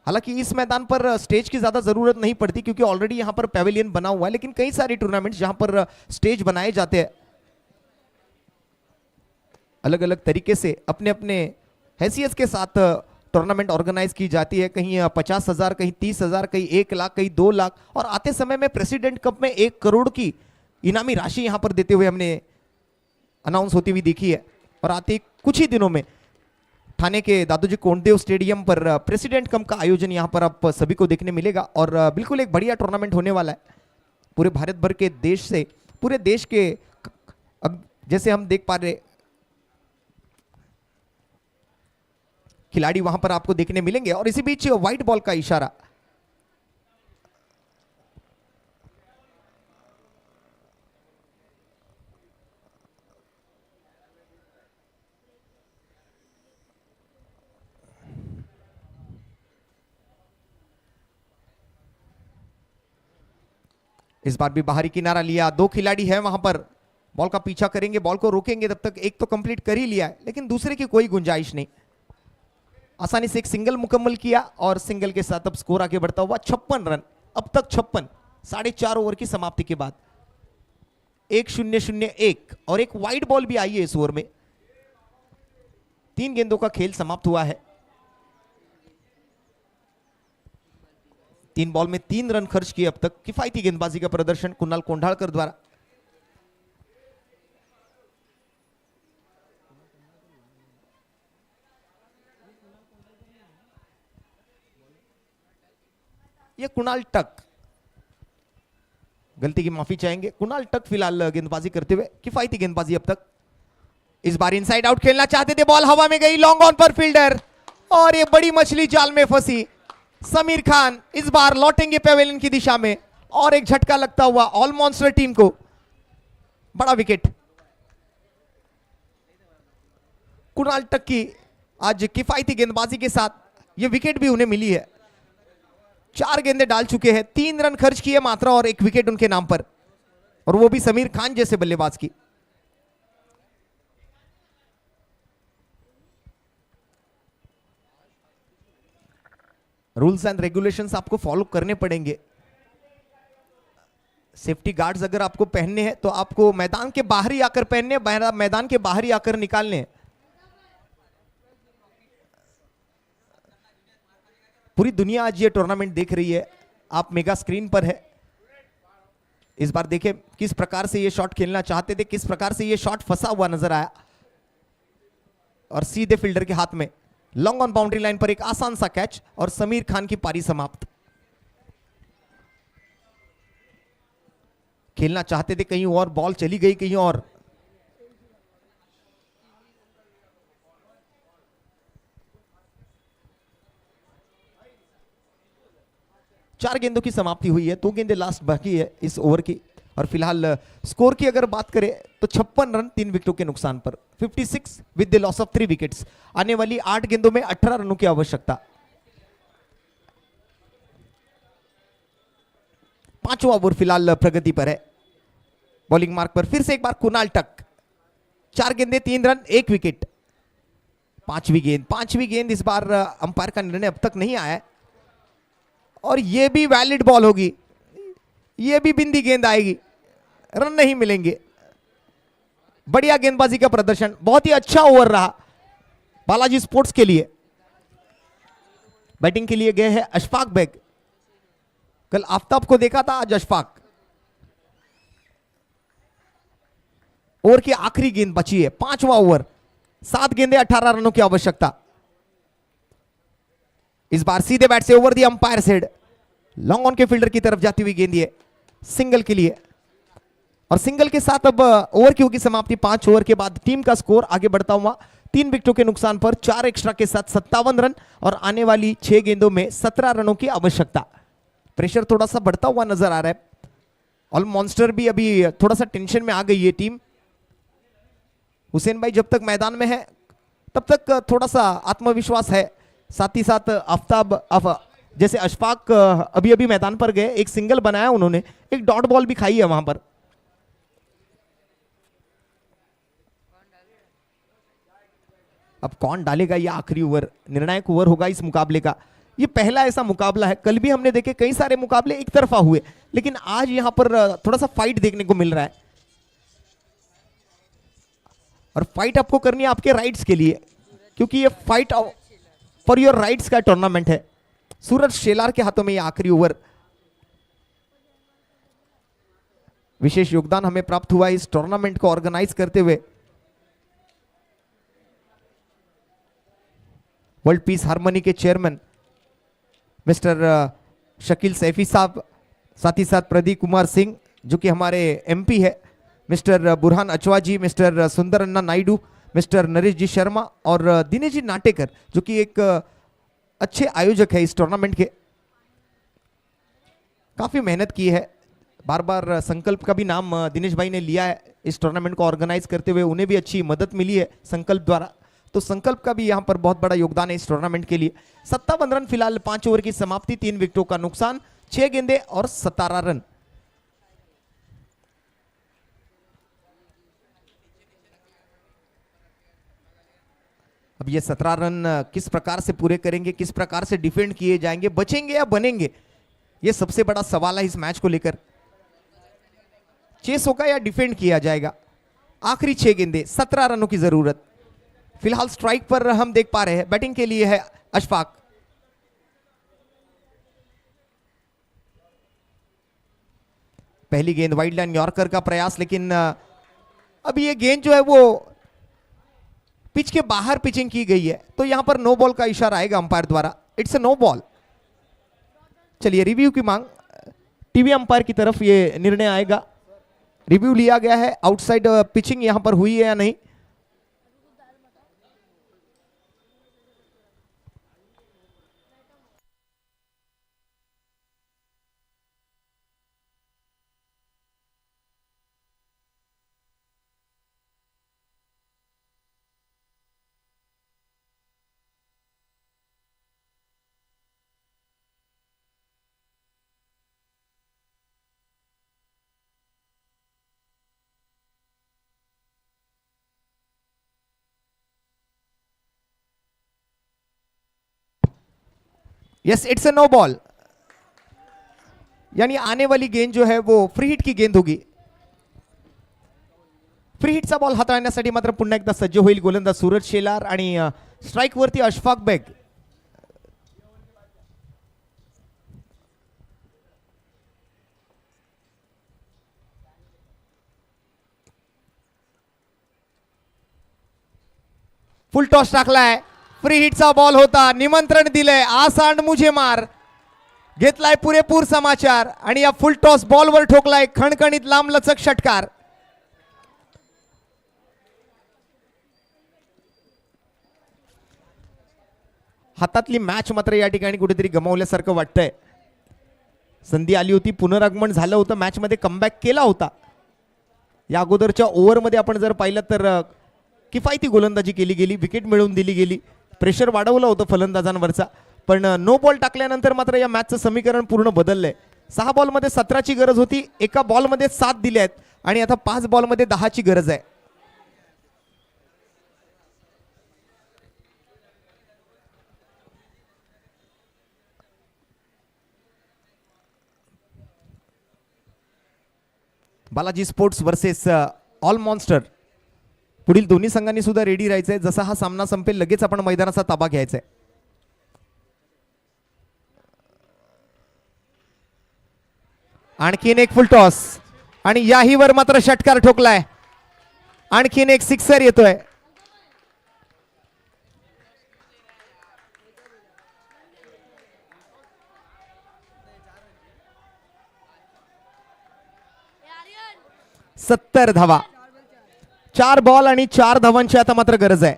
Speaker 4: हालांकि इस मैदान पर स्टेज की ज्यादा जरूरत नहीं पड़ती क्योंकि ऑलरेडी यहाँ पर पैवेलियन बना हुआ है, लेकिन कई सारे टूर्नामेंट्स जहाँ पर स्टेज बनाए जाते हैं अलग अलग तरीके से, अपने अपने हैसियत के साथ टूर्नामेंट ऑर्गेनाइज की जाती है। कहीं 50,000, कहीं 30,000, कहीं 1 लाख, कहीं 2 लाख, और आते समय में प्रेसिडेंट कप में 1 करोड़ की इनामी राशि यहाँ पर देते हुए हमने अनाउंस होती हुई देखी है। और आते कुछ ही दिनों में ठाणे के दादोजी कोंडदेव स्टेडियम पर प्रेसिडेंट कप का आयोजन यहाँ पर आप सभी को देखने मिलेगा और बिल्कुल एक बढ़िया टूर्नामेंट होने वाला है। पूरे भारत भर के देश से, पूरे देश के, अब जैसे हम देख पा रहे खिलाड़ी वहां पर आपको देखने मिलेंगे। और इसी बीच व्हाइट बॉल का इशारा, इस बार भी बाहरी किनारा लिया, 2 खिलाड़ी हैं वहां पर, बॉल का पीछा करेंगे, बॉल को रोकेंगे, तब तक एक तो कंप्लीट कर ही लिया है, लेकिन दूसरे की कोई गुंजाइश नहीं। आसानी से एक सिंगल मुकम्मल किया और सिंगल के साथ अब स्कोर आगे बढ़ता हुआ 56 रन, अब तक 56, 4.5 ओवर की समाप्ति के बाद 1-0-0-1 और एक वाइड बॉल भी आई है इस ओवर में। 3 गेंदों का खेल समाप्त हुआ है। 3 बॉल में 3 रन खर्च किए अब तक। किफायती गेंदबाजी का प्रदर्शन कुणाल कोंढाळकर द्वारा। ये कुणाल टक, गलती की माफी चाहेंगे। कुणाल टक फिलहाल गेंदबाजी करते हुए, किफायती गेंदबाजी अब तक। इस बार इनसाइड आउट खेलना चाहते थे, बॉल हवा में गई, लॉन्ग ऑन पर फील्डर, और ये बड़ी मछली जाल में फंसी। समीर खान इस बार लौटेंगे पेवेलियन की दिशा में, और एक झटका लगता हुआ ऑल मॉन्स्टर टीम को। बड़ा विकेट कुणाल टक की आज किफायती गेंदबाजी के साथ ये विकेट भी उन्हें मिली है। 4 गेंदे डाल चुके हैं, 3 रन खर्च किए मात्र, और 1 विकेट उनके नाम पर, और वो भी समीर खान जैसे बल्लेबाज की। रूल्स एंड रेगुलेशंस आपको फॉलो करने पड़ेंगे। सेफ्टी गार्ड्स अगर आपको पहनने हैं तो आपको मैदान के बाहर ही आकर पहनने, मैदान के बाहर ही आकर निकालने हैं। पूरी दुनिया आज ये टूर्नामेंट देख रही है, आप मेगा स्क्रीन पर है। इस बार देखें किस प्रकार से ये शॉट खेलना चाहते थे, किस प्रकार से ये शॉट फंसा हुआ नजर आया, और सीधे फील्डर के हाथ में लॉन्ग ऑन बाउंड्री लाइन पर एक आसान सा कैच, और समीर खान की पारी समाप्त। खेलना चाहते थे कहीं और, बॉल चली गई कहीं और। चार गेंदों की समाप्ति हुई है, 2 गेंदें लास्ट बाकी है इस ओवर की। और फिलहाल स्कोर की अगर बात करें तो 56 रन 3 विकेटों के नुकसान पर, 56 विद द लॉस ऑफ 3 विकेट्स। आने वाली 8 गेंदों में 18 रनों की आवश्यकता। 5वां ओवर फिलहाल प्रगति पर है। बॉलिंग मार्क पर फिर से एक बार कुणाल टक, 4 गेंदे 3 रन 1 विकेट। 5वीं गेंद इस बार अंपायर का निर्णय अब तक नहीं आया है, और यह भी वैलिड बॉल होगी, यह भी बिंदी गेंद आएगी, रन नहीं मिलेंगे। बढ़िया गेंदबाजी का प्रदर्शन, बहुत ही अच्छा ओवर रहा बालाजी स्पोर्ट्स के लिए। बैटिंग के लिए गए हैं अशफाक बेग। कल आफ्ताब को देखा था, आज अशफाक। ओवर की आखिरी गेंद बची है, 5वां ओवर, 7 गेंदे 18 रनों की आवश्यकता। इस बार सीधे bat say over the umpire sed, long on K fielder की तरफ जाती हुई गेंद ये सिंगल के लिए। और सिंगल के साथ अब ओवर की होगी समाप्ति। 5 ओवर के बाद टीम का स्कोर आगे बढ़ता हुआ 3 विकेटों के नुकसान पर 4 एक्स्ट्रा के साथ 57 रन, और आने वाली 6 गेंदों में 17 रनों की आवश्यकता। प्रेशर थोड़ा सा बढ़ता हुआ नजर आ रहा है। ऑल मॉन्स्टर भी अभी थोड़ा सा टेंशन में आ गई है टीम। हुसैन भाई जब तक मैदान में है तब तक थोड़ा सा आत्मविश्वास है, साथ ही साथ आफ्ताब जैसे अशफाक अभी अभी मैदान पर गए, एक सिंगल बनाया उन्होंने, एक डॉट बॉल भी खाई है वहां पर। अब कौन डालेगा ये आखिरी ओवर, निर्णायक ओवर होगा इस मुकाबले का। ये पहला ऐसा मुकाबला है, कल भी हमने देखे कई सारे मुकाबले एक तरफा हुए, लेकिन आज यहां पर थोड़ा सा फाइट देखने को मिल रहा है। और फाइट आपको करनी है आपके राइट्स के लिए, क्योंकि ये फाइट फॉर योर राइट्स का टूर्नामेंट है। सूरज शेलार के हाथों में ये आखिरी ओवर। विशेष योगदान हमें प्राप्त हुआ इस टूर्नामेंट को ऑर्गेनाइज करते हुए वर्ल्ड पीस हार्मनी के चेयरमैन मिस्टर शकील सैफी साहब, साथ ही साथ प्रदीप कुमार सिंह जो कि हमारे एमपी है, मिस्टर बुरहान अचवा जी, मिस्टर सुंदर अन्ना नायडू, मिस्टर नरेश जी शर्मा, और दिनेश जी नाटेकर जो कि एक अच्छे आयोजक है इस टूर्नामेंट के। काफी मेहनत की है, बार बार संकल्प का भी नाम दिनेश भाई ने लिया है इस टूर्नामेंट को ऑर्गेनाइज करते हुए, उन्हें भी अच्छी मदद मिली है संकल्प द्वारा, तो संकल्प का भी यहां पर बहुत बड़ा योगदान है इस टूर्नामेंट के लिए। 57 रन फिलहाल 5 ओवर की समाप्ति, 3 विकेटों का नुकसान, 6 गेंदे और 17 रन। अब ये 17 रन किस प्रकार से पूरे करेंगे, किस प्रकार से डिफेंड किए जाएंगे, बचेंगे या बनेंगे, ये सबसे बड़ा सवाल है इस मैच को लेकर। चेस होगा या डिफेंड किया जाएगा। आखिरी 6 गेंदे, 17 रनों की जरूरत। फिलहाल स्ट्राइक पर हम देख पा रहे हैं बैटिंग के लिए है अशफाक। पहली गेंद वाइड लाइन यॉर्कर का प्रयास, लेकिन अभी ये गेंद जो है वो पिच के बाहर पिचिंग की गई है, तो यहां पर नो बॉल का इशारा आएगा अंपायर द्वारा। It's a no ball. चलिए रिव्यू की मांग, टीवी अंपायर की तरफ ये निर्णय आएगा। रिव्यू लिया गया है, आउटसाइड पिचिंग यहां पर हुई है या नहीं। Yes, it's a no ball, यानी आने वाली गेंद जो है वो फ्री हिट की गेंद होगी। फ्री हिटचा बॉल हाताळण्यासाठी मात्र पुन्हा एकदा सज्ज होईल गोलंदाज सूरज शेलार आणि स्ट्राइक वरती अशफाक बेग। फुल टॉस टाकलाय, फ्री हिटचा बॉल होता, निमंत्रण दिलंय, आ सांड मुझे मार, घेतलाय पुरेपूर समाचार आणि या फुल टॉस बॉलवर ठोकलाय खणखणीत लांबलचक षटकार। हातातली मॅच मात्र या ठिकाणी कुठेतरी गमावल्यासारखं वाटतंय। संधी आली होती, पुनरागमन झालं होतं, मॅच मध्ये कमबॅक केला होता। या अगोदरच्या ओव्हरमध्ये आपण जर पाहिलं तर किफायती गोलंदाजी केली गेली, विकेट मिळवून दिली गेली, प्रेशर वाढवलं होतं फलंदाजांवरचा, पण नो बॉल टाकल्यानंतर मात्र या मॅचचं समीकरण पूर्ण बदललंय। 6 बॉलमध्ये 17ची गरज होती, एका बॉलमध्ये 7 दिल्या आहेत आणि आता 5 बॉलमध्ये 10ची गरज आहे। Balaji sports versus all monster, पुढील दोन्ही संघांनी सुद्धा रेडी राहायचंय। जसा हा सामना संपेल लगेच आपण मैदानाचा ताबा घ्यायचा आहे। आणखीन एक फुल टॉस आणि याहीवर मात्र षटकार ठोकलाय, आणखीन एक सिक्सर येतोय। सत्तर धावा, 4 बॉल आणि 4 धावांची आता मात्र गरज आहे।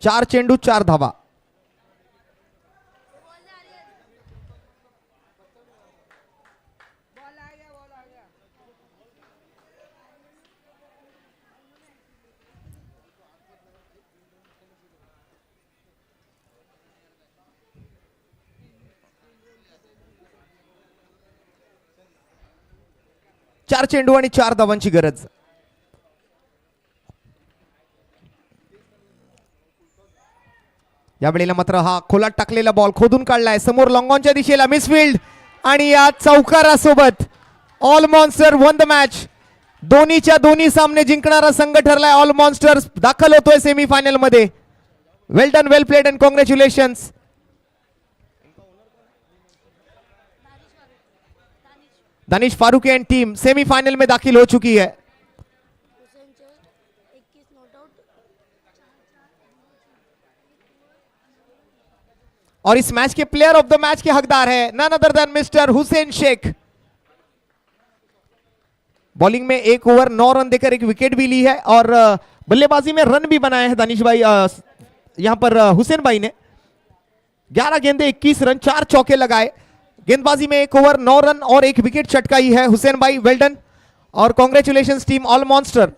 Speaker 4: चार चेंडू 4 धावा। चार चेंडू आणि 4 धावांची गरज। यावेळेला मात्र हा खोलात टाकलेला बॉल खोदून काढलाय, समोर लॉंगॉनच्या दिशेला मिसफिल्ड आणि या चौकारासोबत all monster won the match. दोन्हीच्या दोन्ही सामने जिंकणारा संघ ठरलाय ऑल मॉन्स्टर्स, दाखल होतोय सेमीफायनल मध्ये। Well done, well played and congratulations. Danish Farooqui and team semifinal में दाखिल हो चुकी है। और इस मैच के प्लेयर ऑफ द मैच के हकदार है none other than mister Hussain Shaikh. Bowling में 1 ओवर 9 रन देकर 1 विकेट भी ली है और बल्लेबाजी में रन भी बनाए हैं दानिश भाई, यहां पर हुसैन भाई ने 11 गेंदे 21 रन 4 चौके लगाए। गेंदबाजी में 1 ओवर 9 रन और 1 विकेट चटकाई है हुसैन भाई, वेल डन और कॉन्ग्रेचुलेशंस टीम ऑल मॉन्स्टर।